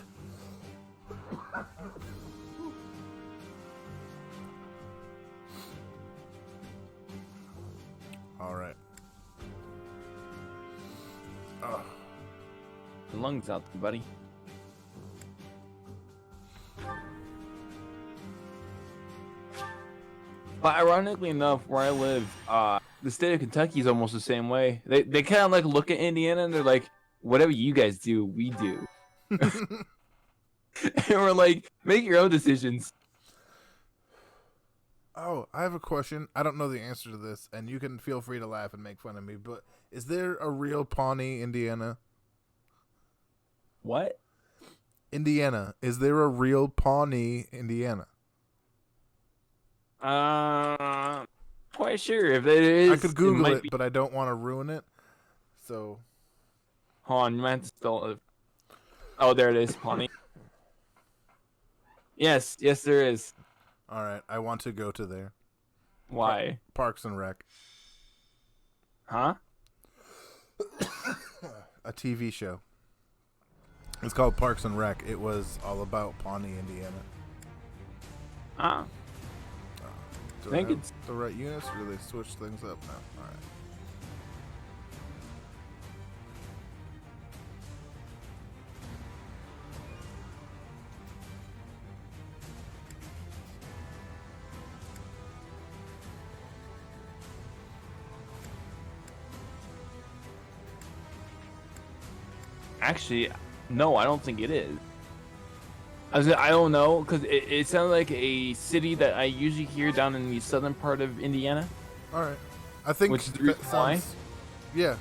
All right. Oh. The lungs out there, buddy. But ironically enough, where I live, the state of Kentucky is almost the same way. They kind of like look at Indiana and they're like, whatever you guys do, we do. And we're like, make your own decisions. Oh, I have a question. I don't know the answer to this, and you can feel free to laugh and make fun of me, but is there a real Pawnee, Indiana? What? Indiana. Is there a real Pawnee, Indiana? Quite sure. If it is, I could Google might it, be... but I don't want to ruin it. So, Hold on, you might have to spell it. Oh, there it is, Pawnee. Yes, there is. all right, I want to go to there. Why? Parks and Rec. Huh? A TV show. It's called Parks and Rec. It was all about Pawnee, Indiana. Ah. Do I think have it's the right units, or do they switch things up now? All right. actually no. I don't think it is. I don't know, because it sounded like a city that I usually hear down in the southern part of Indiana. All right. I think Which is the reason why. Yeah.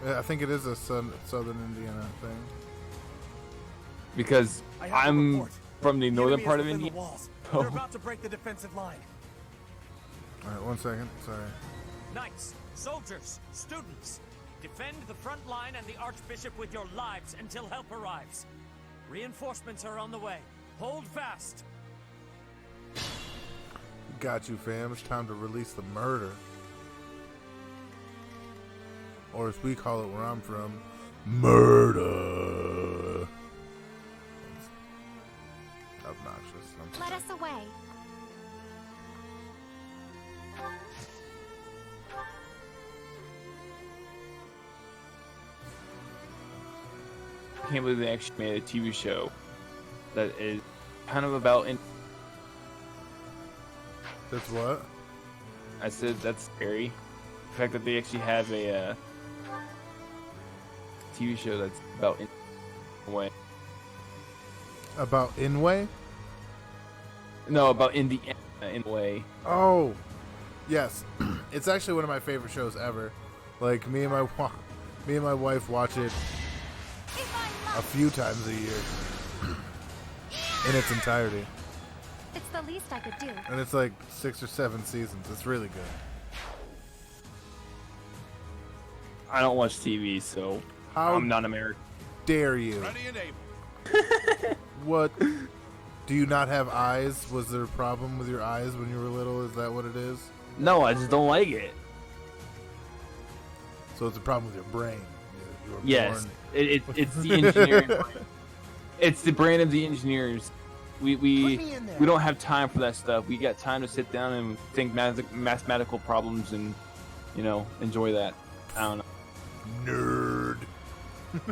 Yeah, I think it is a southern Indiana thing. Because I'm from the northern part of Indiana. They're about to break the defensive line. All right, 1 second. Sorry. Knights, soldiers, students, defend the front line and the Archbishop with your lives until help arrives. Reinforcements are on the way. Hold fast. Got you, fam. It's time to release the murder. Or as we call it where I'm from, murder. That's obnoxious. Let us away. I can't believe they actually made a TV show that is kind of about. That's what? I said that's scary. The fact that they actually have a TV show that's about Inway. About Inway? No, about Indiana Inway. Oh, yes. It's actually one of my favorite shows ever. Like me and my wife watch it a few times a year in its entirety. It's the least I could do. And it's like 6 or 7 seasons. It's really good. I don't watch TV, so How I'm not American. Dare you? Ready and able. What? Do you not have eyes? Was there a problem with your eyes when you were little? Is that what it is? No, I just don't like it. So it's a problem with your brain. You were Yes, born... it's the engineering brain. It's the brain of the engineers. We don't have time for that stuff. We got time to sit down and think mathematical problems and, enjoy that. I don't know. Nerd.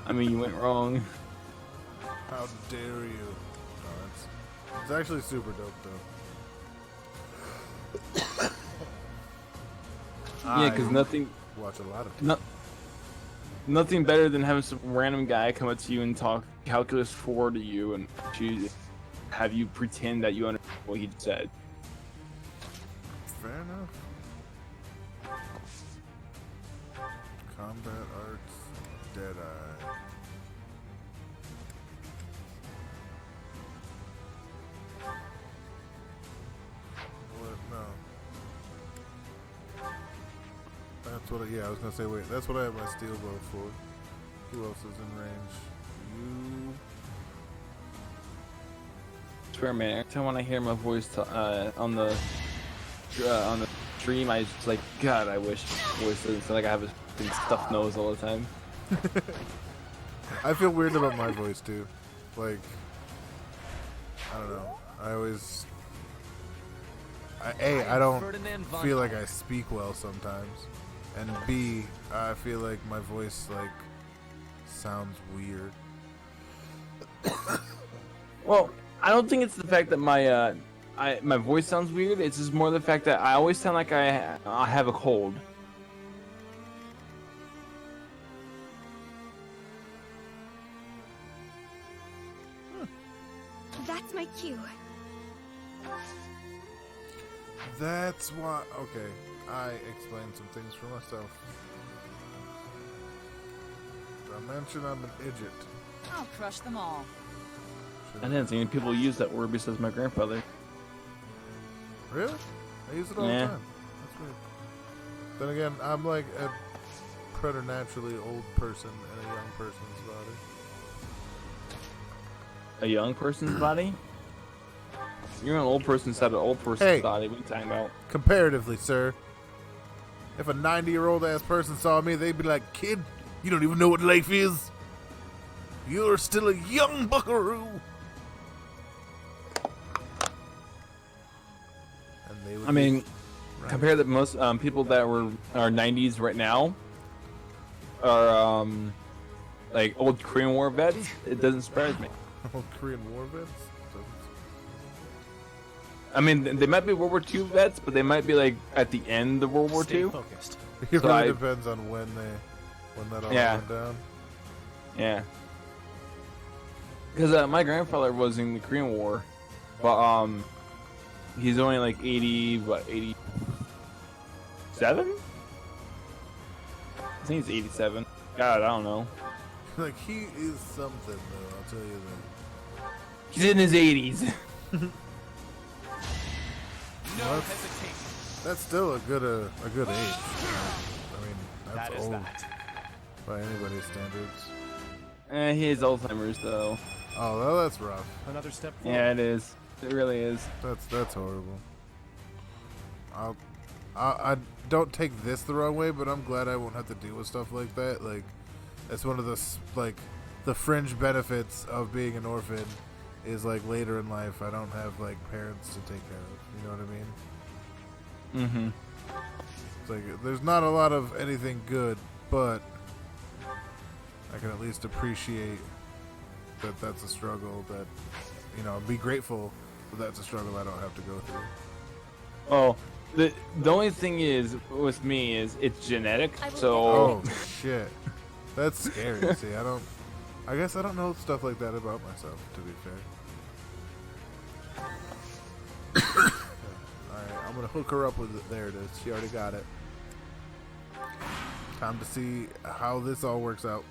I mean, you went wrong. How dare you? No, it's actually super dope, though. Yeah, because nothing. Watch a lot of. Nothing better than having some random guy come up to you and talk calculus 4 to you and have you pretend that you understand what he said. Fair enough. Combat Arts, Deadeye. What? No. That's what. I was gonna say. Wait, that's what I have my steel bow for. Who else is in range? You. Swear, man. Every time when I hear my voice on the stream, I just like, God, I wish my voice doesn't sound like I have a stuffed nose all the time. I feel weird about my voice too. Like, I don't know. I always. I don't feel like I speak well sometimes, and B, I feel like my voice sounds weird. Well, I don't think it's the fact that my voice sounds weird. It's just more the fact that I always sound like I have a cold. That's my cue. That's why. Okay, I explained some things for myself. I mentioned I'm an idiot. I'll crush them all. I didn't see any people use that word besides my grandfather. Really? I use it all the Yeah. time. That's weird. Then again, I'm like a preternaturally old person in a young person's body. A young person's body? You're an old person inside an old person's Hey. body. What are you talking about? Comparatively, sir. If a 90-year-old ass person saw me, they'd be like, "Kid, you don't even know what life is. You're still a young buckaroo." And they would I mean, right. compared to most people that are 90s right now are like old Korean War vets, it doesn't surprise me. Old Korean War vets? I mean, they might be World War II vets, but they might be like at the end of World War Stay II. focused. It So really depends on when that all Yeah. went down. Yeah. Because my grandfather was in the Korean War, but he's only like 87? I think he's 87. God, I don't know. Like, he is something, though, I'll tell you that. He's in his 80s. No hesitation. That's still a good age. I mean, that's That is old that. by anybody's standards. He has Alzheimer's though. Oh, well, that's rough. Another step forward. Yeah, it is. It really is. That's horrible. I don't take this the wrong way, but I'm glad I won't have to deal with stuff like that. Like, that's one of the fringe benefits of being an orphan is like later in life I don't have like parents to take care of. You know what I mean? Mm-hmm. It's like there's not a lot of anything good, but I can at least appreciate that that's a struggle that, you know, be grateful that that's a struggle I don't have to go through. Oh, the only thing is with me is it's genetic. So. Oh shit, that's scary. See, I guess I don't know stuff like that about myself. To be fair. Alright, I'm gonna hook her up with it. There it is. She already got it. Time to see how this all works out.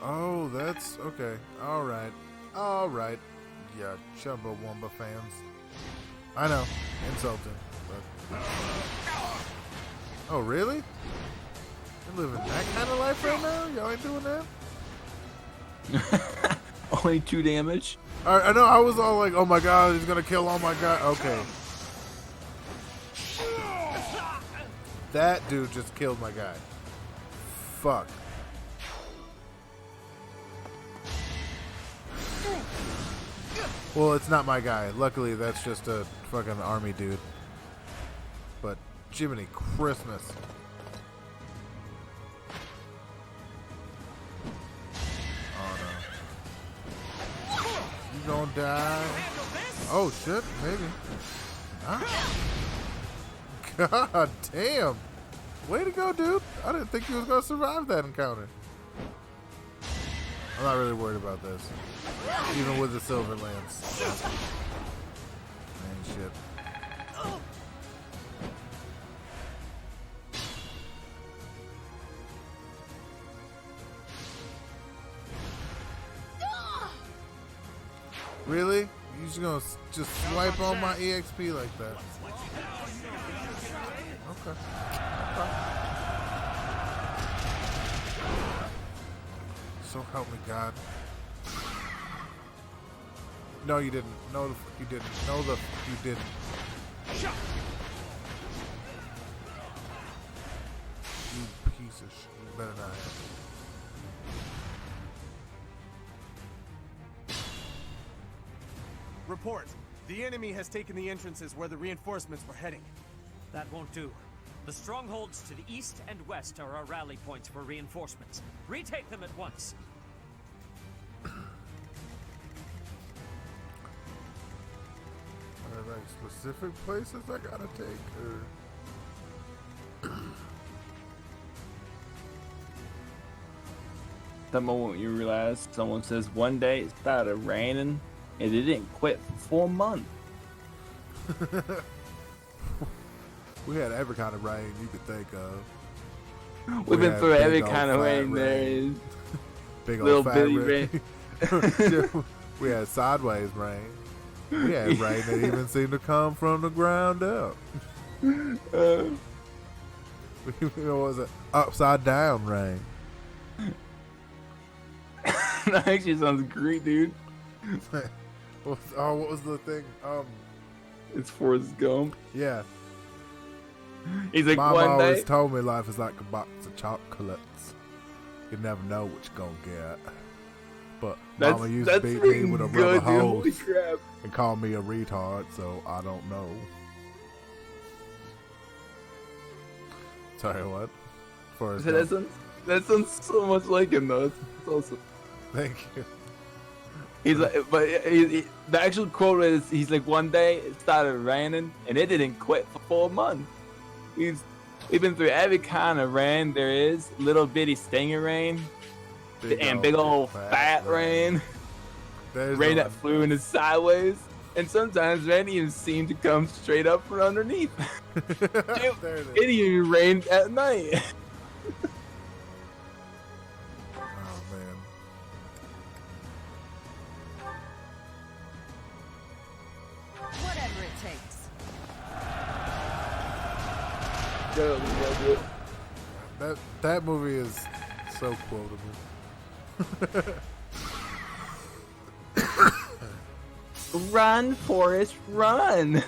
Oh, that's okay. Alright. Alright. Yeah, Chumbawamba fans. I know. Insulting. But... Oh, really? You're living that kind of life right now? Y'all ain't doing that? Only 2 damage. I know. I was all like, "Oh my god, he's gonna kill all my guys." Okay. That dude just killed my guy. Fuck. Well, it's not my guy. Luckily, that's just a fucking army dude. But Jiminy Christmas. Oh no. You gonna die? Oh shit, maybe. Ah. God damn. Way to go, dude. I didn't think you was gonna survive that encounter. I'm not really worried about this. Even with the silver lance. Man, shit. Really? You just gonna swipe on my EXP like that? Okay. So help me God. No, you didn't. No, the fuck you didn't. No, the fuck you didn't. You piece of shit. You better not have. Report. The enemy has taken the entrances where the reinforcements were heading. That won't do. The strongholds to the east and west are our rally points for reinforcements. Retake them at once. Are there like specific places I gotta take, or? That moment you realize someone says one day it started raining and it didn't quit for 4 months. We had every kind of rain you could think of. We've been through every kind of rain there is. Big old Little fat bitty rain. We had sideways rain. We had rain that even seemed to come from the ground up. What was it? Upside down rain. That actually sounds great, dude. What was the thing? It's Forrest Gump. Yeah. He's like, Mama one always day. told me life is like a box of chocolates. You never know what you're gonna get. But Mama used to beat me with a rubber hose and call me a retard, so I don't know. Sorry, what? Forrest Gump. That sounds so much like him, though. It's awesome. Thank you. He's like, but the actual quote is, he's like, one day it started raining and it didn't quit for 4 months. We've been through every kind of rain there is, little bitty stinger rain, big old fat rain, rain that flew in the sideways, and sometimes rain even seemed to come straight up from underneath. It even rained at night. Whatever it takes. That movie is so quotable. Run, Forrest, run!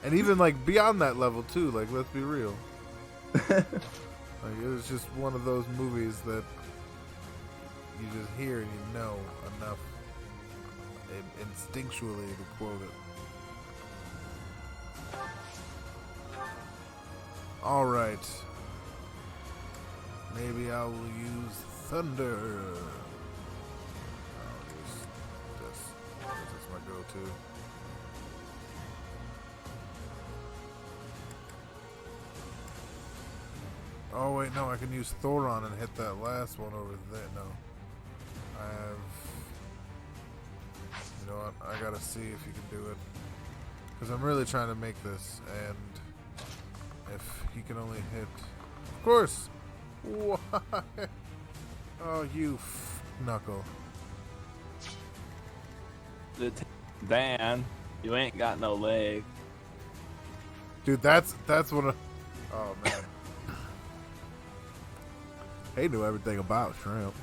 And even like beyond that level too, like let's be real. Like it was just one of those movies that you just hear and you know enough instinctually to quote it. Alright. Maybe I will use thunder. I'll use this. That's my go-to. Oh wait, no, I can use Thoron and hit that last one over there. No. I have... You know what? I gotta see if you can do it. Because I'm really trying to make this, and if he can only hit... Of course! Why? Oh, you knuckle. Dan, you ain't got no leg. Dude, that's one of... Oh, man. He knew everything about shrimp.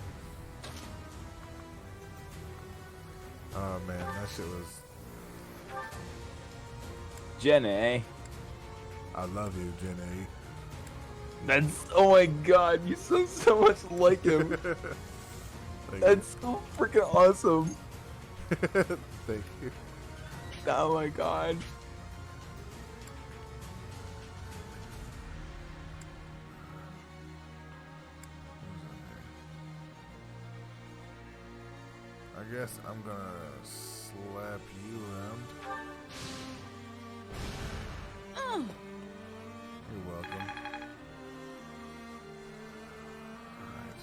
Oh, man, that shit was... Jenny. I love you, Jenny. That's... Oh my god, you sound so much like him. That's so freaking awesome. Thank you. Oh my god. I guess I'm gonna slap you around. You're welcome. Alright,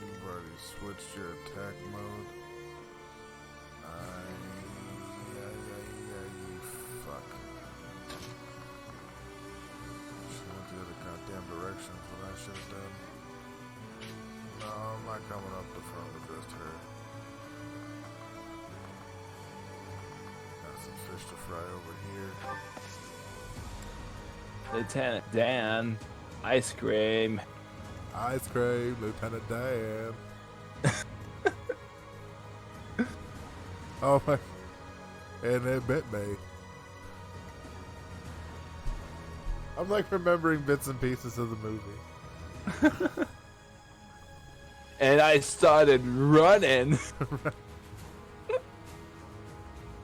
you've already switched your attack mode. Fuck. Should have the other goddamn directions what I should have done. No, I'm not coming up the front with just her. Got some fish to fry over here. Lieutenant Dan, ice cream. Ice cream, Lieutenant Dan. Oh my. And it bit me. I'm like remembering bits and pieces of the movie. And I started running.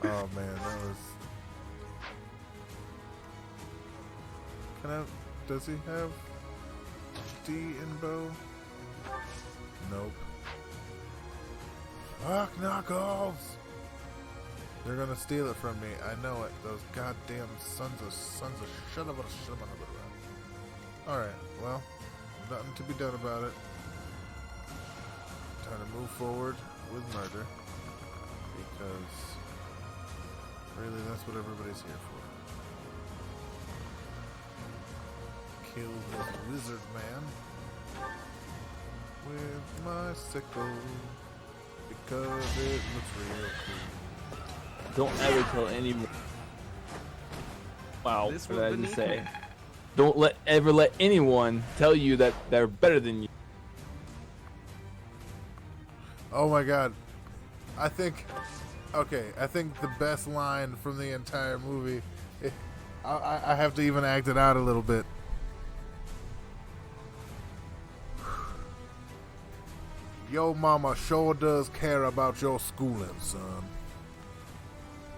Oh man, that was... Does he have D in bow? Nope. Fuck Knuckles! They're gonna steal it from me. I know it. Those goddamn sons of shut up. Alright, well, nothing to be done about it. Time to move forward with murder. Because really that's what everybody's here for. Kill this wizard man with my sickle. Because it looks real cool. Don't ever tell anyone. Wow, This what was did I just beneath say? me. Don't ever let anyone tell you that they're better than you. Oh my god. I think the best line from the entire movie, I have to even act it out a little bit. Yo mama sure does care about your schooling, son.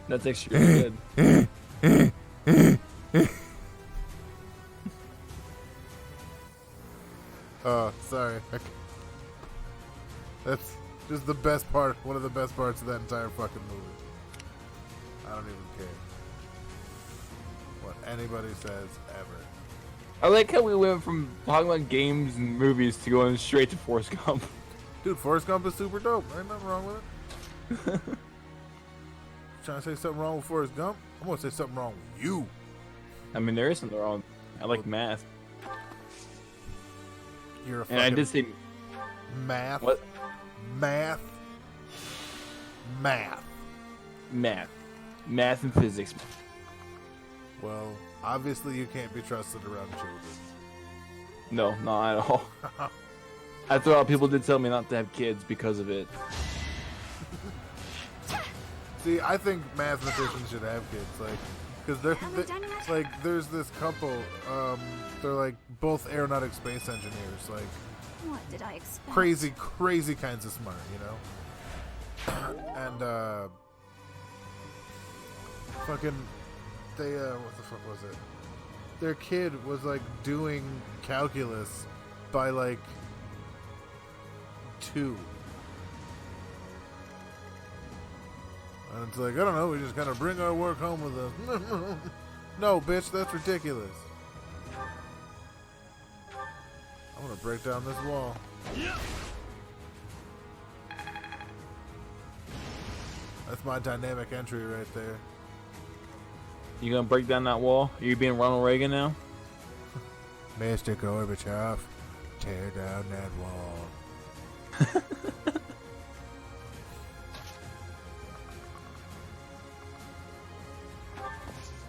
That's actually really good. Oh, sorry. That's just the best part, one of the best parts of that entire fucking movie. I don't even care what anybody says ever. I like how we went from talking about games and movies to going straight to Forrest Gump. Dude, Forrest Gump is super dope. Ain't nothing wrong with it. Trying to say something wrong with Forrest Gump? I'm gonna say something wrong with you. I mean, there is something wrong. I like math. You're a And I did say math. What? Math. Math and physics. Well, obviously you can't be trusted around children. No, not at all. I thought people did tell me not to have kids because of it. See, I think mathematicians should have kids, like, because like, there's this couple, they're like both aeronautic space engineers, like, What did I expect? crazy kinds of smart, you know. And fucking, they what the fuck was it? Their kid was like doing calculus by like 2. And it's like, I don't know, we just kind of bring our work home with us. No, bitch, that's ridiculous. I'm gonna break down this wall. That's my dynamic entry right there. You gonna break down that wall? Are you being Ronald Reagan now? Mr. Gorbachev, tear down that wall.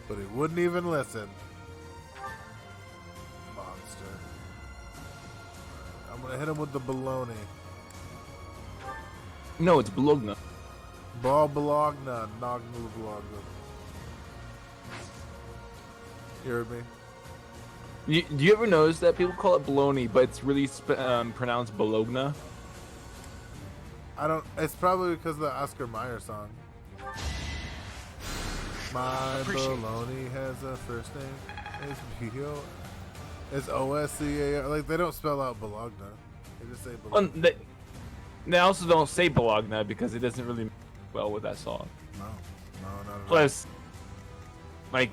But he wouldn't even listen. Monster. I'm gonna hit him with the baloney. No, it's Bologna. Ball Bologna, Nognu Bologna. You heard me? Do you ever notice that people call it bologna, but it's really pronounced Bologna? I don't. It's probably because of the Oscar Mayer song. My baloney has a first name. It's B-O. It's O-S-C-A-R. Like, they don't spell out Bologna. They just say Bologna. Well, they also don't say Bologna because it doesn't really well with that song. No, not at all. Plus, like,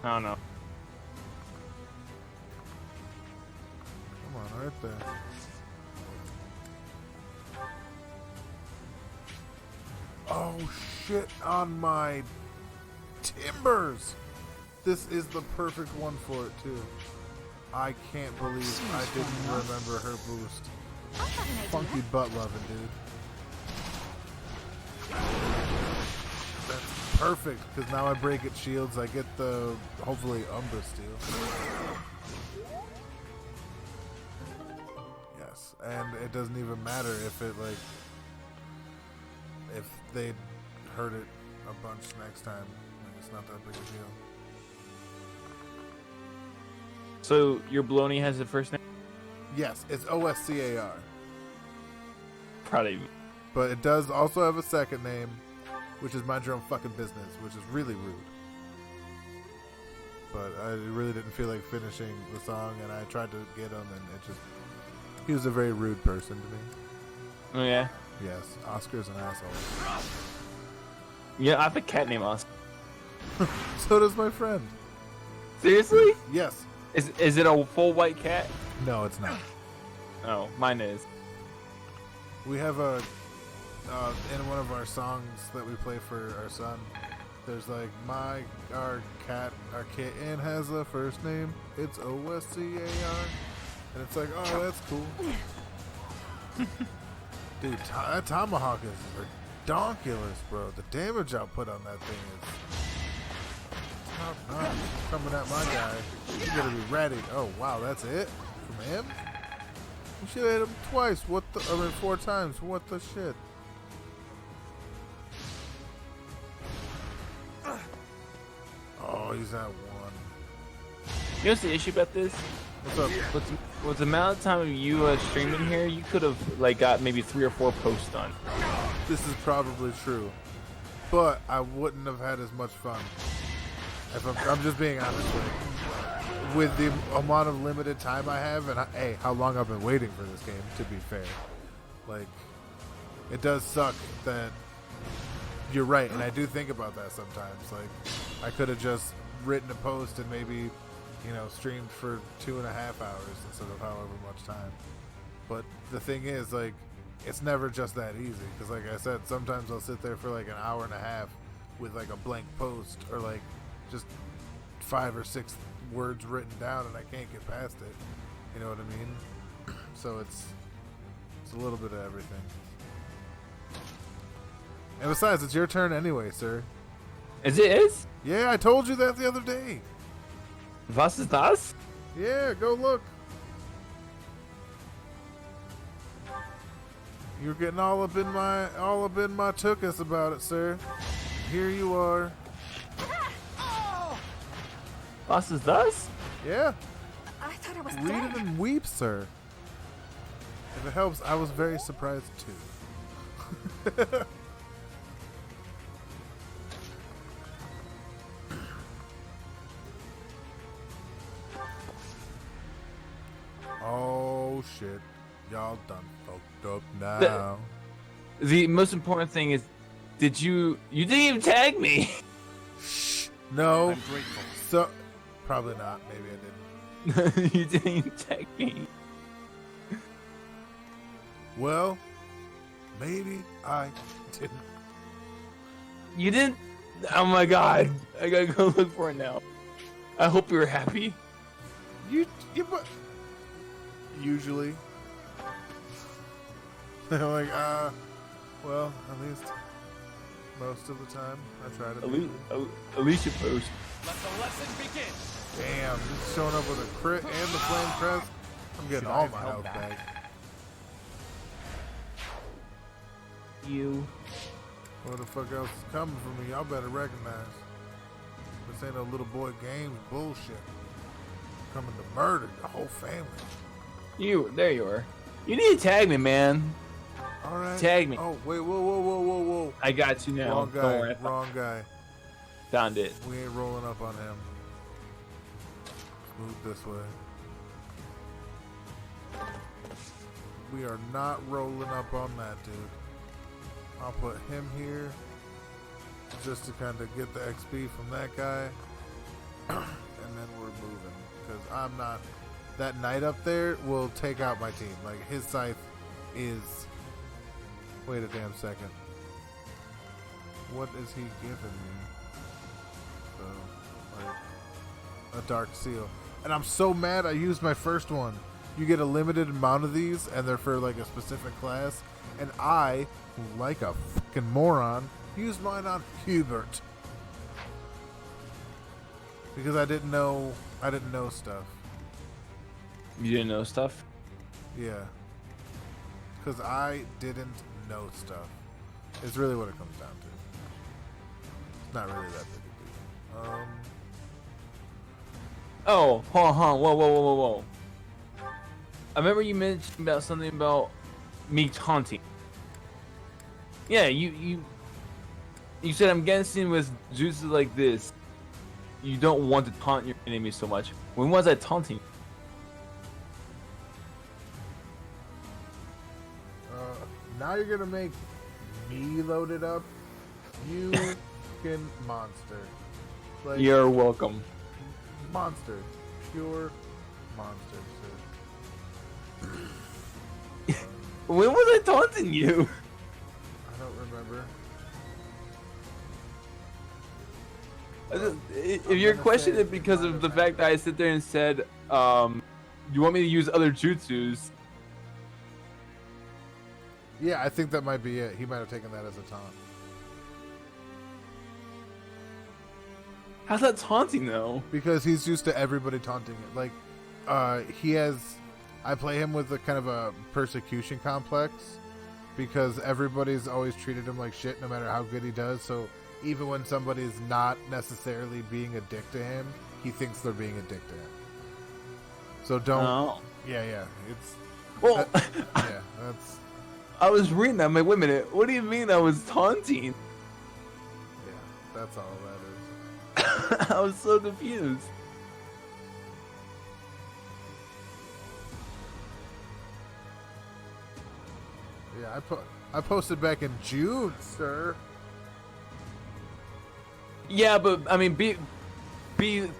I don't know. Come on, right there. Oh, shit on my timbers. This is the perfect one for it, too. I can't believe I didn't remember her boost. Funky butt loving, dude. That's perfect, because now I break its shields. I get the, hopefully, Umbra Steel. Yes, and it doesn't even matter if it, like, if they hurt it a bunch next time. Like, it's not that big a deal. So your bologna has a first name? Yes, it's O-S-C-A-R. Proud of you. But it does also have a second name, which is Mind Your Own Fucking Business, which is really rude. But I really didn't feel like finishing the song, and I tried to get him, and it just... He was a very rude person to me. Oh, yeah? Yes, Oscar's an asshole. Yeah, I have a cat named Oscar. So does my friend. Seriously? Yes. Is it a full white cat? No, it's not. Oh, mine is. We have a in one of our songs that we play for our son. There's like our kitten has a first name. It's OSCAR, and it's like, oh, that's cool. Dude, that tomahawk is redonkulous, bro. The damage output on that thing is top notch. Coming at my guy, you better be ready. Oh wow, that's it from him. You should have hit him twice. What the? I mean, 4 times. What the shit? Oh, he's at 1. You know what's the issue about this? What's up? With the amount of time of you streaming here, you could have like got maybe 3 or 4 posts done. This is probably true, but I wouldn't have had as much fun. If I'm just being honest with the amount of limited time I have, and hey, how long I've been waiting for this game. To be fair, like, it does suck that you're right, and I do think about that sometimes. Like, I could have just written a post and maybe, streamed for 2.5 hours instead of however much time. But the thing is, like, it's never just that easy, because like I said, sometimes I'll sit there for like an hour and a half with like a blank post or like just 5 or 6 words written down and I can't get past it. You know what I mean? So it's a little bit of everything. And besides, it's your turn anyway, sir. Is it is? Yeah, I told you that the other day. Was ist das? Yeah, go look. You're getting all up in my tuchus about it, sir. Here you are. Was ist das? Yeah. I thought it was Read dead. it and weep, sir. If it helps, I was very surprised too. Oh shit. Y'all done fucked up now. The most important thing is, you didn't even tag me. Shh. No. I'm grateful. So, probably not. Maybe I didn't. You didn't even tag me. Well, maybe I didn't. You didn't? Oh my god. I gotta go look for it now. I hope you're happy. But usually. They're like, well, at least most of the time, I try to be. At least you post. Let the lesson begin. Damn, just showing up with a crit and the flame crest. I'm getting all my health back. You. What the fuck else is coming for me? Y'all better recognize. This ain't no little boy games bullshit. Coming to murder the whole family. There you are. You need to tag me, man. All right. Tag me. Oh, wait, whoa. I got you now. Wrong Don't worry. guy, wrong guy. Found it. We ain't rolling up on him. Let's move this way. We are not rolling up on that dude. I'll put him here just to kind of get the XP from that guy. And then we're moving. Because I'm not... That knight up there will take out my team. Like, his scythe is... Wait a damn second. What is he giving me? Like, a dark seal. And I'm so mad I used my first one. You get a limited amount of these, and they're for like a specific class. And I, like a fucking moron, used mine on Hubert. Because I didn't know stuff. You didn't know stuff? Yeah. Because I didn't know stuff. It's really what it comes down to. It's not really that big a deal. Oh, hold on. Whoa. I remember you mentioned about something about me taunting. Yeah, you said I'm guessing with juices like this, you don't want to taunt your enemy so much. When was I taunting? Now you're gonna make me load it up. You fucking monster. Like, You're welcome. Monster. Pure monster, sir. When was I taunting you? I don't remember. If you're questioning it because of the fact that I sit there and said, you want me to use other jutsus? Yeah, I think that might be it. He might have taken that as a taunt. How's that taunting though? Because he's used to everybody taunting it. Like, I play him with a kind of a persecution complex because everybody's always treated him like shit no matter how good he does. So even when somebody's not necessarily being a dick to him, he thinks they're being a dick to him. So don't. Oh. Yeah. It's. Well, yeah, that's. I was reading that. I'm like, wait a minute. What do you mean I was taunting? Yeah, that's all that is. I was so confused. Yeah, I posted back in June, sir. Yeah, but I mean, be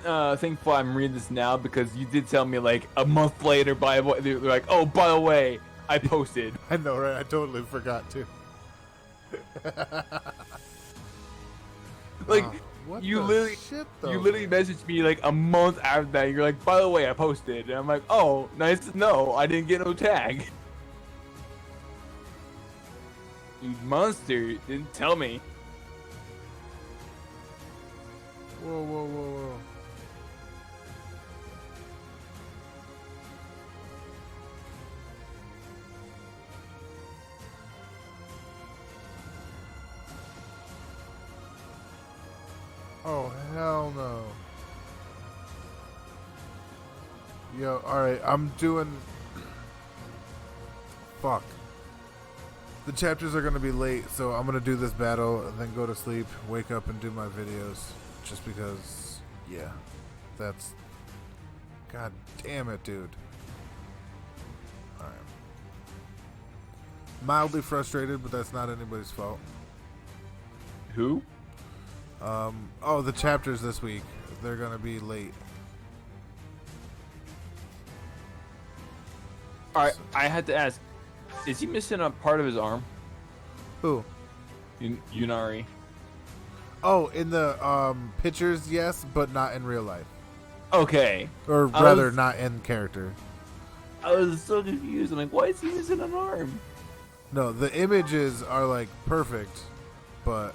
thankful I'm reading this now because you did tell me like a month later. They're like, oh, by the way, I posted. I know, right? I totally forgot to. Like, what you the literally, shit, though, you literally messaged me like a month after that. You're like, by the way, I posted, and I'm like, oh, nice to know. I didn't get no tag. You monster! Didn't tell me. Whoa. Oh, hell no. Yo, alright, I'm doing... Fuck. The chapters are going to be late, so I'm going to do this battle and then go to sleep, wake up and do my videos. Just because, yeah, that's... God damn it, dude. Alright. Mildly frustrated, but that's not anybody's fault. Who? Oh, the chapters this week. They're going to be late. Alright, I had to ask, is he missing a part of his arm? Who? Yunari. Oh, in the pictures, yes, but not in real life. Okay. Or rather, not in character. I was so confused. I'm like, why is he missing an arm? No, the images are like perfect, but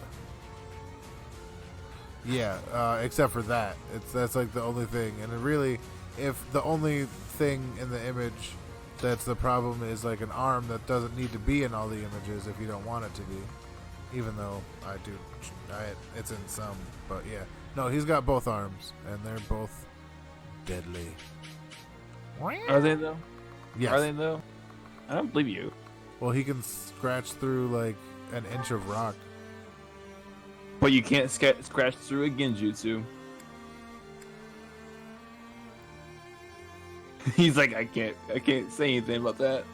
yeah, except for that, that's like the only thing. And it really, if the only thing in the image that's the problem is like an arm that doesn't need to be in all the images if you don't want it to be. Even though I do, it's in some, but yeah. No, he's got both arms, and they're both deadly. Are they though? Yes. Are they though? I don't believe you. Well, he can scratch through like an inch of rock. But you can't scratch through a genjutsu. He's like, I can't say anything about that.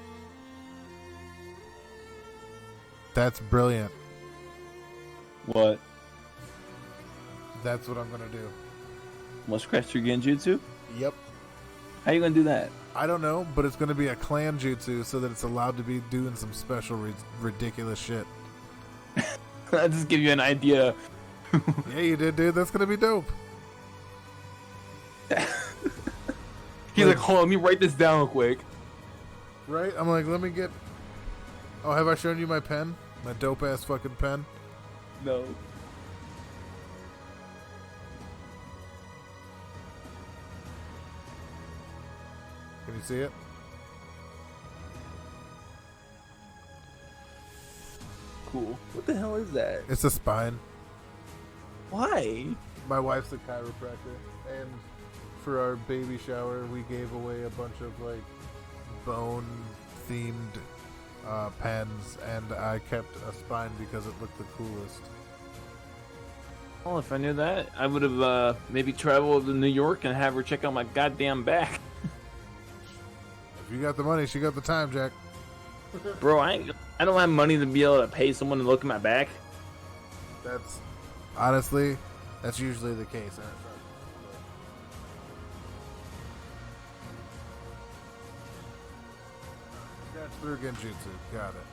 That's brilliant. What? That's what I'm gonna do. Want to scratch through genjutsu? Yep. How you gonna do that? I don't know, but it's gonna be a clan jutsu so that it's allowed to be doing some special ridiculous shit. I'll just give you an idea. Yeah, you did, dude. That's gonna be dope. He's like, hold on, let me write this down real quick. Right? I'm like, let me get... Oh, have I shown you my pen? My dope-ass fucking pen? No. Can you see it? Cool. What the hell is that? It's a spine. Why? My wife's a chiropractor, and for our baby shower, we gave away a bunch of like bone-themed pens, and I kept a spine because it looked the coolest. Well, if I knew that, I would have maybe traveled to New York and have her check out my goddamn back. If you got the money, she got the time, Jack. Bro, I don't have money to be able to pay someone to look at my back. That's Honestly, that's usually the case. Scratch through Genjutsu. Got it.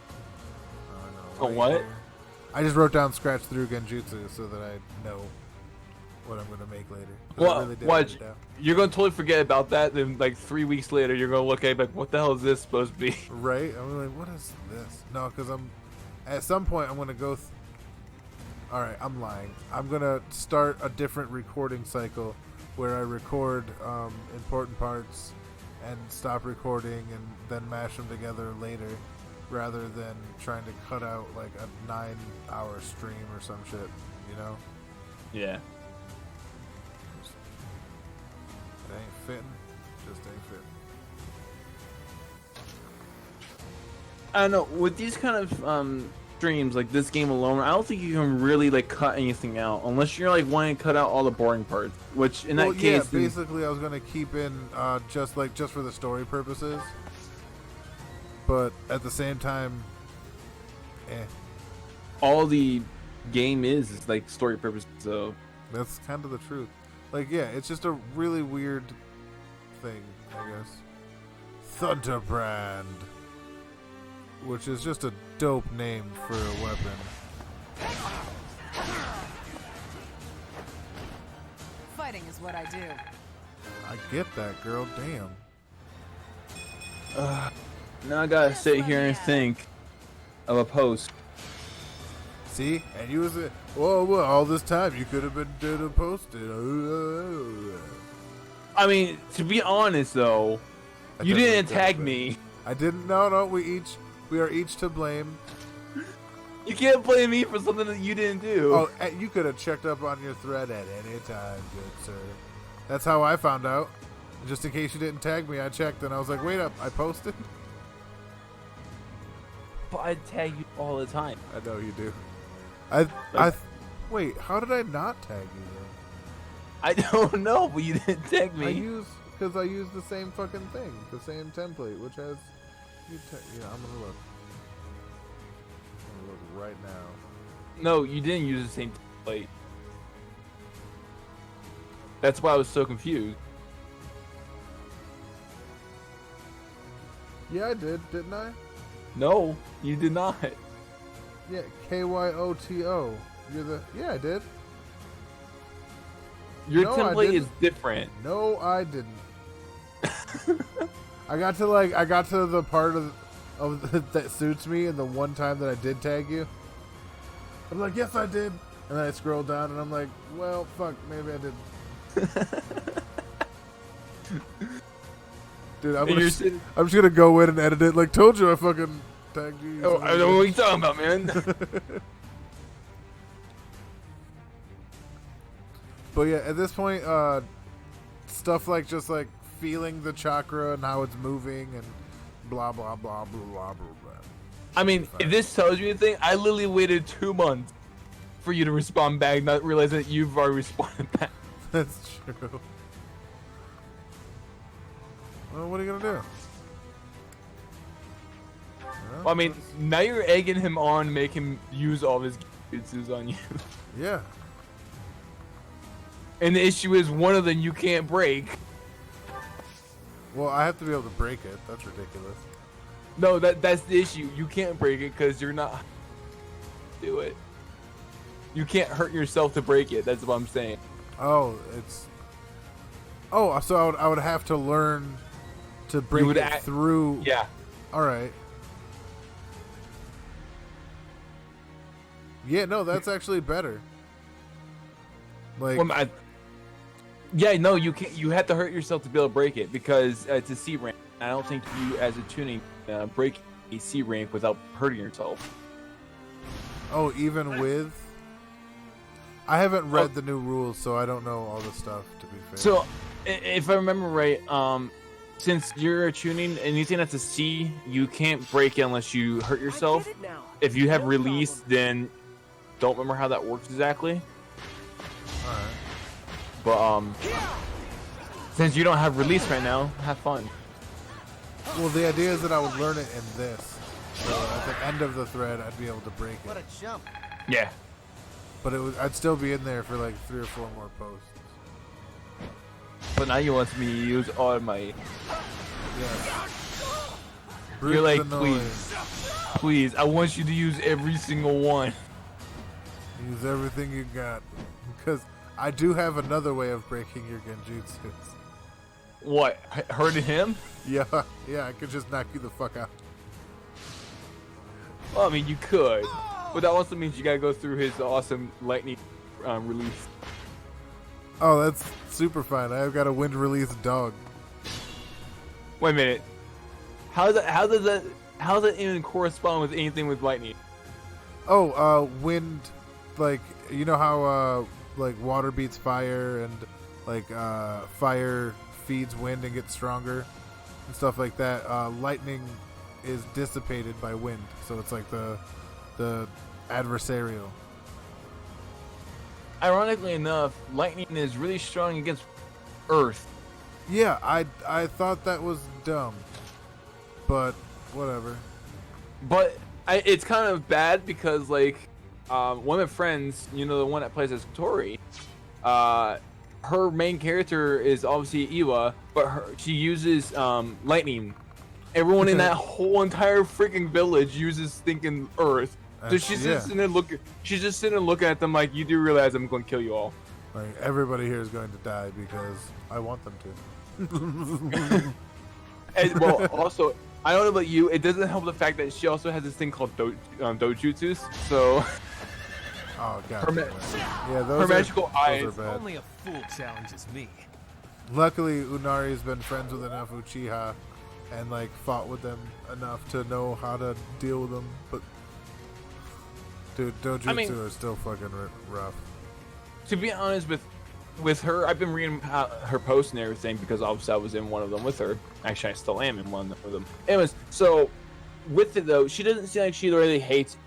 Oh, what? Here. I just wrote down scratch through Genjutsu so that I know what I'm going to make later. Well, really what? You're going to totally forget about that. Then, like 3 weeks later, you're going to look at it like, what the hell is this supposed to be? Right? I'm like, what is this? No, because at some point I'm going to go. All right, I'm lying. I'm going to start a different recording cycle where I record important parts and stop recording and then mash them together later, rather than trying to cut out like a 9-hour stream or some shit, you know? Yeah. It ain't fitting. Just ain't fitting. I don't know. With these kind of streams, like this game alone, I don't think you can really like cut anything out unless you're like wanting to cut out all the boring parts. Which in that case, yeah, basically, I was gonna keep in just for the story purposes. But at the same time, all the game is like story purpose. So that's kind of the truth. Like, yeah, it's just a really weird thing, I guess. Thunderbrand, which is just a dope name for a weapon. Fighting is what I do. I get that, girl. Damn. Now I gotta sit here and think of a post. See, and you was well, all this time you could have been doing a post. I mean, to be honest though, you didn't tag me. I didn't. No, we are each to blame. You can't blame me for something that you didn't do. Oh, you could have checked up on your thread at any time, good sir. That's how I found out. Just in case you didn't tag me, I checked and I was like, wait up, I posted? But I tag you all the time. I know you do. Wait, how did I not tag you then? I don't know, but you didn't tag me. Because I use the same fucking thing, the same template, which has... yeah, I'm gonna look. I'm gonna look right now. No, you didn't use the same template. That's why I was so confused. Yeah, I did, didn't I? No, you did not. Yeah, KYOTO. Yeah, I did. Your template is different. No, I didn't. I got to the part of that suits me, and the one time that I did tag you, I'm like, yes, I did. And then I scroll down, and I'm like, well, fuck, maybe I didn't. Dude, I'm just gonna go in and edit it. Like, told you I fucking tagged you. Oh, I know what you talking about, man. But yeah, at this point, stuff like just like feeling the chakra and how it's moving and blah blah blah blah blah blah. I mean, if this tells you anything, I literally waited 2 months for you to respond back, not realizing that you've already responded back. That's true. Well, what are you gonna do? Well, I mean, now you're egging him on, make him use all of his jutsus on you. Yeah. And the issue is, one of them you can't break. Well, I have to be able to break it. That's ridiculous. No, that's the issue. You can't break it because you're not... Do it. You can't hurt yourself to break it. That's what I'm saying. Oh, it's... Oh, so I would have to learn to break it through... Yeah. Alright. Yeah, no, that's actually better. Like... Well, yeah, no, you can't. You have to hurt yourself to be able to break it because it's a C rank. I don't think you, as a tuning, break a C rank without hurting yourself. Oh, even with? I haven't read the new rules, so I don't know all the stuff, to be fair. So, if I remember right, since you're a tuning, anything that's a C, you can't break it unless you hurt yourself. If you have release, then don't remember how that works exactly. Alright. But, since you don't have release right now, have fun. Well, the idea is that I would learn it in this. So at the end of the thread, I'd be able to break it. What a jump. Yeah. But I'd still be in there for like 3 or 4 more posts. But now you want me to use all my. Yeah. You're like, please, I want you to use every single one. Use everything you got, because I do have another way of breaking your genjutsus. What? Hurting him? Yeah, I could just knock you the fuck out. Well, I mean, you could, but that also means you gotta go through his awesome lightning release. Oh, that's super fine. I've got a wind release dog. Wait a minute. How does that even correspond with anything with lightning? Oh, wind, like, you know how like water beats fire and like fire feeds wind and gets stronger and stuff like that. Lightning is dissipated by wind, so it's like the adversarial. Ironically enough, lightning is really strong against Earth. Yeah, I thought that was dumb, but whatever. But it's kind of bad because, like, one of my friends, you know, the one that plays as Tori, her main character is obviously Iwa, but she uses lightning. Everyone in that whole entire freaking village uses stinking Earth. So she's just sitting there looking. She's just sitting there looking at them like, you do realize I'm going to kill you all. Like, everybody here is going to die because I want them to. And, well, also, I don't know about you, it doesn't help the fact that she also has this thing called dojutsus. So, oh god, her magical eyes. Those are bad. Only a fool challenges me. Luckily, Unari's been friends with enough Uchiha and like fought with them enough to know how to deal with them. But dude, dojutsu are still fucking rough. To be honest with her, I've been reading her posts and everything because obviously I was in one of them with her. Actually, I still am in one of them. Anyways, so with it though, she doesn't seem like she really hates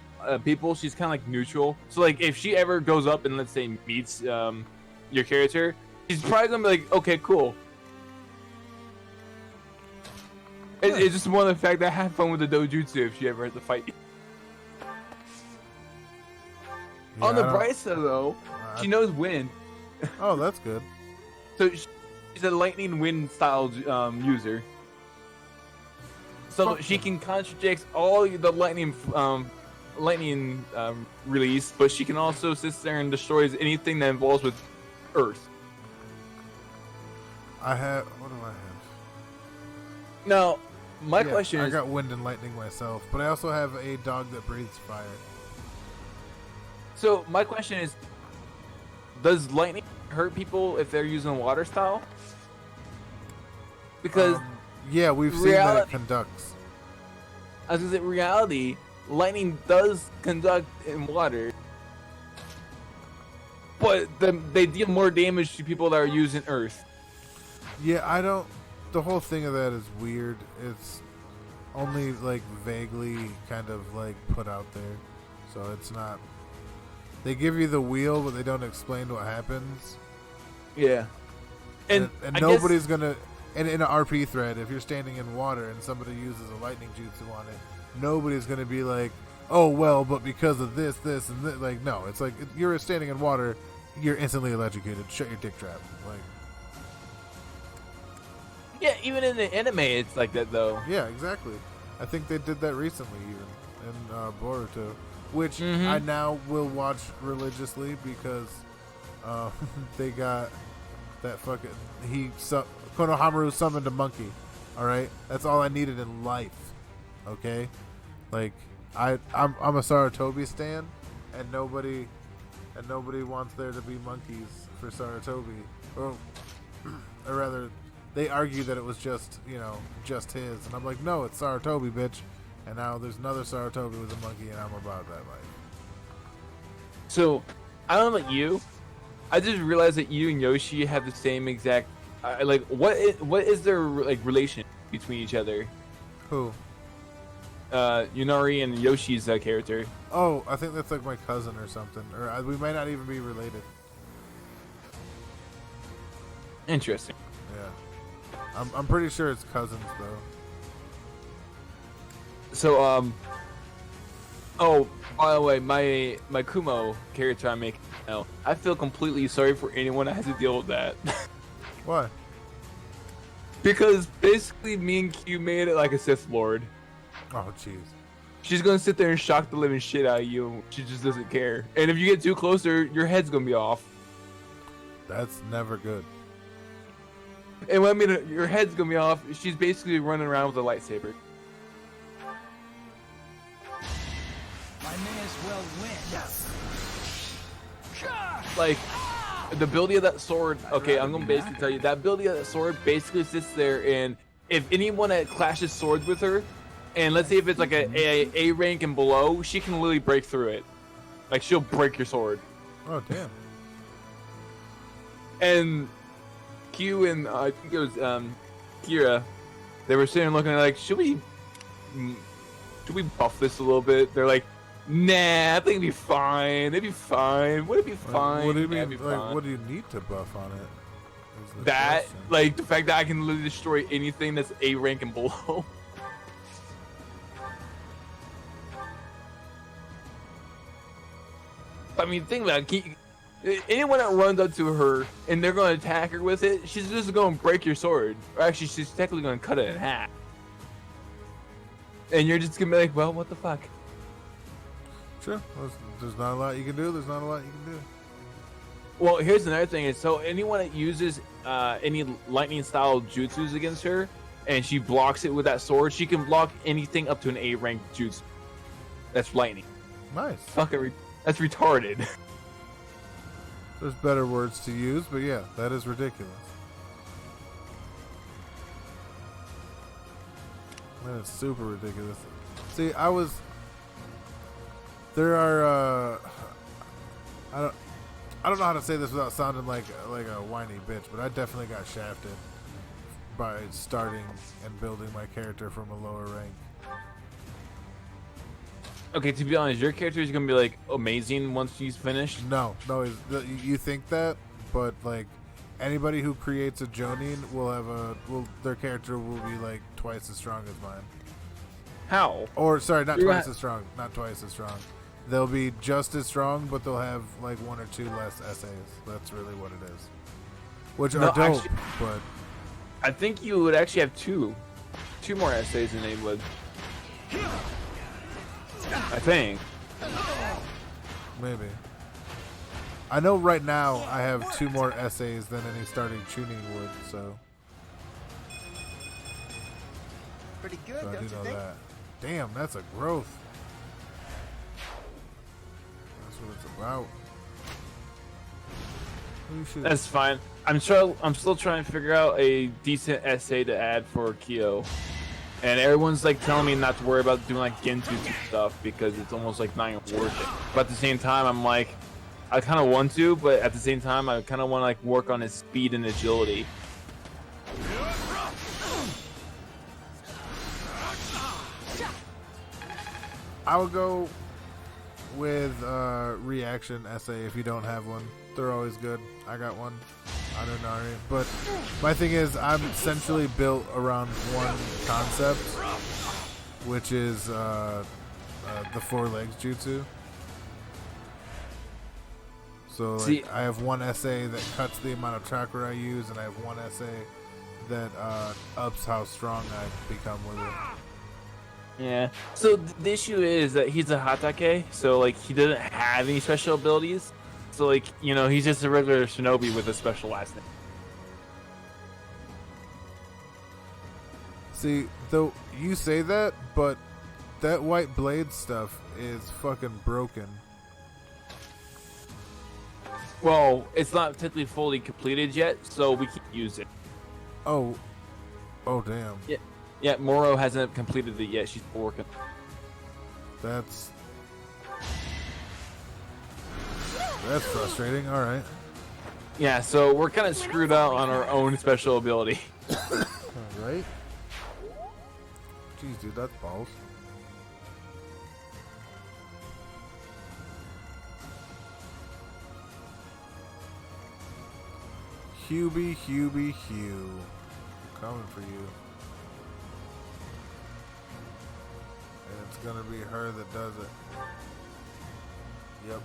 people. She's kind of like neutral. So like if she ever goes up and let's say meets your character, she's probably gonna be like, okay, cool. It's just more the fact that I have fun with the dojutsu if she ever has to fight you. Yeah, On the bright side though, she knows wind. Oh, that's good. So she's a lightning wind style user. So she can contradict all the lightning release, but she can also sit there and destroys anything that involves with Earth. What do I have? Now, my question is... I got wind and lightning myself, but I also have a dog that breathes fire. So, my question is, does lightning hurt people if they're using water style? Because... yeah, we've seen that it conducts. I was gonna say, reality, lightning does conduct in water. But they deal more damage to people that are using Earth. Yeah, the whole thing of that is weird. It's only like vaguely kind of like put out there. So it's not, they give you the wheel, but they don't explain what happens. Yeah. And nobody's gonna, and in an RP thread, if you're standing in water and somebody uses a lightning jutsu on it, nobody's gonna be like, oh well, but because of this, and this. Like, no, it's like, you're standing in water, you're instantly electrocuted. Shut your dick trap. Like, yeah, even in the anime, it's like that though. Yeah, exactly. I think they did that recently, even in Boruto, which I now will watch religiously because they got that fucking Konohamaru summoned a monkey. All right, that's all I needed in life. Okay, like I'm a Saratobi stan, and nobody wants there to be monkeys for Saratobi, or rather. They argue that it was just his. And I'm like, no, it's Saratobi, bitch. And now there's another Saratobi with a monkey, and I'm about that life. So, I don't know about you. I just realized that you and Yoshi have the same exact... what is their relation between each other? Who? Yunari and Yoshi's character. Oh, I think that's like my cousin or something. Or we might not even be related. Interesting. Yeah. I'm pretty sure it's cousins though. So Oh, by the way, my Kumo character I make now, I feel completely sorry for anyone that has to deal with that. Why? Because basically me and Q made it like a Sith Lord. Oh, jeez. She's gonna sit there and shock the living shit out of you. She just doesn't care. And if you get too closer, your head's gonna be off. That's never good. And when I mean your head's gonna be off, she's basically running around with a lightsaber. I may as well win. Yes. Like, the ability of that sword, okay, I'm gonna basically tell you, that ability of that sword basically sits there, and if anyone that clashes swords with her, and let's say if it's like a rank and below, she can literally break through it. Like, she'll break your sword. Oh, damn. And Q and I think it was Kira, they were sitting looking like, should we buff this a little bit? They're like, nah, I think it'd be fine. It'd be fine. Would it be fine? What do you Yeah, mean? it'd be Like, fine. what do you need to buff on it? Is the That, question. like, the fact that I can literally destroy anything that's A rank and below. I mean, think about it. Anyone that runs up to her and they're going to attack her with it, she's just going to break your sword. Or actually, she's technically going to cut it in half. And you're just going to be like, well, what the fuck? Sure. There's not a lot you can do. There's not a lot you can do. Well, here's another thing. Is so anyone that uses any lightning style jutsus against her, and she blocks it with that sword, she can block anything up to an A rank jutsu. That's lightning. Nice. Fucking that's retarded. There's better words to use, but yeah, that is ridiculous. That is super ridiculous. See, there are, I don't know how to say this without sounding like a whiny bitch, but I definitely got shafted by starting and building my character from a lower rank. Okay, to be honest, your character is gonna be like amazing once he's finished. No, you think that, but like anybody who creates a Jonin their character will be like twice as strong as mine. How? Or sorry, not twice as strong. Not twice as strong. They'll be just as strong, but they'll have like one or two less essays. That's really what it is. Which are dope, actually, but I think you would actually have two more essays than they would. I think. maybe. I know right now I have 2 more essays than any starting tuning would, so. Pretty good, So I don't do you know think? that. Damn, that's a growth. That's what it's about. Holy shit. That's fine. I'm still trying to figure out a decent essay to add for Kyo. And everyone's like telling me not to worry about doing like Genjutsu stuff because it's almost like not even worth it. But at the same time, I'm like, I kind of want to, but at the same time, I kind of want to like work on his speed and agility. I would go with reaction essay if you don't have one. They're always good. I got one. I don't know. But my thing is, I'm essentially built around one concept, which is the 4 legs jutsu. So like, I have one essay that cuts the amount of chakra I use, and I have one essay that ups how strong I become with it. Yeah. So the issue is that he's a Hatake, so like he doesn't have any special abilities. So like, you know, he's just a regular shinobi with a special last name. See, though you say that, but that white blade stuff is fucking broken. Well, it's not technically fully completed yet, so we can use it. Oh damn. Yeah, Moro hasn't completed it yet. She's working. That's frustrating. All right. Yeah, so we're kind of screwed out on our own special ability. All right. Jeez, dude, that's balls. Hubie, Hugh. I'm coming for you. And it's gonna be her that does it. Yep.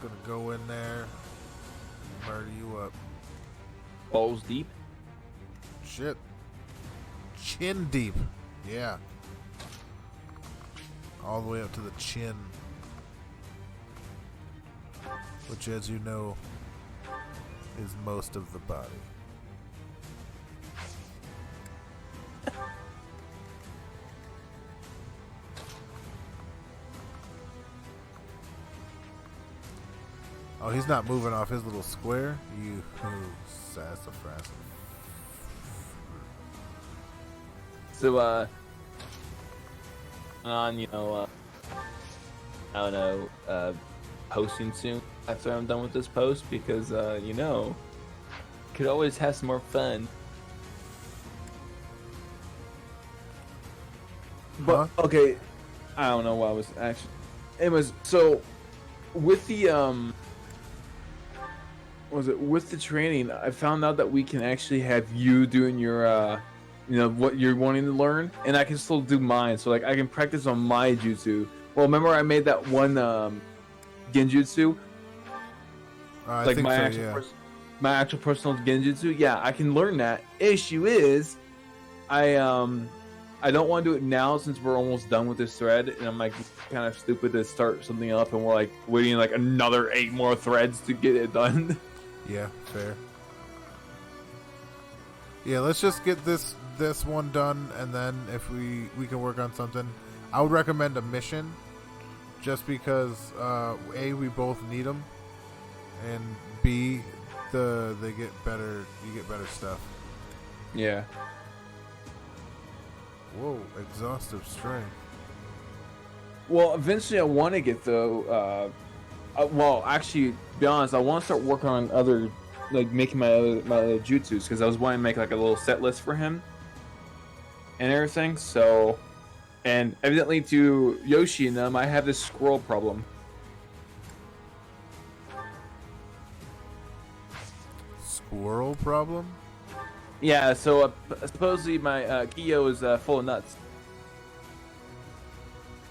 Gonna go in there and murder you up. Balls deep. Shit. Chin deep. Yeah. All the way up to the chin. Which, as you know, is most of the body. Oh, he's not moving off his little square? You sassafras. So, on, I don't know, posting soon after I'm done with this post because, could always have some more fun. But, okay, I don't know why I was actually... It was, so, with the, with the training, I found out that we can actually have you doing your, what you're wanting to learn, and I can still do mine. So, like, I can practice on my jutsu. Well, remember I made that one, genjutsu? I like, think my so, actual yeah. my actual personal genjutsu? Yeah, I can learn that. Issue is, I don't want to do it now since we're almost done with this thread, and I'm like kind of stupid to start something up, and we're like waiting like another 8 more threads to get it done. Yeah, fair. Yeah, let's just get this one done, and then if we can work on something. I would recommend a mission, just because A, we both need them, and B, they get better. You get better stuff. Yeah. Whoa, exhaustive strength. Well, eventually I want to get well, actually, to be honest, I want to start working on other, like making my other jutsus, because I was wanting to make like a little set list for him and everything. So, and evidently to Yoshi and them, I have this scroll problem. Squirrel problem? Yeah, so supposedly my Kiyo is full of nuts.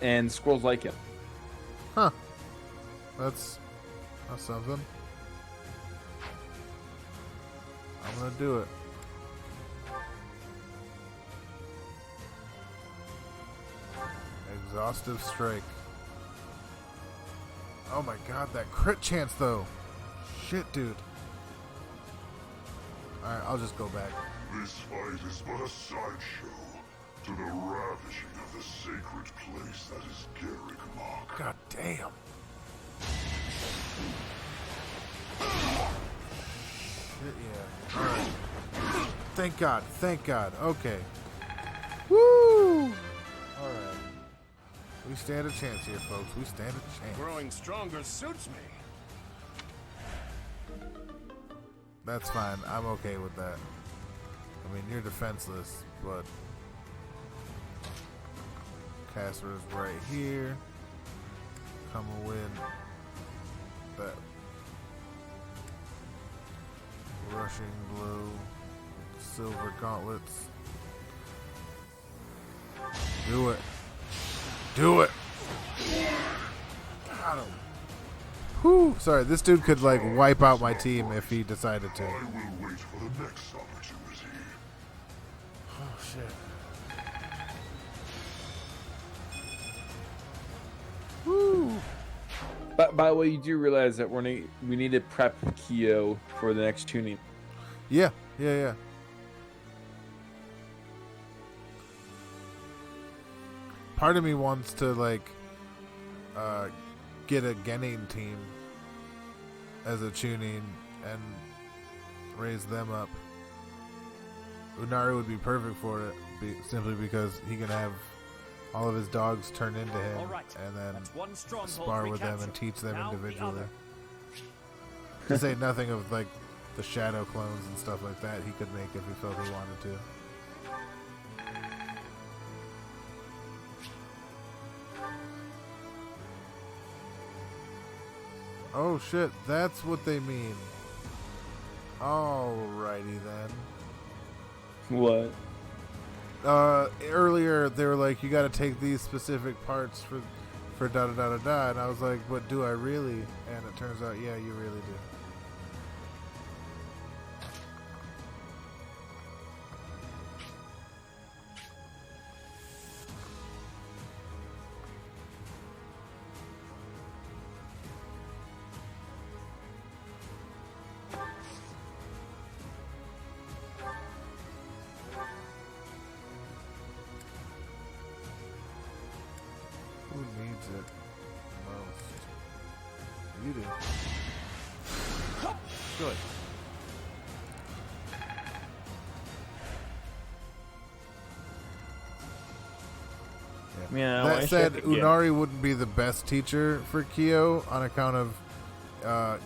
And squirrels like him. Huh. That's something. I'm gonna do it. Exhaustive strike. Oh my god, that crit chance though. Shit, dude. Alright, I'll just go back. This fight is but a sideshow to the ravishing of the sacred place that is Garrigmok. God damn. Shit, yeah. Alright. Thank God, thank God. Okay. Woo! Alright. We stand a chance here, folks. We stand a chance. Growing stronger suits me. That's fine. I'm okay with that. I mean, you're defenseless, but Casper's right here. Come and win that rushing blow, silver gauntlets. Do it. Do it. Got him. Whew. Sorry, this dude could like wipe out my team if he decided to. I will wait for the next opportunity. Oh shit. Woo. But by the way, you do realize that we need to prep Kiyo for the next tuning. Yeah. Part of me wants to like get a Genin team as a tuning and raise them up. Unaru would be perfect for it, simply because he can have all of his dogs turn into him, and then spar with them and teach them individually. To say nothing of like the shadow clones and stuff like that he could make if he felt he wanted to. Oh shit, that's what they mean. Alrighty then. What? earlier they were like, you got to take these specific parts for da da da da da, and I was like, but do I really? And it turns out, yeah, you really do. Who needs it most? You do. Good. Yeah, That said, Unari wouldn't be the best teacher for Kyo on account of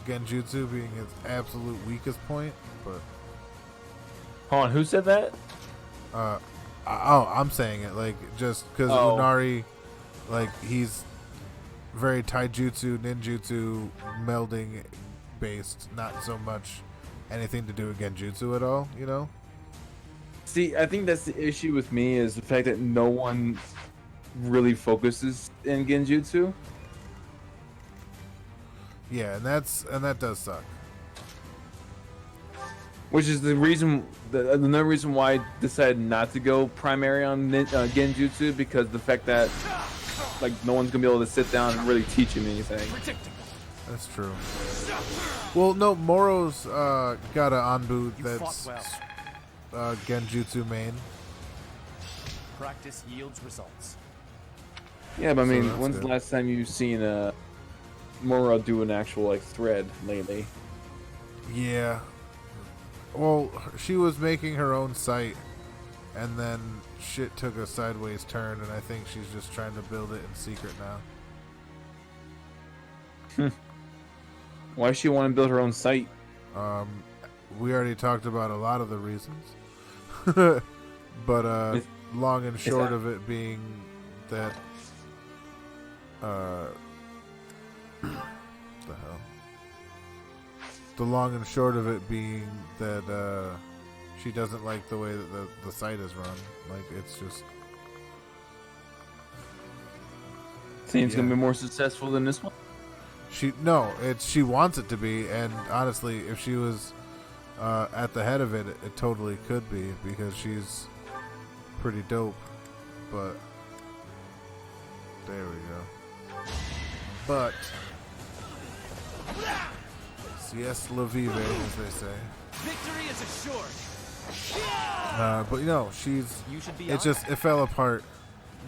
Genjutsu being his absolute weakest point. But hold on, who said that? I'm saying it like just because Unari, like he's very taijutsu, ninjutsu, melding based, not so much anything to do with Genjutsu at all. You know. See, I think that's the issue with me is the fact that no one really focuses in Genjutsu. Yeah, and that does suck. Which is the reason, another reason why I decided not to go primary on Genjutsu, because the fact that like no one's gonna be able to sit down and really teach him anything. That's true. Well, no, Moro's got an Anbu that's Genjutsu main. Practice yields results. Yeah, but I mean, So when's good. the last time you've seen Moro do an actual like thread lately? Yeah. Well, she was making her own site, and then shit took a sideways turn, and I think she's just trying to build it in secret now. Why does she want to build her own site? We already talked about a lot of the reasons. But long and short of it being that the hell? The long and short of it being that she doesn't like the way that the site is run. Like, it's just Seems gonna be more successful than this one. She wants it to be, and honestly, if she was at the head of it, it totally could be, because she's pretty dope. But there we go. But sieste la vive, as they say. Victory is assured. But you know, it fell apart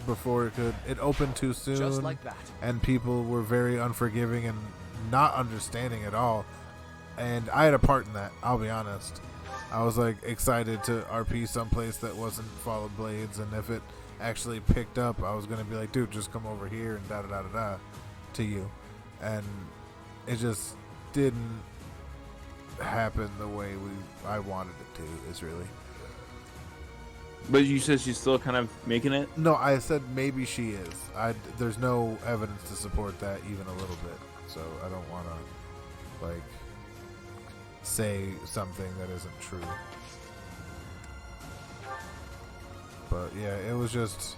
before it could. It opened too soon, Just like that. and people were very unforgiving and not understanding at all. And I had a part in that, I'll be honest. I was like excited to RP someplace that wasn't Fallen Blades, and if it actually picked up, I was gonna be like, dude, just come over here and da da da da da to you. And it just didn't happen the way I wanted it to, is really. But you said she's still kind of making it? No, I said maybe she is. There's no evidence to support that even a little bit, so I don't want to like say something that isn't true. But yeah, it was just,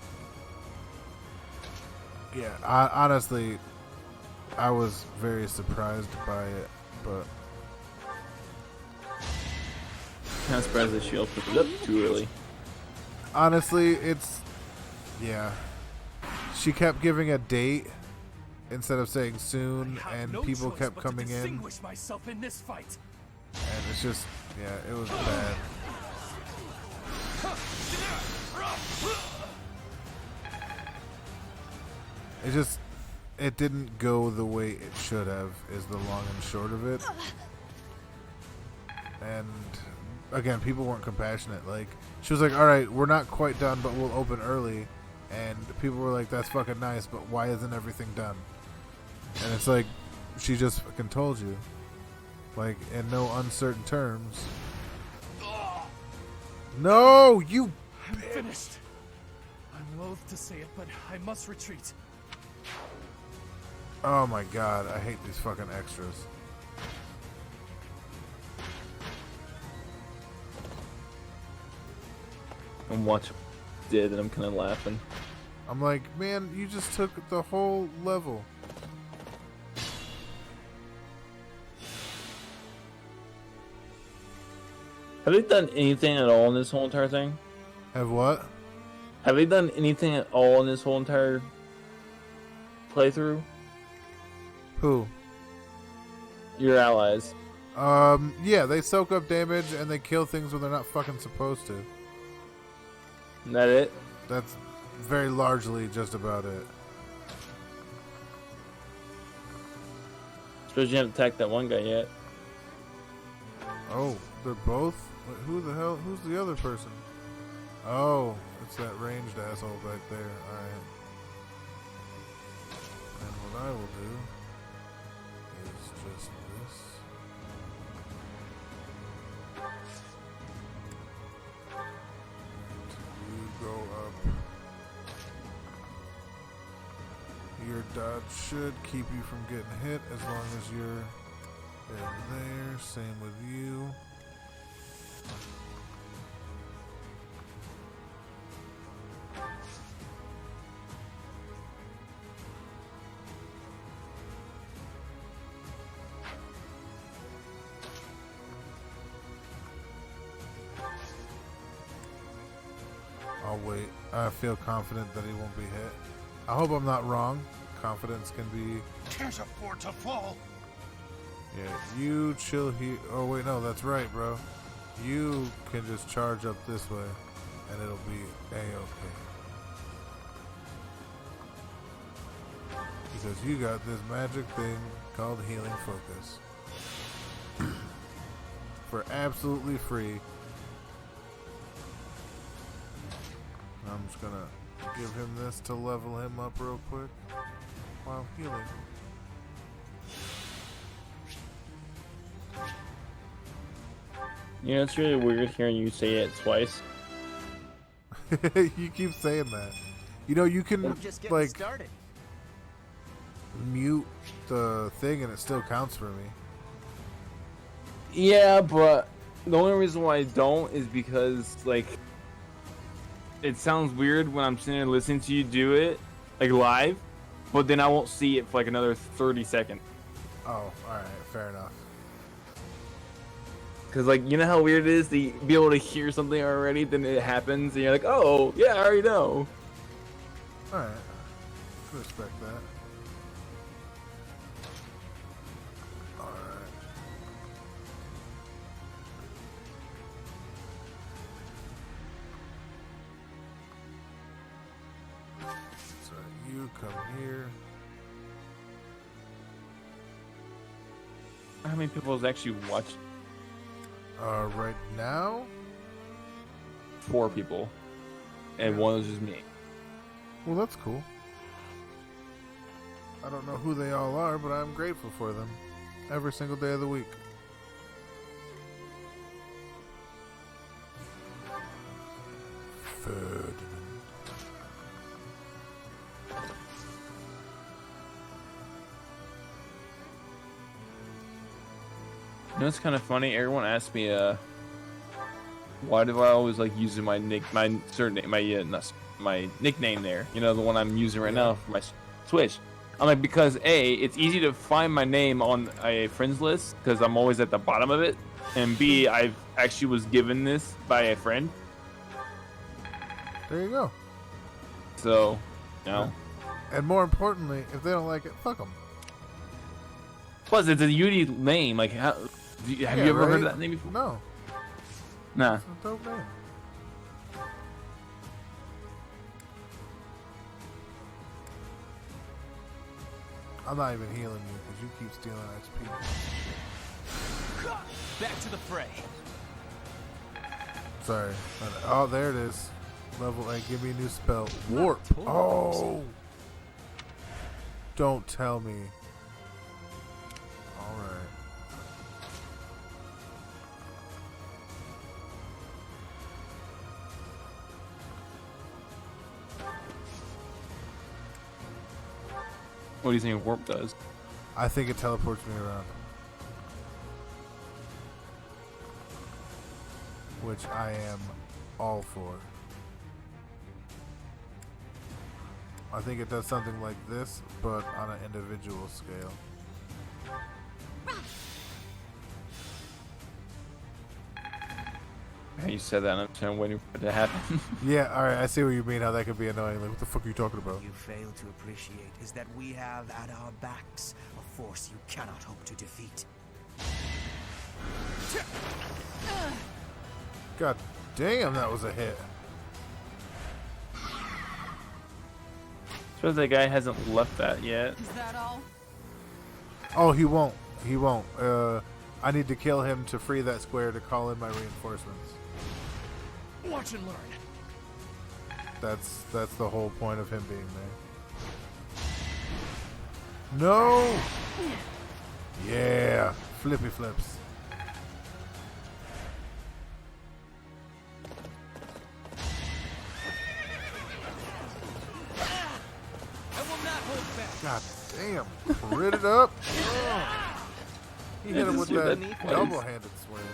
yeah. Honestly, I was very surprised by it, but Kind of surprised that she opened it up too early. honestly, she kept giving a date instead of saying soon, and people kept coming in, myself in this fight. and it's just, it was bad. It didn't go the way it should have, is the long and short of it. And again, people weren't compassionate. Like, she was like, alright, we're not quite done, but we'll open early. And people were like, that's fucking nice, but why isn't everything done? And it's like, she just fucking told you. Like, in no uncertain terms. No, you I'm finished. I'm loath to say it, but I must retreat. Oh my god, I hate these fucking extras. And watch did, and I'm kind of laughing. I'm like, man, you just took the whole level. Have they done anything at all in this whole entire thing? Have what? Have they done anything at all in this whole entire playthrough? Who? Your allies. Yeah, they soak up damage and they kill things when they're not fucking supposed to. Isn't that it? That's very largely just about it. Suppose you haven't attacked that one guy yet. Oh, they're both? Wait, who the hell? Who's the other person? Oh, it's that ranged asshole right there. Alright. And what I will do is just this. And you go up. Your dodge should keep you from getting hit as long as you're in there. Same with you. I'll wait. I feel confident that he won't be hit. I hope I'm not wrong. Confidence can be... Can't afford to fall. Yeah, you chill here. Oh, wait, no, that's right, bro. You can just charge up this way, and it'll be A-okay. Because you got this magic thing called Healing Focus. For absolutely free. I'm just gonna give him this to level him up real quick while healing. You know, it's really weird hearing you say it twice. You keep saying that. You know, you can like started. mute the thing and it still counts for me. Yeah, but the only reason why I don't is because, like, it sounds weird when I'm sitting there listening to you do it, like, live, but then I won't see it for, like, another 30 seconds. Oh, alright, fair enough. Because, like, you know how weird it is to be able to hear something already, then it happens, and you're like, oh, yeah, I already know. Alright. Respect that. Alright. So you come here. How many people has actually watched? Right now? 4 people. And one is just me. Well, that's cool. I don't know who they all are, but I'm grateful for them. Every single day of the week. Ferdinand. You know, it's kind of funny. Everyone asks me, why do I always like using my surname, my nickname there? You know, the one I'm using right now for my Switch. I'm like, because A, it's easy to find my name on a friends list because I'm always at the bottom of it, and B, I actually was given this by a friend. There you go. So, you know. And more importantly, if they don't like it, fuck them. Plus, it's a unique name. Like, have you ever heard of that name before? No. Nah. It's a dope name. I'm not even healing you because you keep stealing XP. Back to the fray. Sorry. Oh, there it is. Level 8. Give me a new spell. Warp. Oh. Don't tell me. Alright. What do you think warp does? I think it teleports me around. Which I am all for. I think it does something like this, but on an individual scale. You said that, and I'm waiting for it to happen. Yeah, alright, I see what you mean, how that could be annoying. Like, what the fuck are you talking about? You fail to appreciate is that we have at our backs a force you cannot hope to defeat. God damn, that was a hit. So that guy hasn't left that yet. Is that all? Oh, he won't. He won't. I need to kill him to free that square to call in my reinforcements. Watch and learn. That's the whole point of him being there. No! Yeah, flippy flips. I will not hold back. God damn, rid it up. Oh. He hit him with that double-handed swing.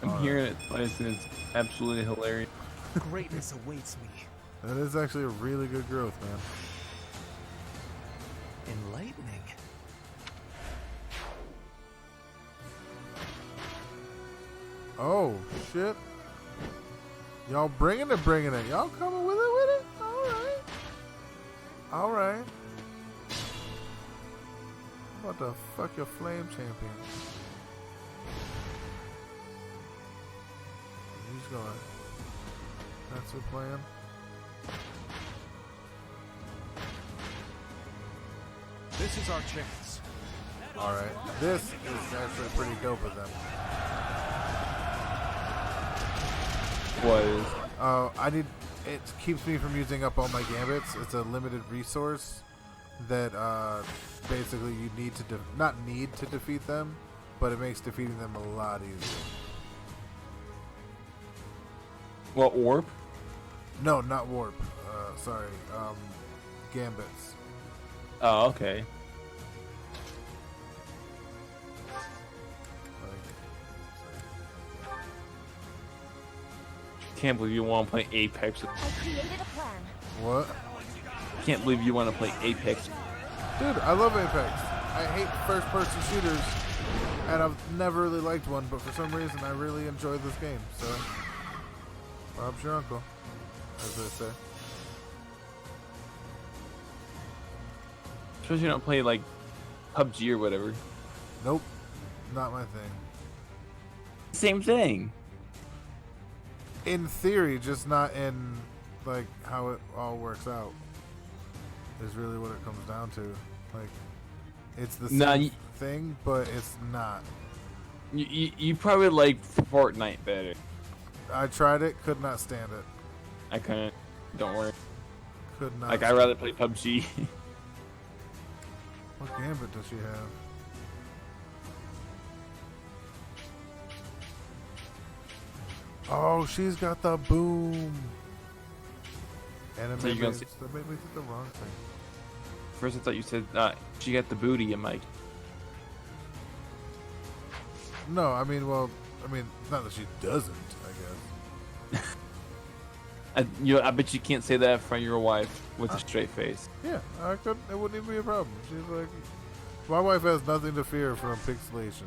I'm hearing it twice, and it's absolutely hilarious. Greatness awaits me. That is actually a really good growth, man. Enlightening. Oh, shit. Y'all bringing it. Y'all coming with it? Alright. Alright. What the fuck your flame champion? He's going. That's your plan? This is our chance. Alright. This is actually pretty dope of them. Was it keeps me from using up all my gambits. It's a limited resource that basically you need to not need to defeat them, but it makes defeating them a lot easier. what, warp? No, not warp. Sorry, gambits. Oh, okay. Can't believe you want to play Apex. I created a plan. What? Can't believe you want to play Apex. Dude, I love Apex. I hate first-person shooters, and I've never really liked one, but for some reason I really enjoy this game, so Bob's your uncle, as they say. Suppose you don't play like PUBG or whatever. Nope, not my thing. Same thing. In theory, just not in like how it all works out. Is really what it comes down to. Like, it's the same thing, but it's not. You probably like Fortnite better. I tried it, could not stand it. I couldn't. Don't worry. Could not. Like, I'd rather play PUBG. What gambit does she have? Oh, she's got the boom. And it So made you're me, gonna that made me think the wrong thing. First, I thought you said she got the booty. I'm like, No, I mean, not that she doesn't, I guess. I bet you can't say that in front of your wife with a straight face. Yeah, I could. It wouldn't even be a problem. She's like, my wife has nothing to fear from pixelation.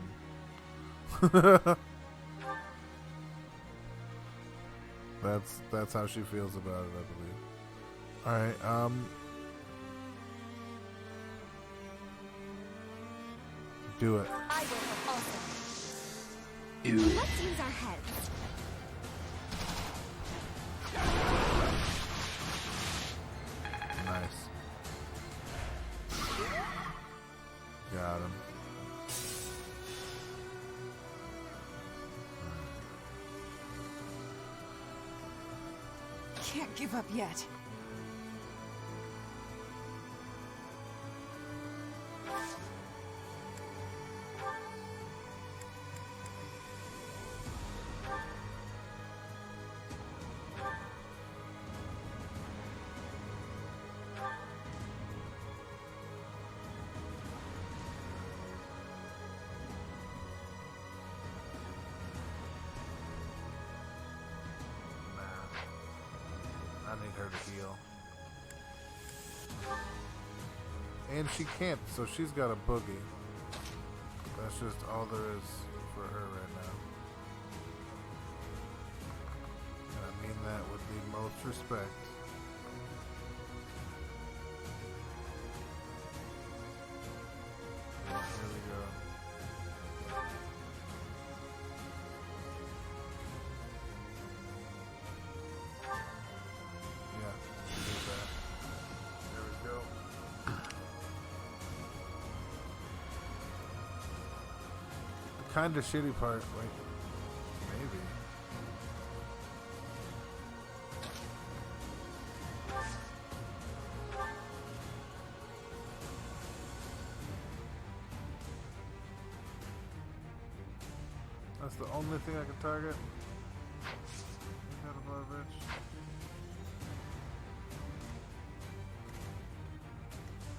That's how she feels about it, I believe. All right, do it. I will help also. Do it. Let's use our heads. Nice. Got him. Can't give up yet. I need her to heal. And she can't, so she's got a boogie. That's just all there is for her right now. And I mean that with the most respect. Yeah, here we go. Yeah, do that. There we go. The kind of shitty part, like, maybe. That's the only thing I can target. Ain't that above, bitch?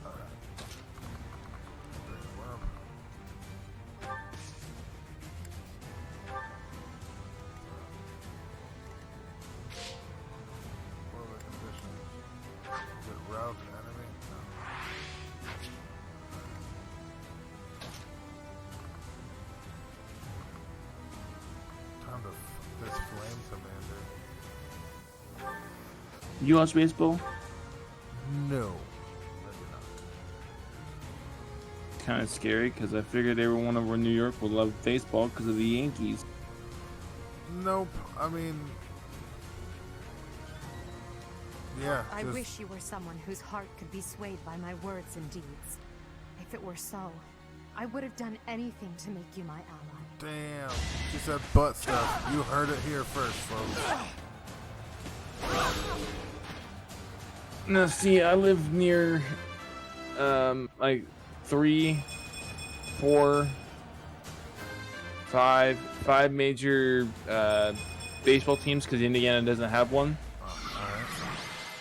Alright. Bring him up. What are the conditions? Is it route enemy? No. Time to fuck this flame commander. You watch baseball? No. Kind of scary because I figured everyone over in New York would love baseball because of the Yankees. Nope. I mean, yeah. I just- wish you were someone whose heart could be swayed by my words and deeds. If it were so, I would have done anything to make you my ally. Damn. She said butt stuff. You heard it here first, folks. No, see, I live near, like 3, 4, 5 major baseball teams because Indiana doesn't have one.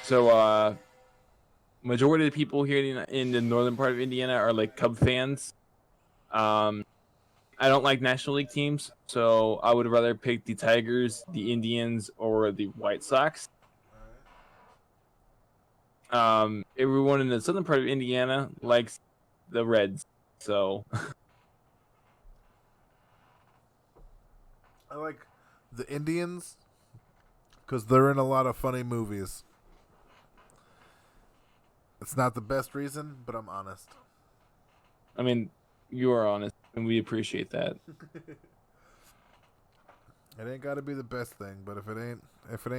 So, majority of the people here in the northern part of Indiana are like Cub fans. I don't like National League teams, so I would rather pick the Tigers, the Indians, or the White Sox. Everyone in the southern part of Indiana likes the Reds, so I like the Indians because they're in a lot of funny movies. It's not the best reason, but I'm honest. I mean, you are honest, and we appreciate that. It ain't got to be the best thing, but if it ain't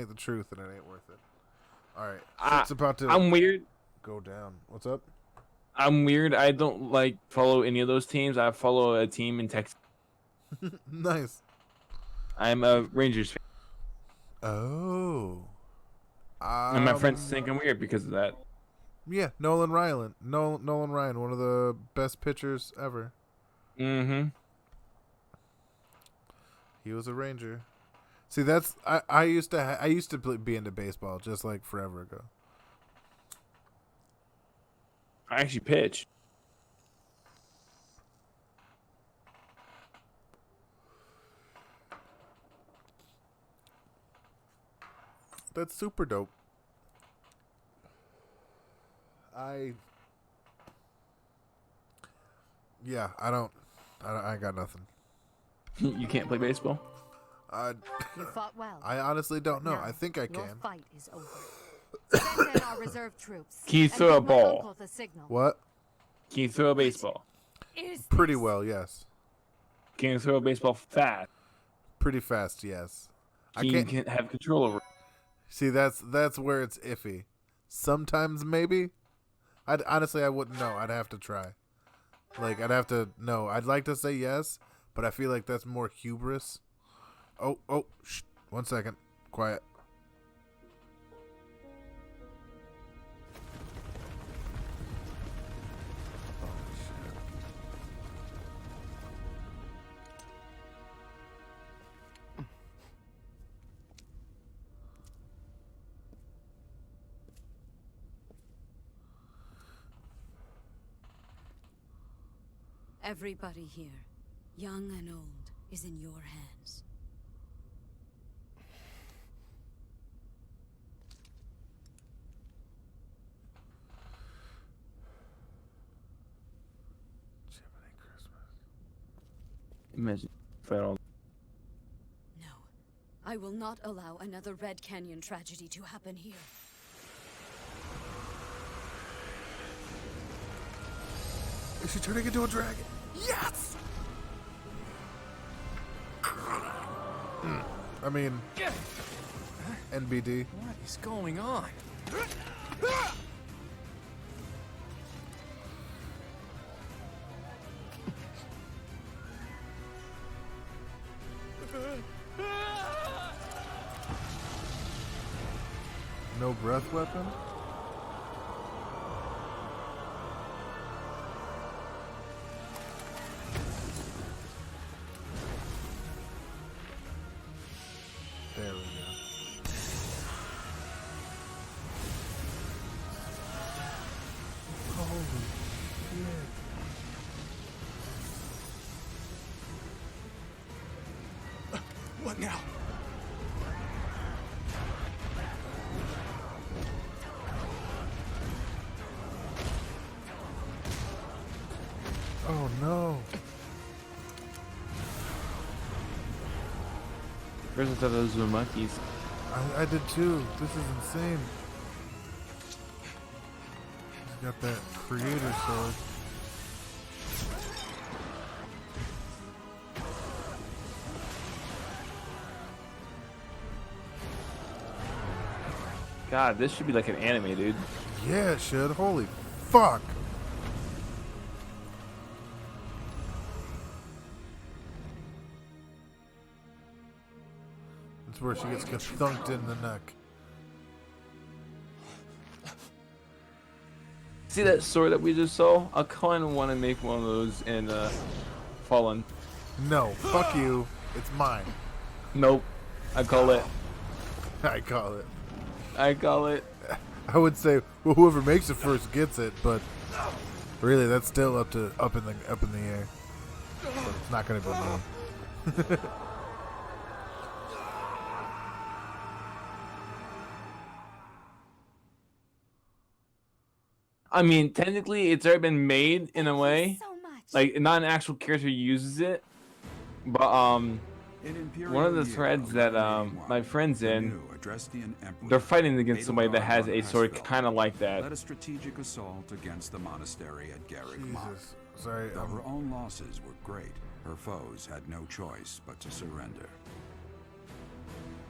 the truth, then it ain't worth it. All right, it's about to. I'm weird. Go down. What's up? I'm weird. I don't like follow any of those teams. I follow a team in Texas. Nice. I'm a Rangers fan. Oh. And my friends think I'm weird because of that. Yeah, Nolan Ryan, one of the best pitchers ever. Mm-hmm. He was a Ranger. See, that's I used to be into baseball just like forever ago. I actually pitch. That's super dope. I got nothing. You can't play baseball? You fought well. I honestly don't know. Now, I think I your can. fight is over. Send in our reserve troops. Can you and throw a give my ball? uncle the signal. What? Can you throw a baseball? Pretty well, yes. Can you throw a baseball fast? Pretty fast, yes. Can you have control over it? See, that's where it's iffy. Sometimes maybe. I wouldn't know. I'd have to try. Like, I'd have to know. I'd like to say yes, but I feel like that's more hubris. Oh, shh. 1 second. Quiet. Everybody here, young and old, is in your hands. Imagine if I don't. I will not allow another Red Canyon tragedy to happen here. Is she turning into a dragon? Yes! I mean, NBD. What is going on? No breath weapon? There we go. Holy shit. What now? Oh no. First I thought those were monkeys. I did too. This is insane. He's got that creator sword. God, this should be like an anime, dude. Yeah, it should. Holy fuck. That's where she gets thunked in the neck. See that sword that we just saw? I kind of want to make one of those in Fallen. No, fuck you. It's mine. Nope. I call it. I call it. I call it. I would say, well, whoever makes it first gets it, but really, that's still up in the air. So it's not gonna be me. I mean, technically, it's already been made in a way. Like, not an actual character uses it, but one of the threads that my friend's in, they're fighting against somebody that has a sword kind of like that. Led a strategic assault against the monastery at Garrick Mach. Sorry, Though her own losses were great, her foes had no choice but to surrender.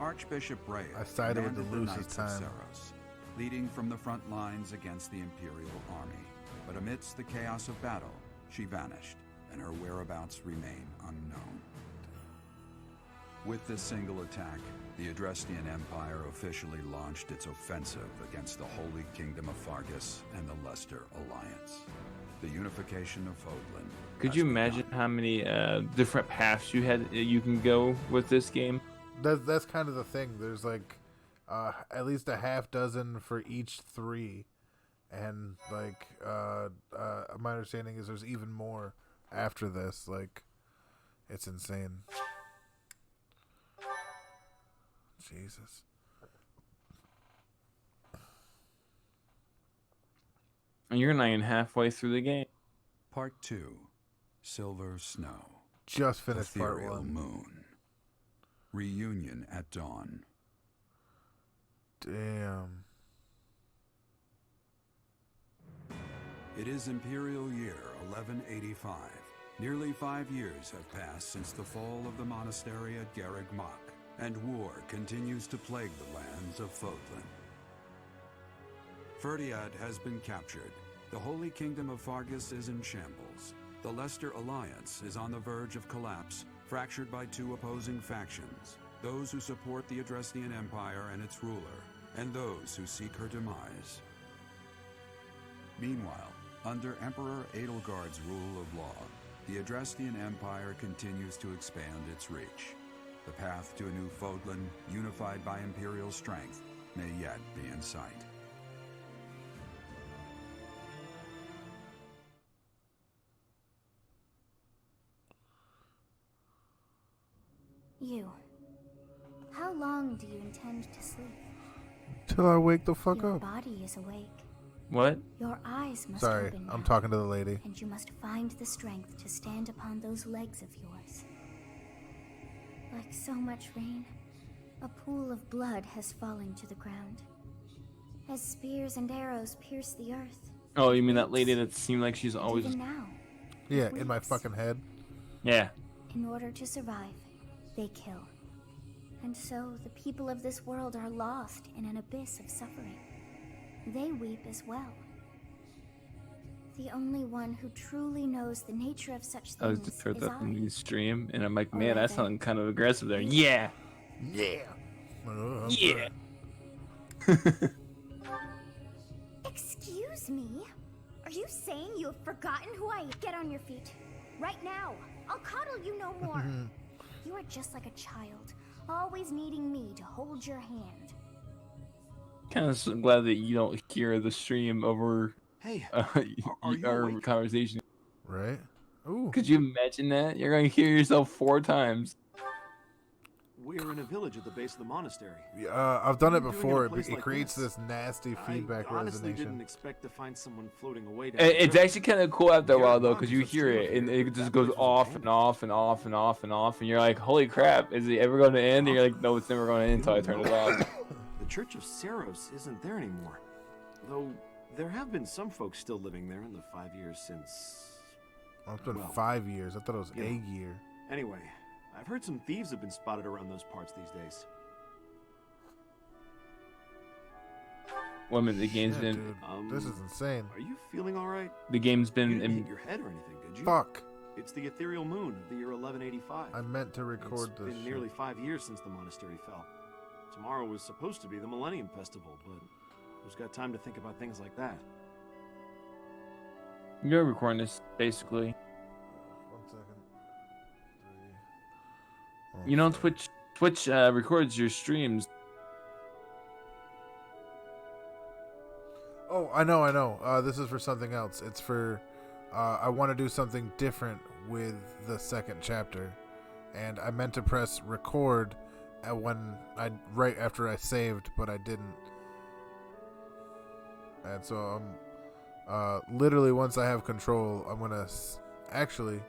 Archbishop Rhea I sided with the commanded loose Knights this of time. Seros, leading from the front lines against the Imperial army. But amidst the chaos of battle, she vanished, and her whereabouts remain unknown. With this single attack, the Adrestian Empire officially launched its offensive against the Holy Kingdom of Fargus and the Leicester Alliance. The unification of Fodlan. Could you imagine how many different paths you can go with this game? That's kind of the thing. There's like at least a half dozen for each three, and like my understanding is there's even more after this. Like, it's insane. Jesus. And you're not even halfway through the game. Part 2. Silver Snow. Just finished part Ethereal 1. Moon. Reunion at dawn. Damn. It is Imperial Year 1185. Nearly 5 years have passed since the fall of the monastery at Garrick Mach, and war continues to plague the lands of Fodlan. Ferdiad has been captured. The Holy Kingdom of Fargus is in shambles. The Leicester Alliance is on the verge of collapse, fractured by two opposing factions, those who support the Adrestian Empire and its ruler, and those who seek her demise. Meanwhile, under Emperor Edelgard's rule of law, the Adrestian Empire continues to expand its reach. The path to a new Fodlan, unified by Imperial strength, may yet be in sight. You. How long do you intend to sleep? Till I wake the fuck Your up. body is awake. What? Your eyes must Sorry, open I'm now, talking to the lady. and you must find the strength to stand upon those legs of yours. Like so much rain, a pool of blood has fallen to the ground. As spears and arrows pierce the earth. Oh, you mean that lady that seemed like she's And always... even now, Yeah, in my fucking head. Yeah. in order to survive, they kill. And so the people of this world are lost in an abyss of suffering. They weep as well. The only one who truly knows the nature of such I was things just heard is that I. in the stream, and I'm like, Or man, that's rather, sounding kind of aggressive there. Yeah. Yeah. Yeah. Excuse me? Are you saying you have forgotten who I am? Get on your feet. Right now. I'll coddle you no more. You are just like a child, always needing me to hold your hand. Kind of glad that you don't hear the stream over Hey, our conversation. Right? Ooh. Could you imagine that? You're gonna hear yourself 4 times. We're in a village at the base of the monastery. I've done it What are you doing in a before. It place like creates this? this nasty feedback I honestly resonation. didn't expect to find someone floating away down It's the river. actually kind of cool after a while though, Garrett because you Moss is hear upstream it of and here. it just That goes place was off abandoned. and off and off and off and off, and you're like, holy crap, is it ever going to end? And you're like, no, it's never going to end until I turn it off. The Church of Saros isn't there anymore. Though there have been some folks still living there in the 5 years since... Oh, it's been well, 5 years. I thought it was you a know. year. Anyway, I've heard some thieves have been spotted around those parts these days. Woman, the game's Shit, been... dude. This is insane. Are you feeling alright? The game's You been... didn't hit your head or anything, did you? Fuck. It's the ethereal moon of the year 1185. I meant to record It's this. been nearly 5 years since the monastery fell. Tomorrow was supposed to be the Millennium Festival, but who's got time to think about things like that? You're recording this, basically. 1 second. 3. You know, Twitch records your streams. Oh, I know. This is for something else. It's for, I want to do something different with the second chapter, and I meant to press record right after I saved, but I didn't. And so literally once I have control, I'm gonna actually.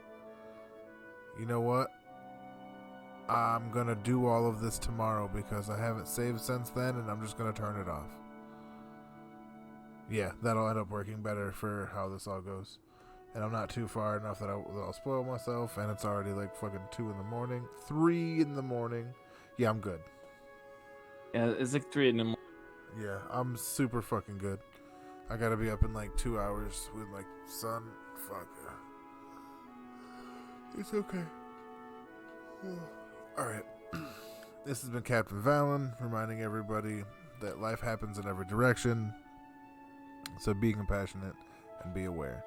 You know what? I'm gonna do all of this tomorrow because I haven't saved since then, and I'm just gonna turn it off. Yeah, that'll end up working better for how this all goes. And I'm not too far enough that I'll spoil myself, and it's already like fucking 2 in the morning, 3 in the morning. Yeah, I'm good. Yeah, it's like 3 in the morning. Yeah, I'm super fucking good. I gotta be up in like 2 hours with like sun. Fuck. It's okay. Alright. This has been Captain Valen, reminding everybody that life happens in every direction. So be compassionate and be aware.